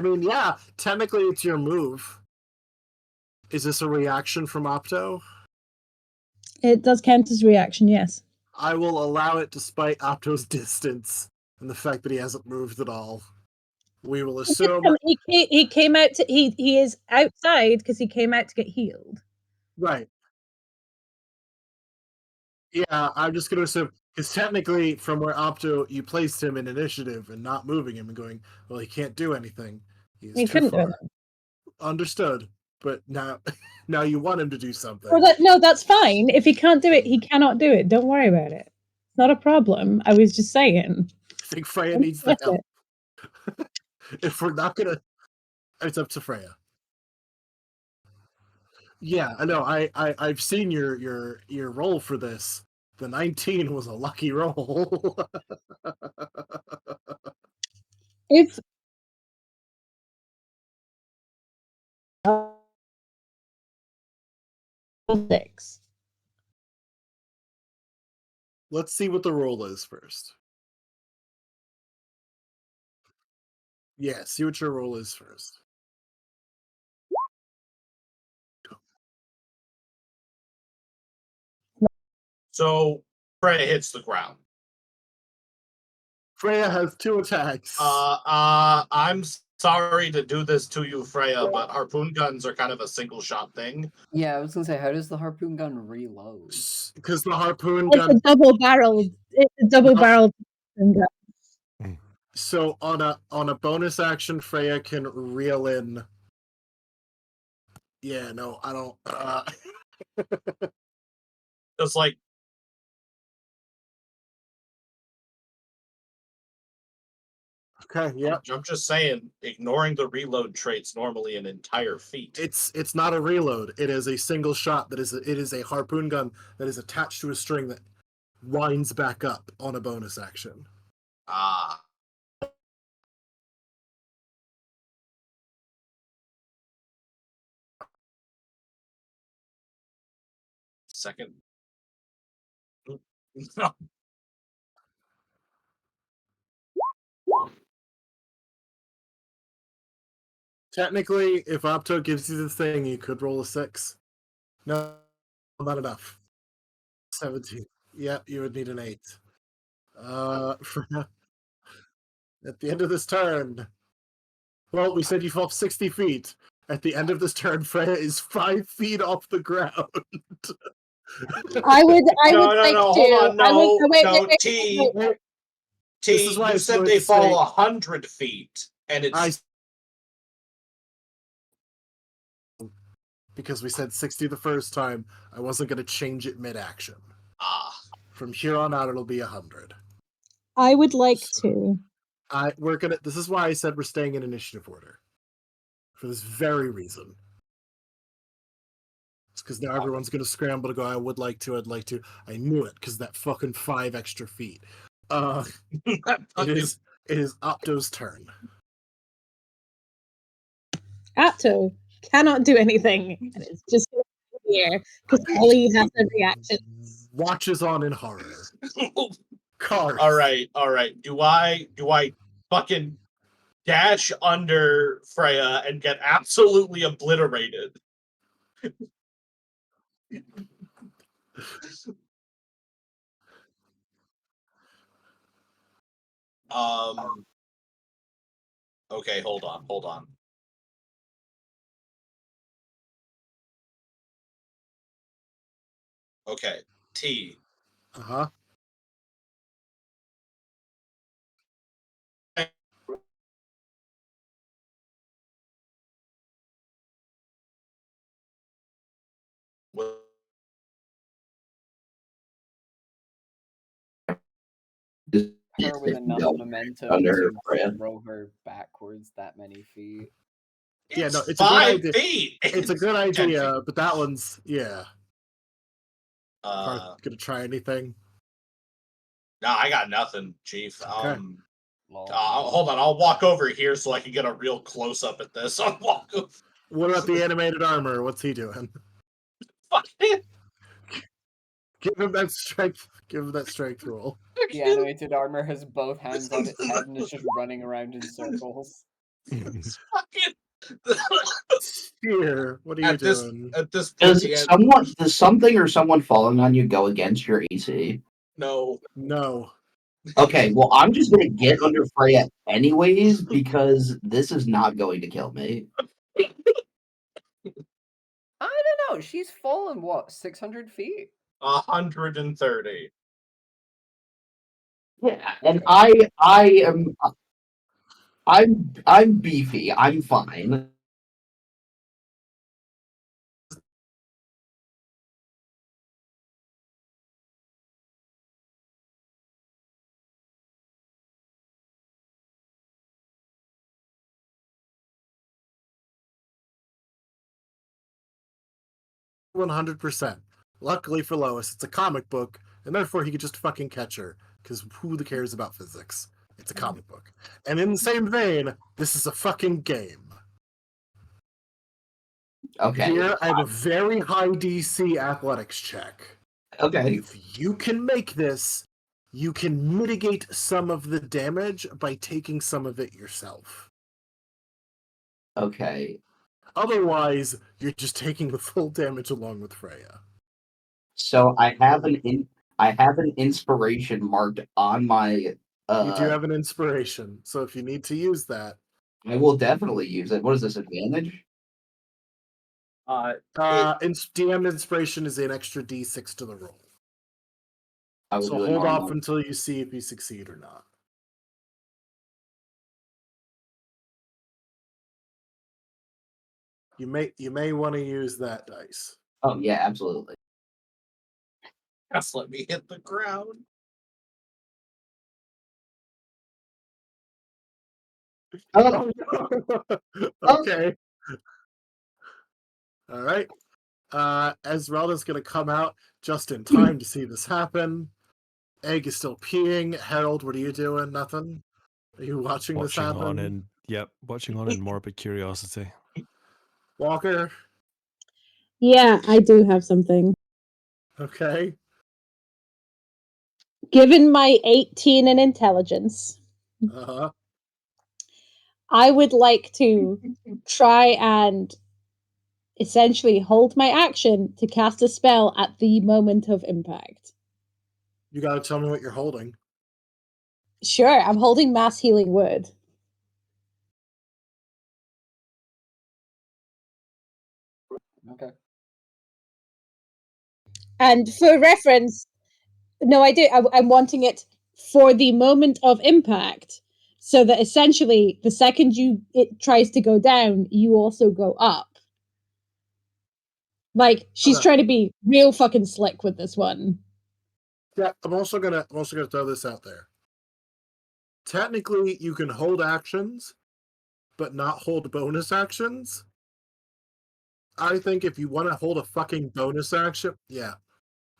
S3: mean, yeah. Technically, it's your move. Is this a reaction from Opto?
S5: It does count as reaction. Yes.
S3: I will allow it despite Opto's distance and the fact that he hasn't moved at all. We will assume.
S5: He came out to he is outside because he came out to get healed.
S3: Right. Yeah, I'm just going to assume, because technically, from where Opto, you placed him in initiative and not moving him and going, well, he can't do anything. He's
S5: He
S3: too
S5: couldn't do
S3: far.
S5: it.
S3: Understood. But now, now you want him to do something.
S5: No, that's fine. If he can't do it, he cannot do it. Don't worry about it. It's not a problem. I was just saying.
S3: I think Freya
S5: Don't
S3: needs the
S5: stress
S3: help. If we're not going to, it's up to Freya. Yeah, I know. I've seen your roll for this. The 19 was a lucky roll.
S5: If six.
S3: Let's see what the roll is first. Yeah, see what your roll is first.
S4: So Freya hits the ground.
S3: Freya has 2 attacks.
S4: I'm sorry to do this to you, Freya, but harpoon guns are kind of a single shot thing.
S6: Yeah, I was gonna say, how does the harpoon gun reload?
S3: Because the harpoon
S5: It's
S3: gun.
S5: a double barreled. It's a double barreled gun.
S3: So on a bonus action, Freya can reel in. Yeah, no, I don't.
S4: It's like
S3: Okay, yeah.
S4: I'm just saying, ignoring the reload trait's normally an entire feat.
S3: It's not a reload. It is a single shot. It is a harpoon gun that is attached to a string that winds back up on a bonus action.
S4: Ah. Second. No.
S3: Technically, if Opto gives you the thing, you could roll a 6. No, not enough. 17. Yeah, you would need an 8. At the end of this turn. Well, we said you fall 60 feet. At the end of this turn, Freya is 5 feet off the ground.
S5: I would
S4: No,
S5: like
S4: hold
S5: to.
S4: on, no,
S5: Wait.
S4: T.
S3: This is why
S4: You
S3: I
S4: said
S3: wanted
S4: they
S3: to
S4: fall
S3: say-
S4: 100 feet, and it's
S3: because we said 60 the first time. I wasn't going to change it mid-action.
S4: Ah.
S3: From here on out, it'll be 100.
S5: I would like to.
S3: This is why I said we're staying in initiative order. For this very reason. It's because now everyone's going to scramble to go, I would like to, I'd like to. I knew it, because that fucking 5 extra feet. It is Opto's turn.
S5: Apto cannot do anything. And it's just here because Ollie has a reaction.
S3: Watches on in horror. Cars.
S4: All right. Do I fucking dash under Freya and get absolutely obliterated? Okay, hold on. Okay, T.
S3: Uh-huh.
S6: Her with enough momentum
S7: under
S6: to
S7: Freya.
S6: throw her backwards that many feet.
S3: Yeah, no, it's
S4: 5
S3: a good idea.
S4: feet.
S3: It's a good
S4: 10
S3: idea,
S4: feet.
S3: but that one's, yeah.
S4: Uh,
S3: Gonna try anything?
S4: no, I got nothing, Chief.
S3: Okay.
S4: Hold on, I'll walk over here so I can get a real close up at this. I'll walk over.
S3: What about the animated armor? What's he doing?
S4: Fuck it.
S3: Give him that strength. Give him that strength roll.
S6: The animated armor has both hands on its head and is just running around in circles.
S4: Fucking.
S3: Here, what are you doing?
S4: At this point,
S7: Does something or someone falling on you go against your AC?
S4: No.
S7: Okay, well, I'm just gonna get under Freya anyways because this is not going to kill me.
S6: I don't know. She's fallen what, 600 feet?
S4: 130.
S7: Yeah, and I'm beefy. I'm fine.
S3: %. Luckily for Lois, it's a comic book, and therefore he could just fucking catch her. Because who cares about physics? It's a comic book. And in the same vein, this is a fucking game.
S7: Okay.
S3: Here, I have a very high DC athletics check.
S7: Okay.
S3: If you can make this, you can mitigate some of the damage by taking some of it yourself.
S7: Okay.
S3: Otherwise, you're just taking the full damage along with Freya.
S7: So I have an inspiration marked on my.
S3: You do have an inspiration, so if you need to use that,
S7: I will definitely use it. What is this advantage?
S3: DM inspiration is an extra D6 to the roll.
S7: I will
S3: So
S7: do it
S3: hold off
S7: normal.
S3: until you see if you succeed or not. You may want to use that dice.
S7: Oh yeah, absolutely.
S4: Just let me hit the ground.
S7: Oh,
S3: Okay. All right. Esmeralda's going to come out just in time to see this happen. Egg is still peeing. Harold, what are you doing? Nothing? Are you watching this happen?
S1: Watching on in morbid curiosity.
S3: Walker?
S5: Yeah, I do have something.
S3: Okay.
S5: Given my 18 in intelligence,
S3: Uh-huh.
S5: I would like to try and essentially hold my action to cast a spell at the moment of impact.
S3: You got to tell me what you're holding.
S5: Sure, I'm holding mass healing word.
S6: Okay.
S5: And for reference, no, I do. I'm wanting it for the moment of impact, so that essentially, the second it tries to go down, you also go up. Like, she's
S3: Okay.
S5: trying to be real fucking slick with this one.
S3: Yeah, I'm also gonna throw this out there. Technically, you can hold actions, but not hold bonus actions. I think if you want to hold a fucking bonus action, yeah.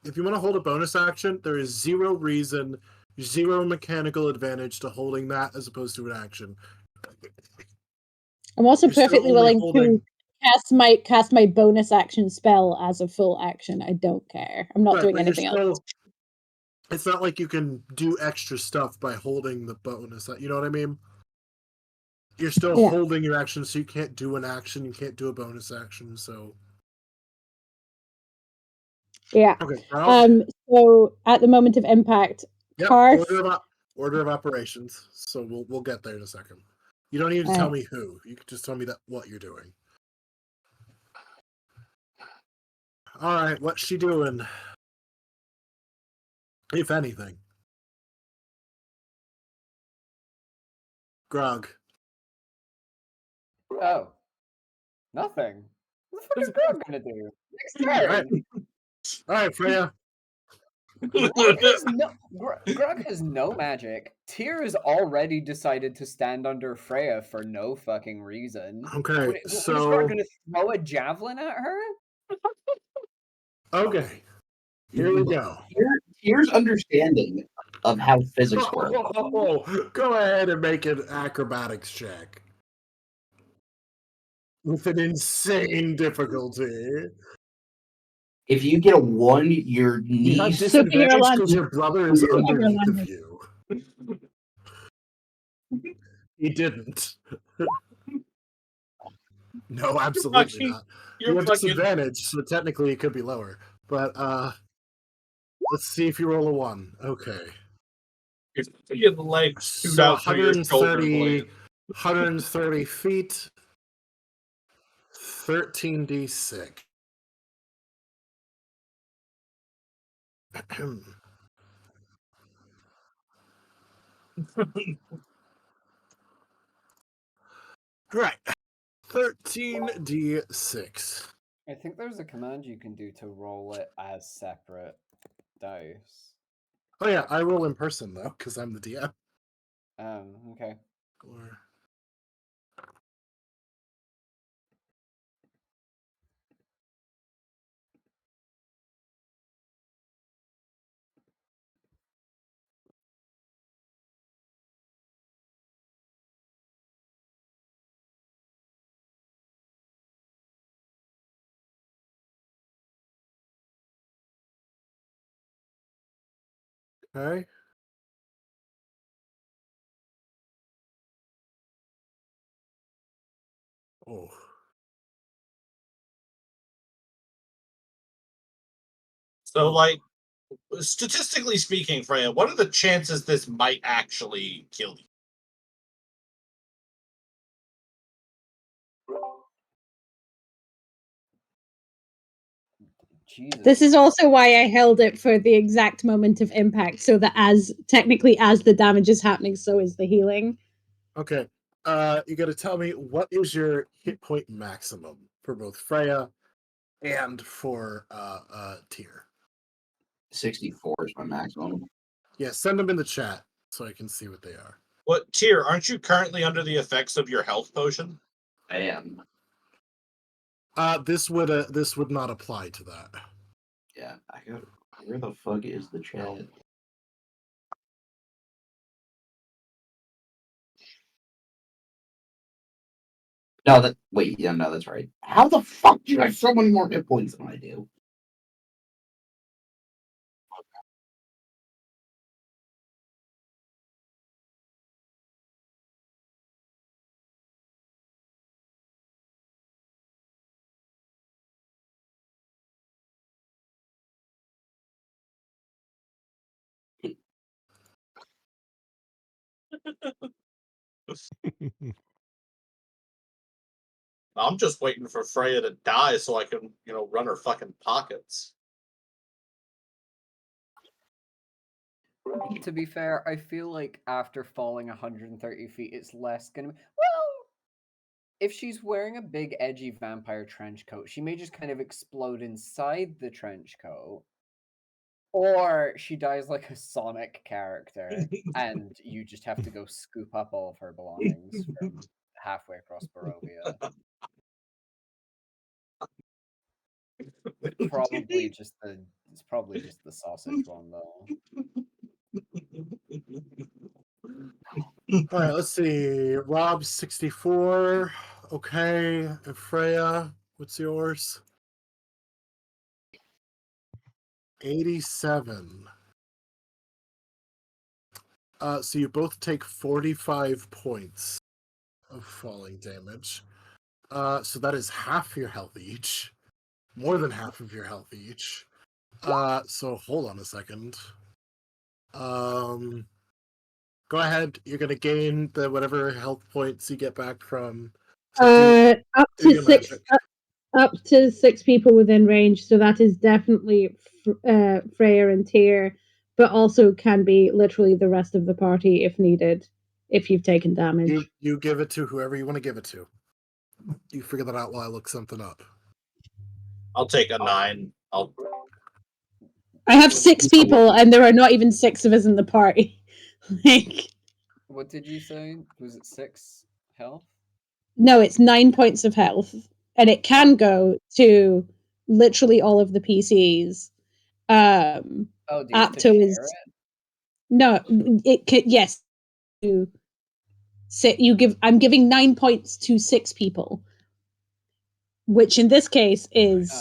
S3: If you want to hold a bonus action, there is zero reason, zero mechanical advantage to holding that as opposed to an action.
S5: I'm also
S3: You're still
S5: perfectly
S3: only
S5: willing
S3: holding.
S5: to cast my bonus action spell as a full action. I don't care. I'm not
S3: Right,
S5: doing
S3: but you're
S5: anything else.
S3: still. It's not like you can do extra stuff by holding the bonus. You know what I mean? You're still
S5: Yeah.
S3: holding your action, so you can't do an action. You can't do a bonus action. So
S5: Yeah.
S3: okay, Grog.
S5: So at the moment of impact,
S3: Yep,
S5: Karth.
S3: order of operations. So we'll get there in a second. You don't need to tell me who. You can just tell me that what you're doing. All right, what's she doing? If anything. Grog.
S6: Oh, nothing. What the fuck is Grog gonna do? Next
S3: All right,
S6: turn.
S3: all right, Freya.
S6: Grog has no magic. Tyr has already decided to stand under Freya for no fucking reason.
S3: Okay,
S6: What is Grog
S3: so
S6: gonna throw a javelin at her?
S3: okay, here we go.
S7: Here's understanding of how physics work.
S3: Go ahead and make an acrobatics check with an insane difficulty.
S7: If you get a 1, your
S3: You have
S7: niece.
S3: disadvantage because your brother is underneath of
S5: landing.
S3: you. He didn't. No, absolutely not. You have disadvantage, so technically it could be lower. But let's see if you roll a 1. Okay.
S4: Your legs shoot
S3: So
S4: out through your shoulder blade.
S3: 130 feet, 13d6. Right. 13d6.
S6: I think there's a command you can do to roll it as separate dice.
S3: Oh yeah, I roll in person though, because I'm the DM.
S6: Okay.
S3: Or... Okay. Oh.
S4: So, like, statistically speaking, Freya, what are the chances this might actually kill you?
S6: Jesus.
S5: This is also why I held it for the exact moment of impact, so that as the damage is happening, so is the healing.
S3: Okay. You got to tell me what is your hit point maximum for both Freya and for Tyr.
S7: 64 is my maximum.
S3: Yeah, send them in the chat so I can see what they are.
S4: What, Tyr, aren't you currently under the effects of your health potion?
S7: I am.
S3: This would not apply to that.
S7: Yeah, I go. Where the fuck is the chat? No, that's right. How the fuck do you have so many more hit points than I do?
S4: I'm just waiting for Freya to die so I can, run her fucking pockets.
S6: To be fair, I feel like after falling 130 feet, it's less gonna be. Well, if she's wearing a big edgy vampire trench coat, she may just kind of explode inside the trench coat. Or she dies like a Sonic character, and you just have to go scoop up all of her belongings from halfway across Barovia. It's probably just the sausage one though.
S3: All right, let's see. Rob 64. Okay, and Freya, what's yours? 87. So you both take 45 points of falling damage. So that is half your health each. More than half of your health each. So hold on a second. Go ahead. You're gonna gain the whatever health points you get back from.
S5: Up
S3: do
S5: to
S3: your
S5: six.
S3: magic.
S5: Up to 6 people within range, so that is definitely Freya and Tyr, but also can be literally the rest of the party if needed, if you've taken damage.
S3: You give it to whoever you want to give it to. You figure that out while I look something up.
S4: I'll take a 9.
S5: I have 6 people, and there are not even 6 of us in the party. Like,
S6: What did you say? Was it 6 health?
S5: no, it's 9 points of health, and it can go to literally all of the PCs.
S6: Oh, do you have to
S5: Apto
S6: share
S5: is
S6: it?
S5: no, it can, yes. I'm giving 9 points to 6 people, which in this case is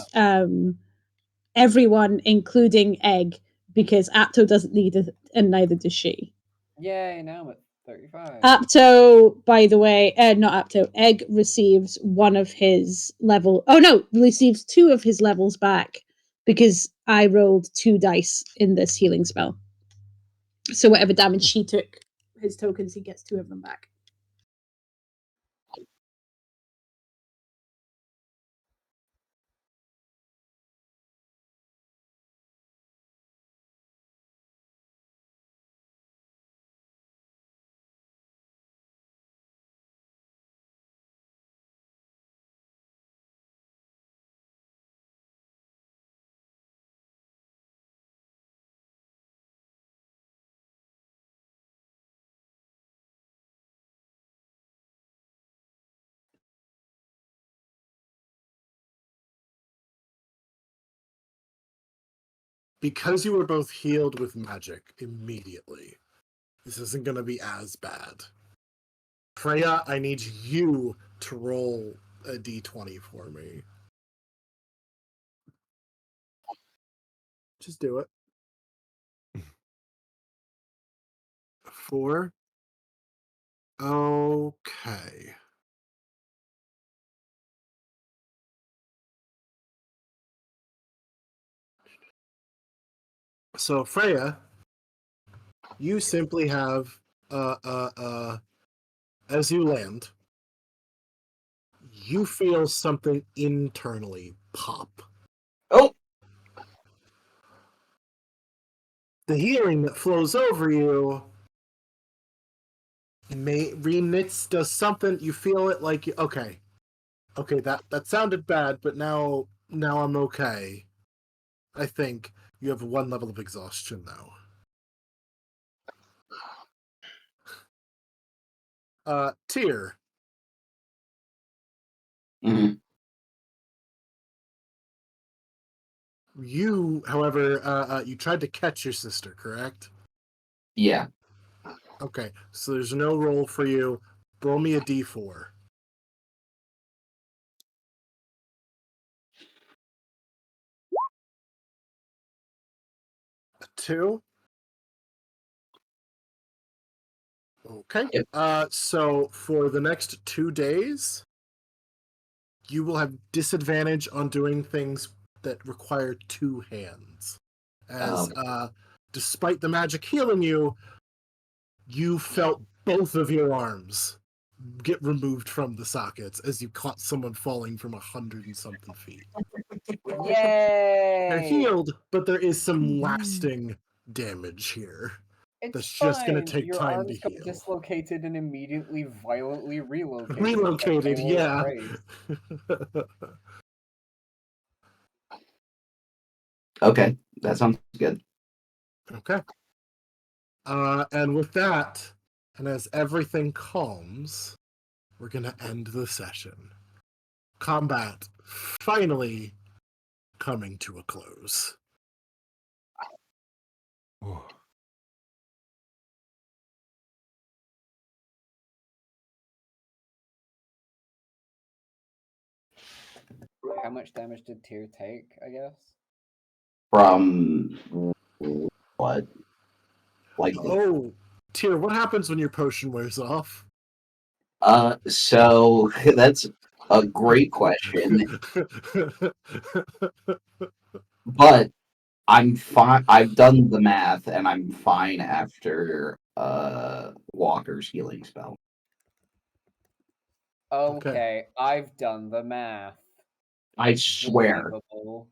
S5: everyone, including Egg, because Apto doesn't need it, and neither does she.
S6: Yay! Now I'm at 35.
S5: Apto, by the way, not Apto. Egg receives one of his level. Oh no, receives 2 of his levels back because I rolled 2 dice in this healing spell. So whatever damage she took, his tokens, he gets 2 of them back.
S3: Because you were both healed with magic immediately, this isn't going to be as bad. Freya, I need you to roll a d20 for me. Just do it. 4. Okay. So Freya, you simply have as you land, you feel something internally pop.
S7: Oh,
S3: The healing that flows over you remits does something. You feel it like okay, that sounded bad, but now I'm okay. I think you have 1 level of exhaustion now. Tyr.
S7: mhm.
S3: You, however, you tried to catch your sister, correct?
S7: Yeah.
S3: Okay, so there's no roll for you. Roll me a d4. 2. Okay.
S7: Yep.
S3: So for the next 2 days, you will have disadvantage on doing things that require 2 hands. As despite the magic healing you, you felt both of your arms get removed from the sockets as you caught someone falling from 100 and something feet.
S6: Yay!
S3: They're healed, but there is some lasting damage here.
S6: It's
S3: That's just going to
S6: fine.
S3: take
S6: Your
S3: time to
S6: arms got
S3: heal.
S6: dislocated and immediately violently relocated.
S3: Relocated,
S6: Check my
S3: yeah.
S6: praise.
S7: Okay, that sounds good.
S3: Okay. And with that, and as everything calms, we're going to end the session. Combat finally coming to a close.
S1: Oh.
S6: How much damage did Tyr take, I guess?
S7: From what? Like,
S3: Oh, Tyr, what happens when your potion wears off?
S7: so that's a great question, but I'm fine. I've done the math, and I'm fine after Walker's healing spell.
S6: Okay, I've done the math.
S7: I swear.
S6: Believable.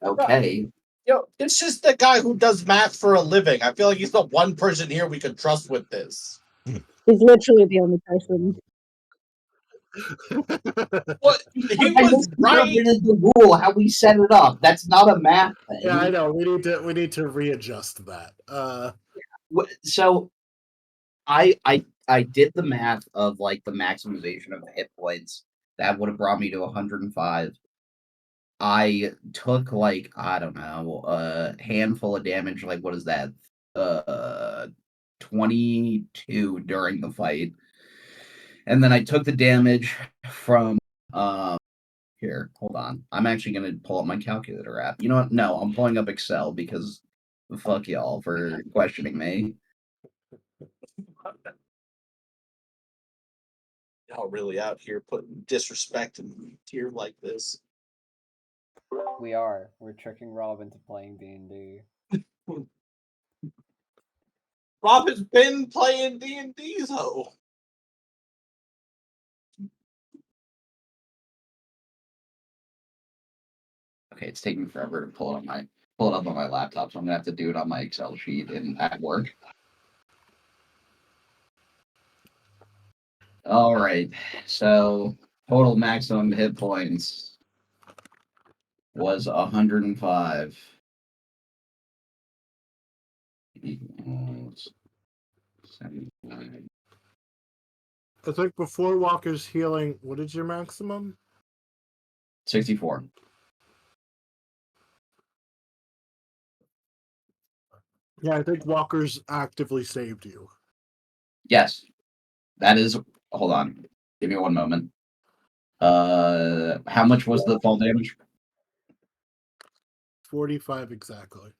S7: Okay.
S4: Yo, it's just the guy who does math for a living. I feel like he's the one person here we can trust with this.
S5: He's literally the only person.
S4: What? He
S7: I
S4: was right.
S7: misinterpreted the rule. How we set it up. That's not a math thing.
S3: Yeah, I know. We need to readjust that.
S7: So I did the math of like the maximization of hit points. That would have brought me to 105. I took like, I don't know, a handful of damage, like what is that? 22 during the fight. And then I took the damage from here, hold on. I'm actually gonna pull up my calculator app. You know what? No, I'm pulling up Excel because fuck y'all for questioning me.
S4: Y'all really out here putting disrespect in tier like this.
S6: We are. We're tricking Rob into playing D&D.
S4: Rob has been playing D&D, though.
S7: Okay, it's taking forever to pull it up on my laptop, so I'm gonna have to do it on my Excel sheet and at work. All right, so total maximum hit points was 105. Equals 79.
S3: I think before Walker's healing, what is your maximum?
S7: 64.
S3: Yeah, I think Walker's actively saved you.
S7: Yes, that is. Hold on, give me one moment. How much was the fall damage?
S3: 45 exactly.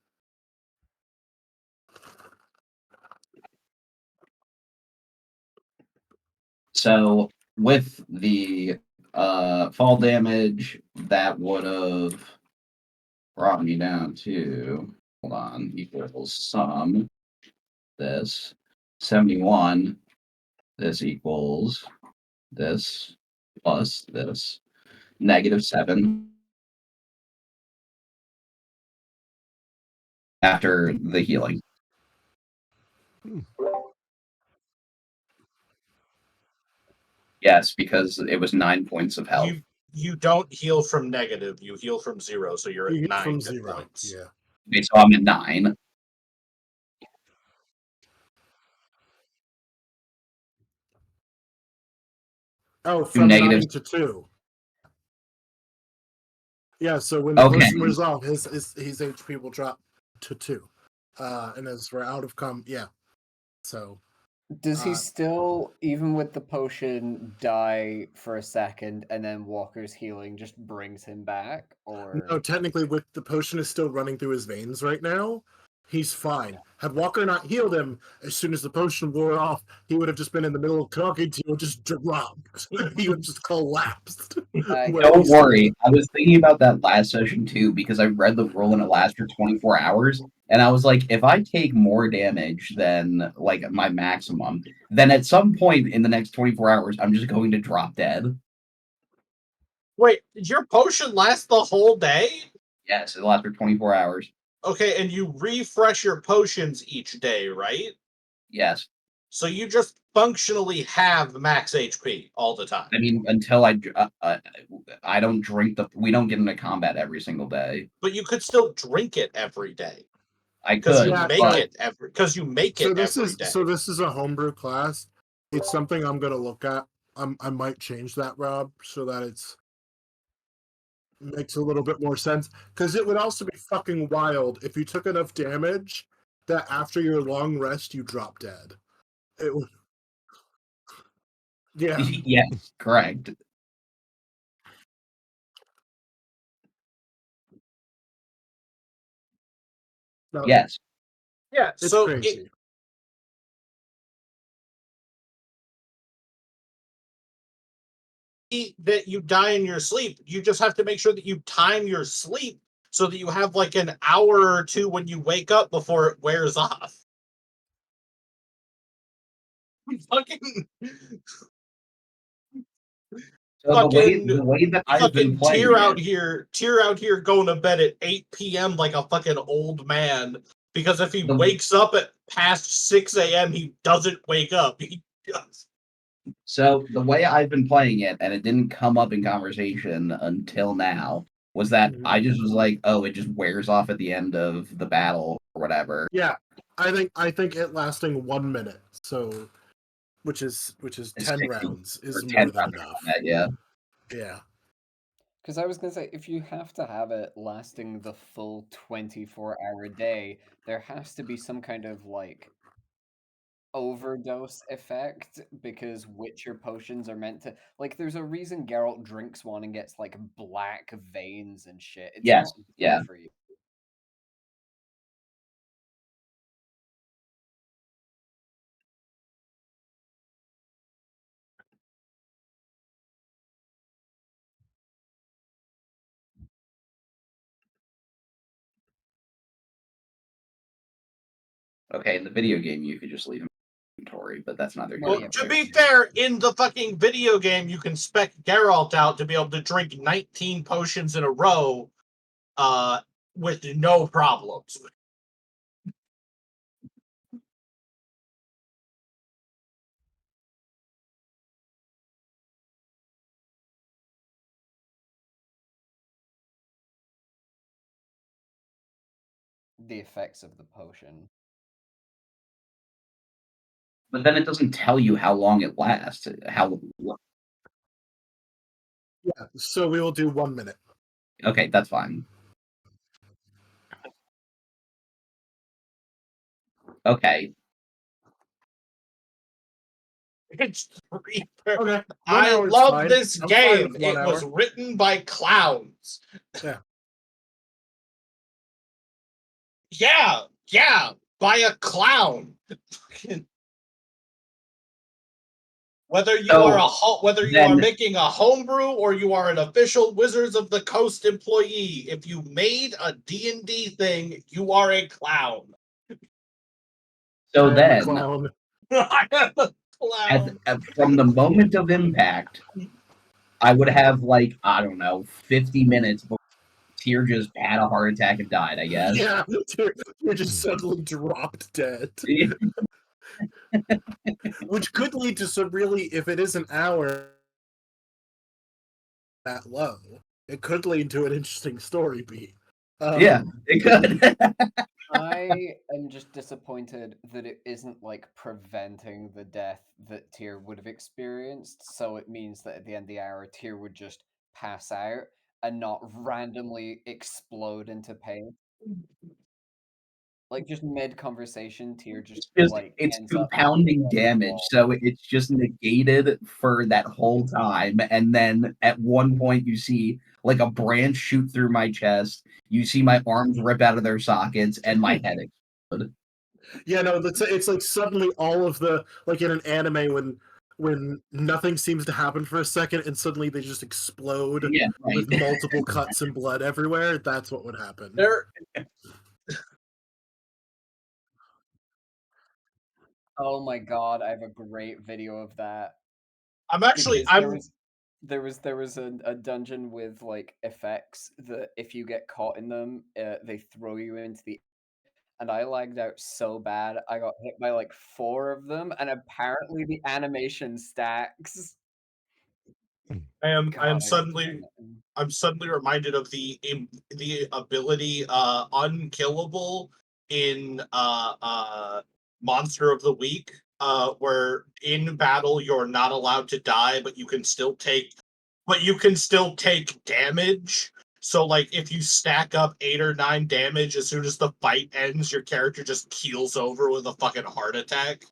S7: So with the fall damage, that would have brought me down to, hold on, equals sum this 71. This equals this plus this -7 after the healing. Yes, because it was 9 points of health.
S4: You don't heal from negative. You heal from 0, so you're
S3: You
S4: at
S3: hit
S4: 9
S3: from
S4: hit
S3: 0.
S4: points.
S3: Yeah.
S7: Okay, so I'm at 9.
S3: Oh,
S7: To
S3: from
S7: negative.
S3: 9 to 2. Yeah, so when the
S7: Okay.
S3: potion wears off, his HP will drop to 2. And as we're out of yeah. So
S6: Does he still, even with the potion, die for a second and then Walker's healing just brings him back? Or
S3: no, technically with the potion is still running through his veins right now. He's fine. Had Walker not healed him, as soon as the potion wore off, he would have just been in the middle of talking to you and just dropped. He would have just collapsed.
S7: Don't worry. I was thinking about that last session too because I read the rule and it lasts for 24 hours. And I was like, if I take more damage than like my maximum, then at some point in the next 24 hours, I'm just going to drop dead.
S4: Wait, did your potion last the whole day?
S7: Yes, it lasts for 24 hours.
S4: Okay, and you refresh your potions each day, right?
S7: Yes.
S4: So you just functionally have max HP all the time.
S7: I mean, until I don't drink we don't get into combat every single day.
S4: But you could still drink it every day.
S7: I
S4: Because you
S7: could,
S3: Yeah,
S4: make
S3: so-
S4: it every day.
S3: This is a homebrew class. It's something I'm gonna look at. I might change that, Rob, so that it's makes a little bit more sense. Because it would also be fucking wild if you took enough damage that after your long rest you drop dead. It would. Yeah.
S7: Yes, correct.
S3: No,
S7: Yes.
S4: Yeah,
S3: it's
S4: so
S3: crazy.
S4: that you die in your sleep. You just have to make sure that you time your sleep so that you have like an hour or two when you wake up before it wears off. Fucking
S7: So the way that I've been playing
S4: tear out
S7: it,
S4: here going to bed at 8 p.m. like a fucking old man. Because if he
S7: The-
S4: wakes up at past 6 a.m., he doesn't wake up. He does.
S7: so the way I've been playing it, and it didn't come up in conversation until now, was that
S3: Mhm.
S7: I just was like, oh, it just wears off at the end of the battle or whatever.
S3: Yeah, I think it lasting 1 minute, so which is
S7: It's
S3: 10
S7: 60
S3: rounds
S7: or
S3: is
S7: 10
S3: more than
S7: rounds of
S3: enough.
S7: combat, yeah.
S3: Yeah.
S6: Because I was going to say, if you have to have it lasting the full 24-hour day, there has to be some kind of, like, overdose effect, because Witcher potions are meant to... Like, there's a reason Geralt drinks one and gets, like, black veins and shit. It's
S7: Yes,
S6: not good
S7: yeah.
S6: for you.
S7: Okay, in the video game, you could just leave inventory, but that's neither
S6: Well,
S7: here
S4: Well,
S6: yeah,
S7: nor
S4: to
S6: but-
S7: there.
S4: be fair, in the fucking video game, you can spec Geralt out to be able to drink 19 potions in a row with no problems.
S6: the effects of the potion.
S7: But then it doesn't tell you how long it lasts.
S3: Yeah, so we will do 1 minute.
S7: Okay, that's fine. Okay.
S4: It's
S3: Okay, 1
S4: I
S3: hour is
S4: love
S3: fine.
S4: this
S3: I'm fine
S4: game.
S3: with 1
S4: It was
S3: hour.
S4: written by clowns.
S3: Yeah.
S4: Yeah, by a clown. Whether you
S7: So,
S4: are whether you
S7: then-
S4: are making a homebrew or you are an official Wizards of the Coast employee, if you made a D&D thing, you are a clown.
S7: So
S3: I am a
S7: then,
S3: clown.
S4: I am a clown.
S7: from the moment of impact, I would have, like, I don't know, 50 minutes before Tyr just had a heart attack and died, I guess.
S3: Yeah, you're just suddenly dropped dead. Which could lead to some really, if it is an hour that low, it could lead to an interesting story beat.
S7: Yeah, it could.
S6: I am just disappointed that it isn't like preventing the death that Tyr would have experienced. So it means that at the end of the hour, Tyr would just pass out and not randomly explode into pain. Like just mid conversation, Tyr just like
S7: It's
S6: ends up
S7: compounding
S6: on the
S7: damage,
S6: wall.
S7: so it's just negated for that whole time, and then at one point you see like a branch shoot through my chest, you see my arms rip out of their sockets, and my head explode.
S3: Yeah, no, it's like suddenly all of the, like in an anime when nothing seems to happen for a second and suddenly they just explode
S7: Yeah, right.
S3: with multiple cuts and blood everywhere. That's what would happen.
S4: There,
S6: Oh my god, I have a great video of that.
S4: I'm actually
S6: Because there was There was a dungeon with like effects that if you get caught in them, they throw you into the. And I lagged out so bad, I got hit by like 4 of them, and apparently the animation stacks.
S4: I am
S6: God, I was
S4: suddenly
S6: playing
S4: I'm suddenly reminded of the ability unkillable in Monster of the Week, where in battle you're not allowed to die, but you can still take damage. So like if you stack up 8 or 9 damage, as soon as the fight ends, your character just keels over with a fucking heart attack.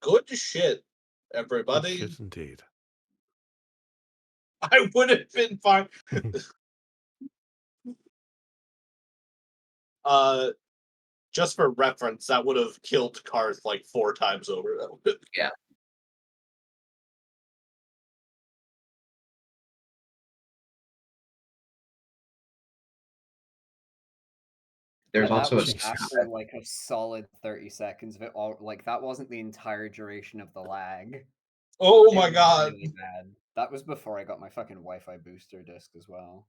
S4: Good shit,
S1: Good
S4: everybody.
S1: shit indeed.
S4: I would have been fine. Just for reference, that would have killed Karth like 4 times over.
S7: Yeah. There's
S6: And that
S7: also a
S6: was
S1: Jesus.
S6: after like a solid 30 seconds of it all. Like that wasn't the entire duration of the lag.
S4: Oh
S6: It
S4: my
S6: was
S4: god.
S6: really bad. That was before I got my fucking Wi-Fi booster disc as well.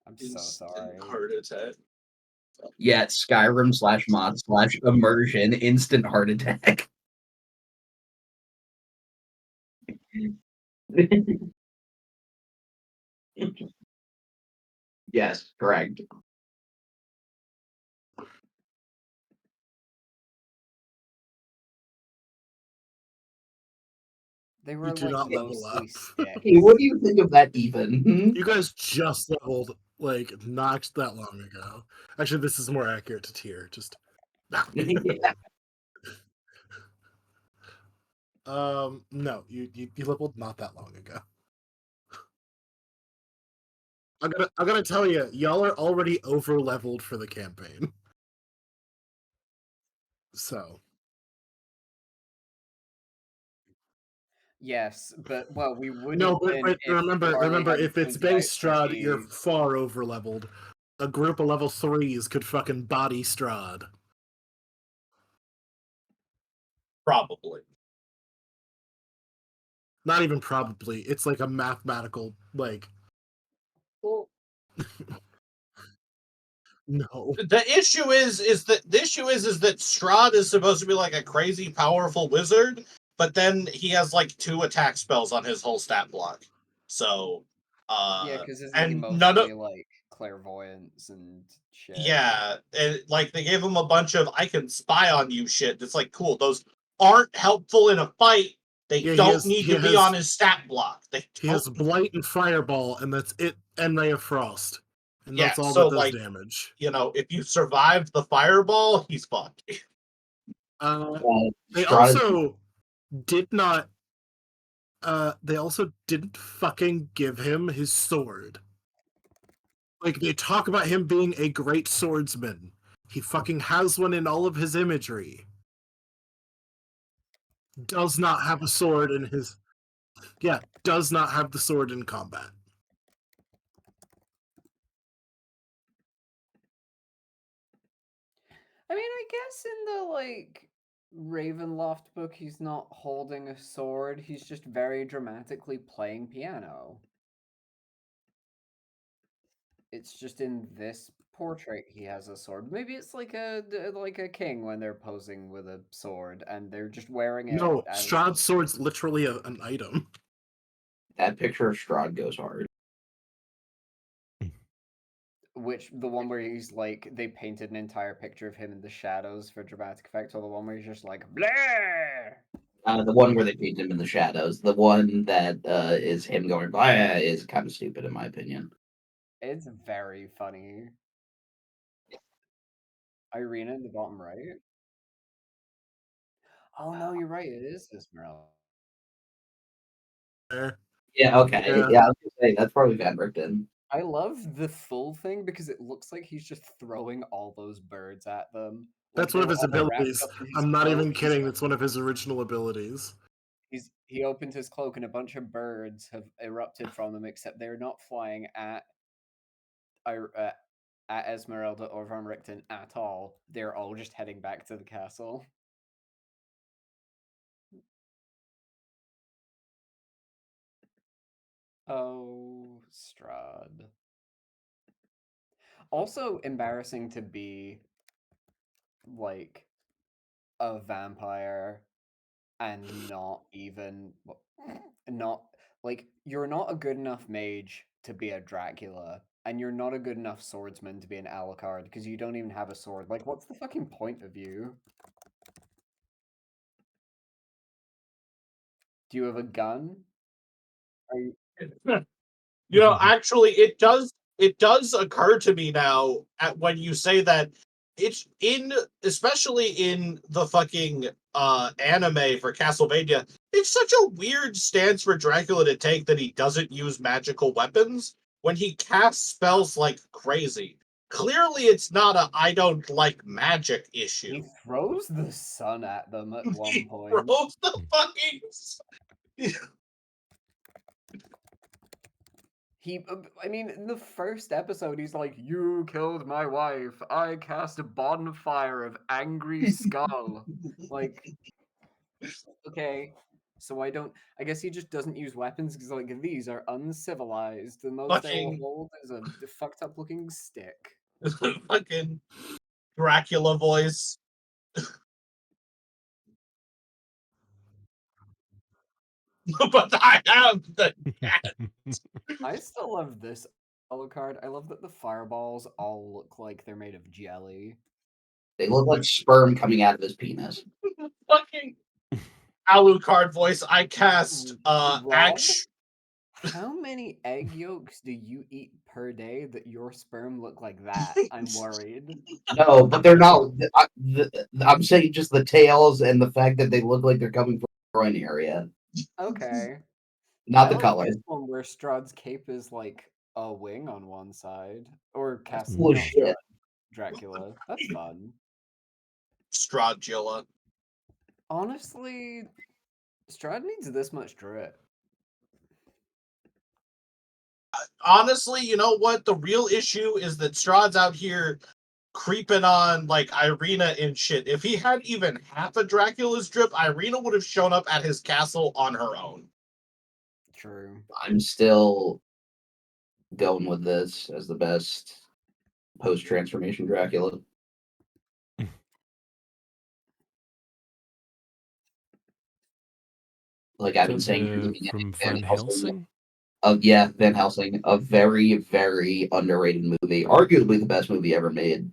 S6: I'm so sorry.
S4: Heart attack.
S7: Yeah, Skyrim /mod/ immersion, instant heart attack. Yes, correct.
S6: They
S3: You
S6: were
S3: do
S6: like
S3: not level
S6: mostly
S3: up.
S6: sticks.
S7: Hey, what do you think of that even?
S3: You guys just leveled like not that long ago. Actually, this is more accurate to tier. Just
S7: Yeah.
S3: no, you leveled not that long ago. I'm gonna tell you, y'all are already over leveled for the campaign. So
S6: Yes, but well, we would
S3: no,
S6: have been
S3: but
S6: if Charlie
S3: remember,
S6: hadn't
S3: if it's
S6: pointed out
S3: base
S6: that
S3: Strahd, you're
S6: he.
S3: far over leveled. A group of level 3s could fucking body Strahd.
S4: Probably.
S3: Not even probably. It's like a mathematical like. No.
S4: The issue is that Strahd is supposed to be like a crazy powerful wizard, but then he has like 2 attack spells on his whole stat block. So
S6: Yeah, because isn't he
S4: and none of
S6: mostly like clairvoyance and shit?
S4: yeah, and like they gave him a bunch of I can spy on you shit. It's like cool. Those aren't helpful in a fight. They
S3: Yeah,
S4: don't need to be on his stat block.
S3: He has Blight and Fireball, and that's it, and Ray of Frost. And
S4: Yeah,
S3: that's all
S4: so
S3: that does
S4: like
S3: damage.
S4: you know, if you survived the fireball, he's fucked.
S3: They
S7: Strahd is
S3: also did not they also didn't fucking give him his sword. Like they talk about him being a great swordsman. He fucking has one in all of his imagery. Does not have a sword in his does not have the sword in combat.
S6: I mean, I guess in the like Ravenloft book, he's not holding a sword. He's just very dramatically playing piano. It's just in this portrait he has a sword. Maybe it's like a king when they're posing with a sword and they're just wearing it
S3: No,
S6: as
S3: Strahd's sword's literally an item.
S7: that picture of Strahd goes hard.
S6: which the one where he's like they painted an entire picture of him in the shadows for dramatic effect, or the one where he's just like blah.
S7: The one where they paint him in the shadows. The one that is him going blah is kind of stupid in my opinion.
S6: It's very funny. Irina in the bottom right. Oh no, you're right. It is Esmeralda.
S7: Yeah, okay.
S3: Yeah.
S7: Yeah, I was gonna say that's probably Van Richten.
S6: I love the full thing because it looks like he's just throwing all those birds at them. Like
S3: That's one of
S6: they're
S3: his
S6: all wrapped
S3: abilities.
S6: up in his
S3: I'm not
S6: cloak.
S3: even kidding. That's one of his original abilities.
S6: He opened his cloak and a bunch of birds have erupted from them, except they're not flying at at Esmeralda or Van Richten at all. They're all just heading back to the castle. Oh, Strahd. Also embarrassing to be like a vampire and not even not like you're not a good enough mage to be a Dracula, and you're not a good enough swordsman to be an Alucard because you don't even have a sword. Like, what's the fucking point of you? Do you have a gun? Are you...
S4: Actually, it does occur to me now when you say that it's especially in the fucking anime for Castlevania, it's such a weird stance for Dracula to take that he doesn't use magical weapons when he casts spells like crazy. Clearly, it's not a I don't like magic issue.
S6: He throws the sun at them at one
S4: He
S6: point.
S4: throws the fucking
S6: I mean, in the first episode, he's like, "You killed my wife. I cast a bonfire of angry skull." Like, okay, so I don't. I guess he just doesn't use weapons because, like, these are uncivilized. The most they will
S4: fucking
S6: hold is a fucked up looking stick.
S4: fucking Dracula voice. But I have the cat.
S6: I still love this Alucard. I love that the fireballs all look like they're made of jelly.
S7: They look like sperm coming out of his penis.
S4: Fucking Alucard voice. I cast
S6: Rob, how many egg yolks do you eat per day that your sperm look like that? I'm worried.
S7: No, but they're not. I'm saying just the tails and the fact that they look like they're coming from the groin area,
S6: Okay.
S7: not
S6: I
S7: the
S6: like
S7: color.
S6: this one where Strahd's cape is like a wing on one side. Or
S7: Cool as
S6: not
S7: shit.
S6: Strahd, Dracula. That's fun.
S4: Strahdula.
S6: Honestly, Strahd needs this much drip.
S4: Honestly, you know what? The real issue is that Strahd's out here creeping on like Irina and shit. If he had even half a Dracula's drip, Irina would have shown up at his castle on her own.
S6: True.
S7: I'm still going with this as the best post-transformation Dracula. Like I've been saying from the beginning,
S1: From
S7: Van
S1: Van
S7: Helsing.
S1: Helsing?
S7: Van Helsing, a very, very underrated movie. Arguably the best movie ever made.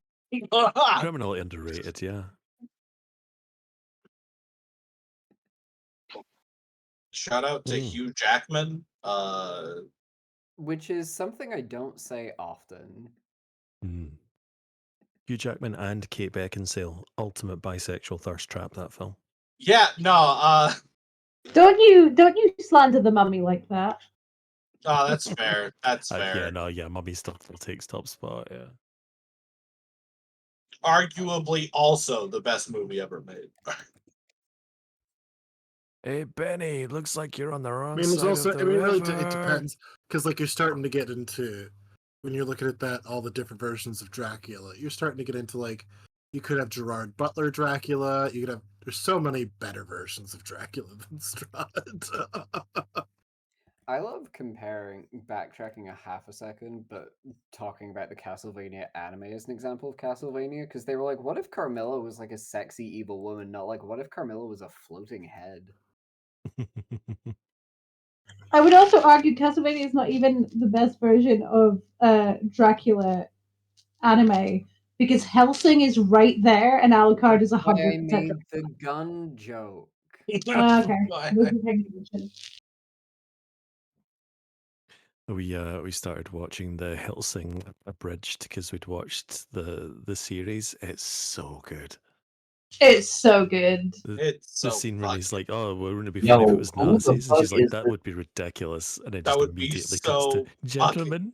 S1: Criminally underrated, yeah.
S4: Shout out to Hugh Jackman.
S6: Which is something I don't say often.
S1: Hugh Jackman and Kate Beckinsale, ultimate bisexual thirst trap, that film.
S4: Yeah, no,
S2: Don't you slander the mummy like that?
S4: oh, that's fair. That's fair.
S1: Mummy still takes top spot, yeah.
S4: Arguably also the best movie ever made.
S1: Hey, Benny, looks like you're on the
S3: I
S1: wrong
S3: mean, there's
S1: side
S3: also,
S1: of the
S3: I mean,
S1: river.
S3: really, it depends because, like, you're starting to get into when you're looking at that all the different versions of Dracula. You're starting to get into like you could have Gerard Butler Dracula. You could have there's so many better versions of Dracula than Strahd.
S6: I love backtracking a half a second, but talking about the Castlevania anime as an example of Castlevania, because they were like, what if Carmilla was like a sexy evil woman, not like, what if Carmilla was a floating head?
S2: I would also argue Castlevania is not even the best version of Dracula anime because Helsing is right there and Alucard is
S6: Why I
S2: 100%
S6: made the gun joke.
S2: Okay. Wasn't paying attention.
S1: We started watching the Helsing abridged because we'd watched the series. It's so good.
S2: It's so good.
S4: It's
S1: The
S4: so
S1: scene when he's like, "Oh, wouldn't it be
S7: Yo,
S1: funny if it was
S7: who the
S1: Nazis?" And
S7: fuck
S1: she's like,
S7: is
S1: "That
S7: this?
S1: would be ridiculous." And it
S4: That
S1: just
S4: would be
S1: immediately cuts to
S4: so
S1: gentlemen.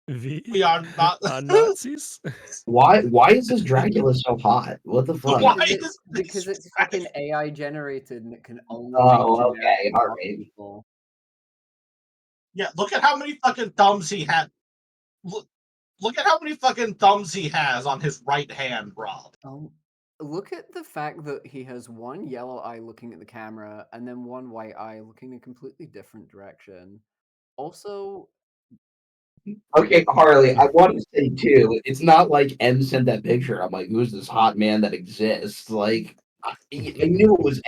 S4: we
S1: We
S4: are not
S1: are Nazis.
S7: Why is this Dracula so hot? What the fuck?
S4: Why
S6: Because
S4: is
S6: because
S4: this
S6: it's fucking AI generated and it can only make
S7: Oh,
S6: generic
S7: okay, all right.
S6: people.
S4: Yeah, look at how many fucking thumbs he had. Look, Look at how many fucking thumbs he has on his right hand, Rob.
S6: Look at the fact that he has one yellow eye looking at the camera and then one white eye looking in a completely different direction. Also,
S7: Okay, Harley, I want to say too, it's not like M sent that picture. I'm like, who's this hot man that exists? Like, I knew it was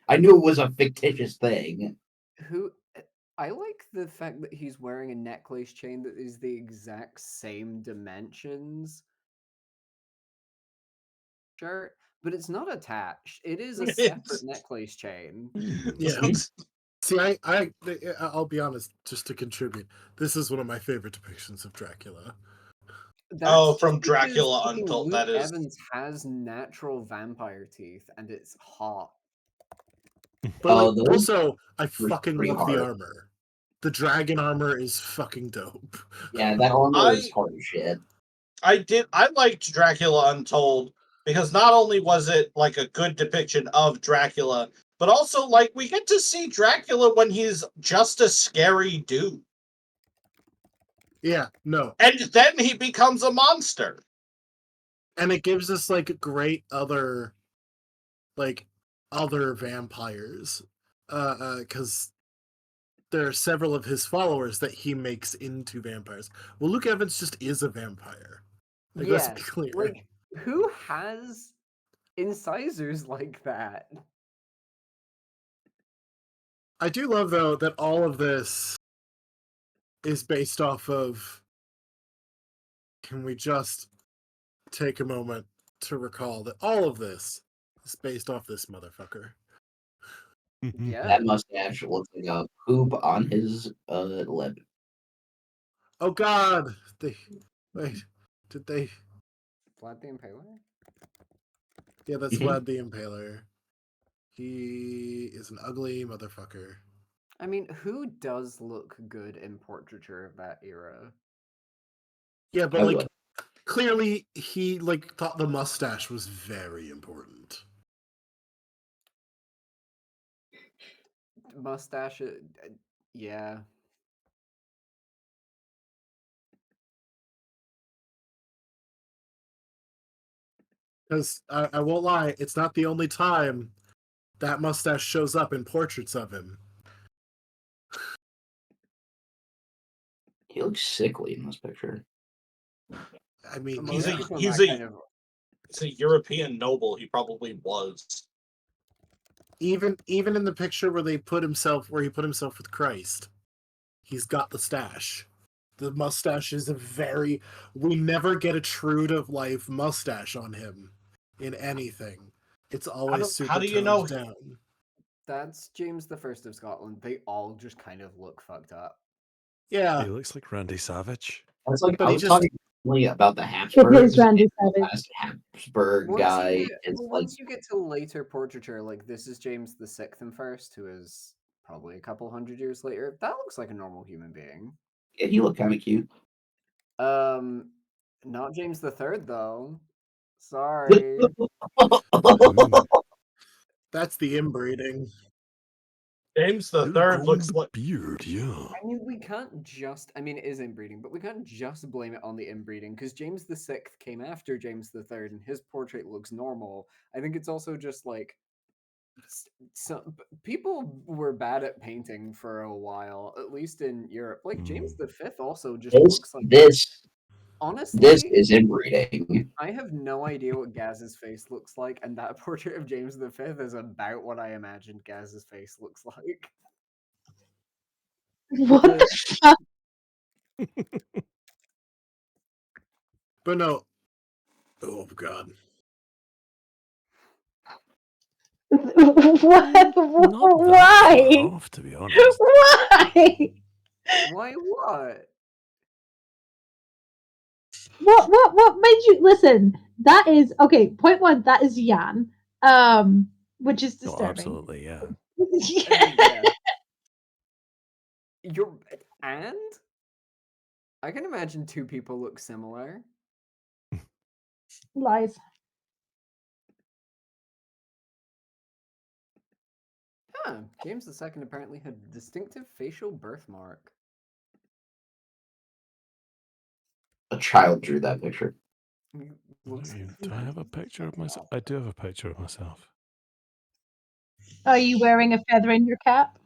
S7: I knew it was a fictitious thing.
S6: who I like the fact that he's wearing a necklace chain that is the exact same dimensions shirt, but it's not attached. It is a separate necklace chain.
S3: Yeah. See, I'll be honest, just to contribute, this is one of my favorite depictions of Dracula.
S4: Oh,
S6: That's
S4: from
S6: just because
S4: Dracula
S6: fucking
S4: Untold,
S6: Luke
S4: that is.
S6: Evans has natural vampire teeth, and it's hot.
S3: But
S7: Oh,
S3: like,
S7: those
S3: also, I
S7: were
S3: fucking
S7: pretty
S3: love the
S7: hard.
S3: armor. The dragon armor is fucking dope.
S7: Yeah, that armor is hard as shit.
S4: I liked Dracula Untold because not only was it like a good depiction of Dracula, but also like we get to see Dracula when he's just a scary dude.
S3: Yeah, no.
S4: And then he becomes a monster.
S3: And it gives us like great other vampires. Because there are several of his followers that he makes into vampires. Well, Luke Evans just is a vampire. Like, let's be
S6: Yes,
S3: clear.
S6: like who has incisors like that?
S3: I do love though that all of this is based off of. Can we just take a moment to recall that all of this is based off this motherfucker?
S6: Yeah,
S7: That mustache looks like a poop on his lip.
S3: Oh God! Did they?
S6: Vlad the Impaler.
S3: Yeah, that's
S7: Mhm.
S3: Vlad the Impaler. He is an ugly motherfucker.
S6: I mean, who does look good in portraiture of that era?
S3: Yeah, but
S7: I
S3: like
S7: would.
S3: clearly he like thought the mustache was very important.
S6: Mustache, yeah.
S3: Because I won't lie, it's not the only time that mustache shows up in portraits of him.
S7: He looks sickly in this picture.
S3: I mean,
S6: Most
S3: yeah.
S6: people in
S4: He's
S6: that
S4: a
S6: kind of
S4: It's a European noble. He probably was.
S3: Even in the picture where he put himself with Christ, he's got the stash. The mustache is a very. We never get a true to life mustache on him in anything. It's always
S4: How
S3: super
S4: do you know?
S3: toned down.
S6: that's James the First of Scotland. They all just kind of look fucked up.
S3: Yeah,
S1: He looks like Randy Savage.
S7: That's like
S3: but
S7: I
S3: he
S7: was
S3: just.
S7: talking recently about the
S5: It
S7: Habsburgs.
S5: is Randy
S7: And the
S5: Savage.
S7: last Habsburg guy is like
S6: Once you get to later portraiture, like this is James the Sixth and First, who is probably a couple hundred years later. That looks like a normal human being.
S7: yeah, he looked kind of cute.
S6: Not James the Third though. Sorry.
S1: Ooh,
S3: That's the inbreeding.
S4: James the
S1: they're
S4: Third
S1: growing
S4: looks
S1: the
S4: like
S1: beard, yeah.
S6: I mean, we can't just. I mean, it is inbreeding, but we can't just blame it on the inbreeding because James the Sixth came after James the Third, and his portrait looks normal. I think it's also just like people were bad at painting for a while, at least in Europe. Like James
S1: Mm.
S6: the Fifth also just
S7: This
S6: looks like.
S7: this
S6: Honestly,
S7: is inbreeding.
S6: I have no idea what Gaz's face looks like, and that portrait of James the Fifth is about what I imagined Gaz's face looks like.
S5: What
S6: Because
S5: the fuck?
S3: But no. Oh God.
S5: What?
S1: Not that far
S5: Why?
S1: off, to be honest.
S5: Why?
S6: why what?
S2: What made you listen? That is okay. Point one, that is Jan. Which is
S1: Oh,
S2: disturbing.
S1: absolutely, yeah.
S6: I mean, yeah. You're and I can imagine two people look similar.
S2: Lies.
S6: Huh. James II apparently had a distinctive facial birthmark.
S7: A child drew that picture.
S6: Looks
S1: Do I have a picture of myself? I do have a picture of myself.
S2: Are you wearing a feather in your cap?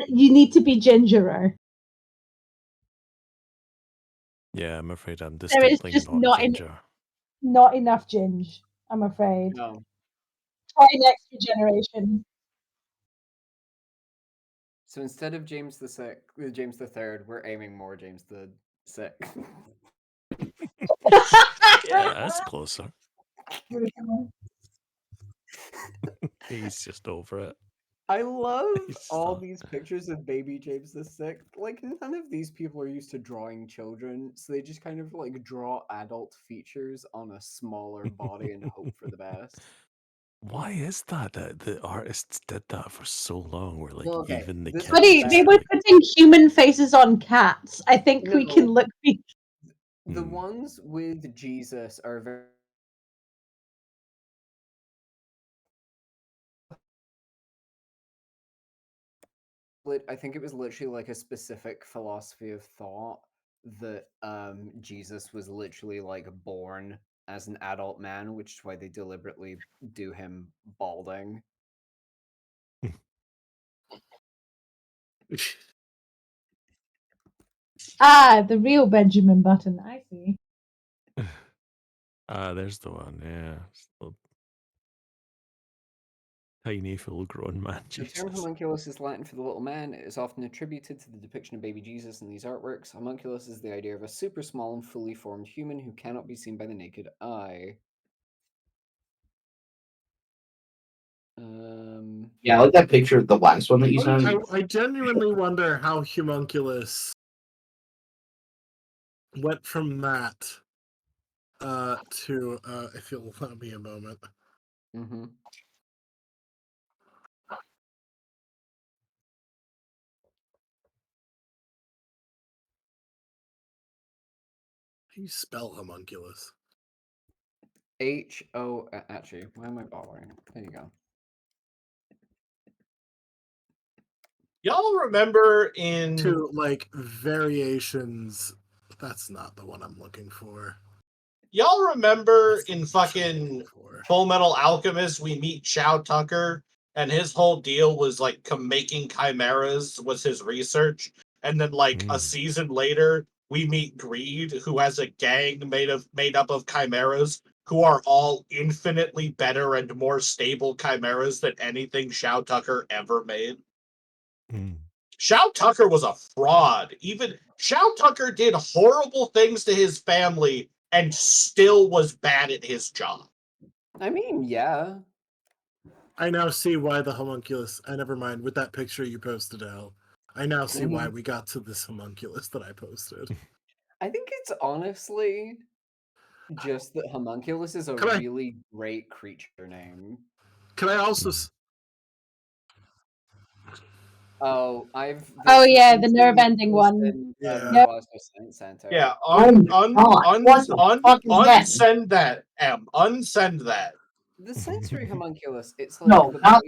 S2: You need to be gingerer.
S1: Yeah, I'm afraid I'm
S2: There is
S1: distinctly
S2: just
S1: not ginger.
S2: not enough ginge, I'm afraid.
S6: No.
S2: Try next generation.
S6: So instead of James James the Third, we're aiming more James the Sixth.
S1: Yeah, that's closer. He's just over it.
S6: I love
S1: He's
S6: all
S1: not.
S6: these pictures of baby James the Sixth. Like, none of these people are used to drawing children, so they just kind of like draw adult features on a smaller body and hope for the best.
S1: Why is that the artists did that for so long? Where like
S6: Well, okay,
S1: even the
S6: this
S1: kids
S6: was
S2: They
S1: just
S2: were
S1: like
S2: putting human faces on cats. I think we can
S6: No.
S2: look.
S6: The ones with Jesus are very. I think it was literally like a specific philosophy of thought that Jesus was literally like born as an adult man, which is why they deliberately do him balding.
S2: The real Benjamin Button. I see.
S1: there's the one, yeah. It's the tiny full-grown man
S6: The term
S1: Jesus.
S6: homunculus is Latin for the little man. It is often attributed to the depiction of baby Jesus in these artworks. Homunculus is the idea of a super small and fully formed human who cannot be seen by the naked eye.
S7: Yeah, I like that picture, the last one that you sent.
S3: I genuinely wonder how homunculus went from that to if you'll allow me a moment.
S6: Mm-hmm.
S3: How do you spell homunculus?
S6: H-O... Actually, why am I bothering? There you go.
S4: Y'all remember in
S3: To like variations. That's not the one I'm looking for.
S4: y'all remember
S3: That's the
S4: in
S3: one I'm
S4: fucking
S3: looking for.
S4: Full Metal Alchemist we meet Chow Tucker and his whole deal was like making chimeras was his research, and then like a season later we meet Greed, who has a gang made up of chimeras who are all infinitely better and more stable chimeras than anything Chow Tucker ever made. Chow Tucker was a fraud. Even Chow Tucker did horrible things to his family and still was bad at his job.
S6: I mean, yeah.
S3: I now see why the homunculus. Never mind. With that picture you posted, Al, I now see why we got to this homunculus that I posted.
S6: I think it's honestly just that homunculus is a really great creature name.
S3: Can I also?
S6: Oh,
S2: yeah, the nerve-ending one.
S3: Yeah.
S6: Center.
S4: Yeah,
S7: what the fuck is that?
S4: unsend that, M. Unsend that.
S6: The sensory homunculus, it's like
S7: No,
S6: the
S7: not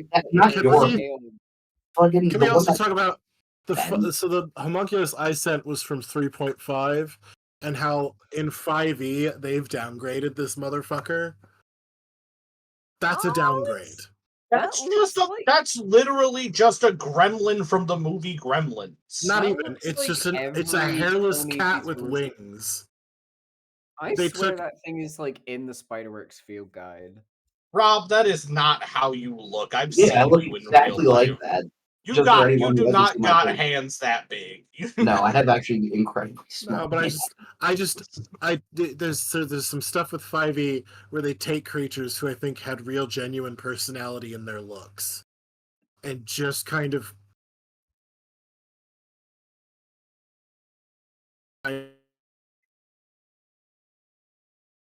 S3: Can
S7: yours.
S3: we, can we also
S7: one
S3: talk about
S7: Ben.
S3: so the homunculus I sent was from 3.5, and how in 5e they've downgraded this motherfucker. That's a downgrade.
S4: That's literally just a gremlin from the movie Gremlins.
S3: Not
S6: That
S3: even.
S6: looks
S3: It's
S6: like
S3: just it's a
S6: every
S3: hairless
S6: Tony
S3: cat with
S6: Vito's-
S3: wings.
S6: I
S3: They
S6: swear
S3: took-
S6: that thing is like in the Spider-Works field guide.
S4: Rob, that is not how you look. I've
S7: Yeah,
S4: seen
S7: I look
S4: you in
S7: exactly
S4: real
S7: like
S4: life.
S7: that.
S4: You
S7: Just for
S4: you
S7: anyone who
S4: do
S7: hasn't
S4: not
S7: seen my
S4: got
S7: face.
S4: hands that big.
S7: No, I have actually incredibly small.
S3: No, but there's some stuff with 5e where they take creatures who I think had real genuine personality in their looks, and just kind of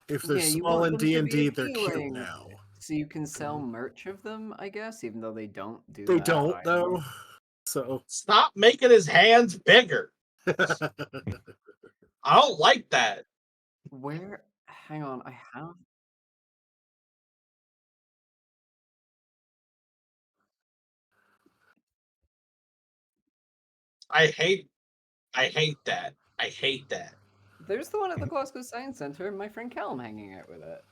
S3: if they're
S6: Yeah, you
S3: small
S6: want
S3: in
S6: them to be
S3: D&D, they're cute
S6: appealing,
S3: now.
S6: so you can sell merch of them, I guess, even though they don't do
S3: They
S6: that.
S3: don't though. So
S4: stop making his hands bigger. I don't like that.
S6: Where? Hang on, I have.
S4: I hate that. I hate that.
S6: There's the one at the Glasgow Science Centre, and my friend Callum hanging out with it.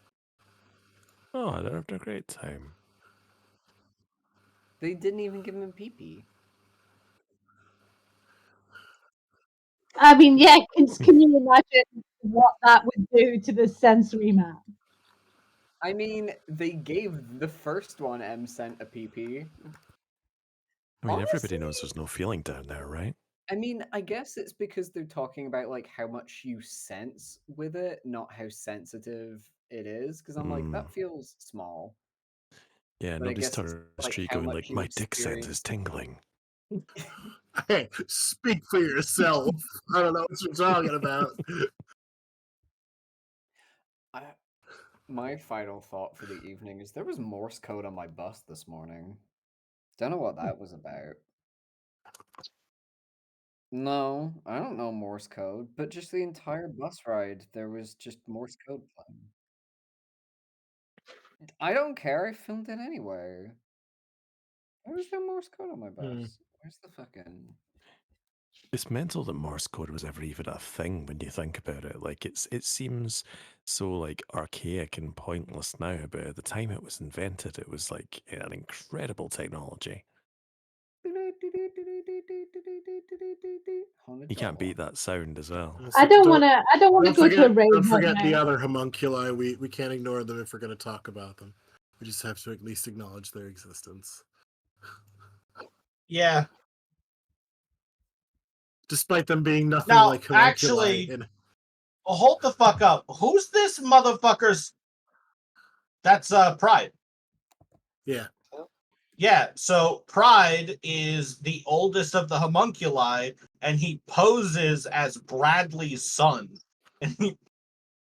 S1: Oh, they're having a great time.
S6: They didn't even give him a pee-pee.
S2: I mean, yeah, can you imagine what that would do to the sensory map?
S6: I mean, they gave the first one M sent a pee-pee.
S1: I mean, everybody
S6: Honestly,
S1: knows there's no feeling down there, right?
S6: I mean, I guess it's because they're talking about like how much you sense with it, not how sensitive it is. Because I'm like, that feels small.
S1: Yeah,
S6: But I
S1: nobody's
S6: guess it's
S1: turning the
S6: like
S1: street
S6: how
S1: going
S6: much
S1: like,
S6: you
S1: my dick sense is
S6: experience.
S1: tingling.
S3: Hey, speak for yourself. I don't know what you're talking about.
S6: My final thought for the evening is there was Morse code on my bus this morning. Don't know what that was about. No, I don't know Morse code, but just the entire bus ride, there was just Morse code playing. I don't care, I filmed it anyway. Why was there Morse code on my bus? Where's the fucking...
S1: It's mental that Morse code was ever even a thing when you think about it. Like it seems so like archaic and pointless now, but at the time it was invented, it was like an incredible technology.
S6: Haunted
S1: You can't beat
S6: doll.
S1: that sound as well.
S2: I don't want to go to a rave
S3: Don't
S2: right
S3: forget the
S2: now.
S3: other homunculi. We can't ignore them if we're going to talk about them. We just have to at least acknowledge their existence.
S4: Yeah.
S3: Despite them being nothing
S4: Now,
S3: like homunculi.
S4: actually, hold the fuck up. Who's this motherfucker's? That's Pride.
S3: Yeah.
S4: Yeah, so Pride is the oldest of the homunculi, and he poses as Bradley's son,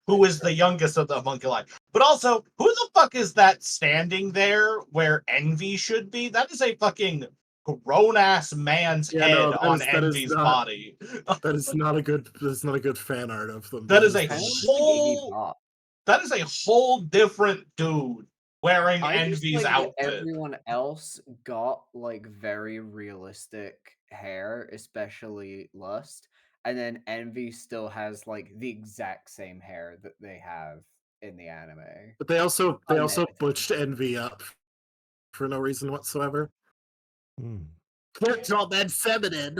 S4: who is the youngest of the homunculi. But also, who the fuck is that standing there where Envy should be? That is a fucking grown-ass man's head on Envy's body.
S3: That is not a good fan art of them.
S4: That is a
S6: Kind of looks like Iggy
S4: whole...
S6: Pop.
S4: That is a whole different dude wearing
S6: I just
S4: Envy's
S6: like that
S4: outfit.
S6: everyone else got like very realistic hair, especially Lust, and then Envy still has like the exact same hair that they have in the anime.
S3: But they also
S6: Unedited.
S3: butched Envy up for no reason whatsoever. Can't draw that feminine.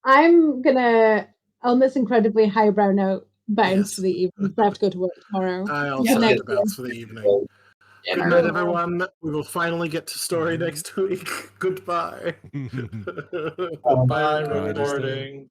S2: I'm gonna, on this incredibly highbrow note, bounce for the evening. I have to go to work tomorrow.
S3: I also
S2: Good
S3: have
S2: night.
S3: to bounce for the evening. Good night, everyone. We will finally get to story next week. Goodbye.
S4: Bye,
S3: Bye,
S4: recording.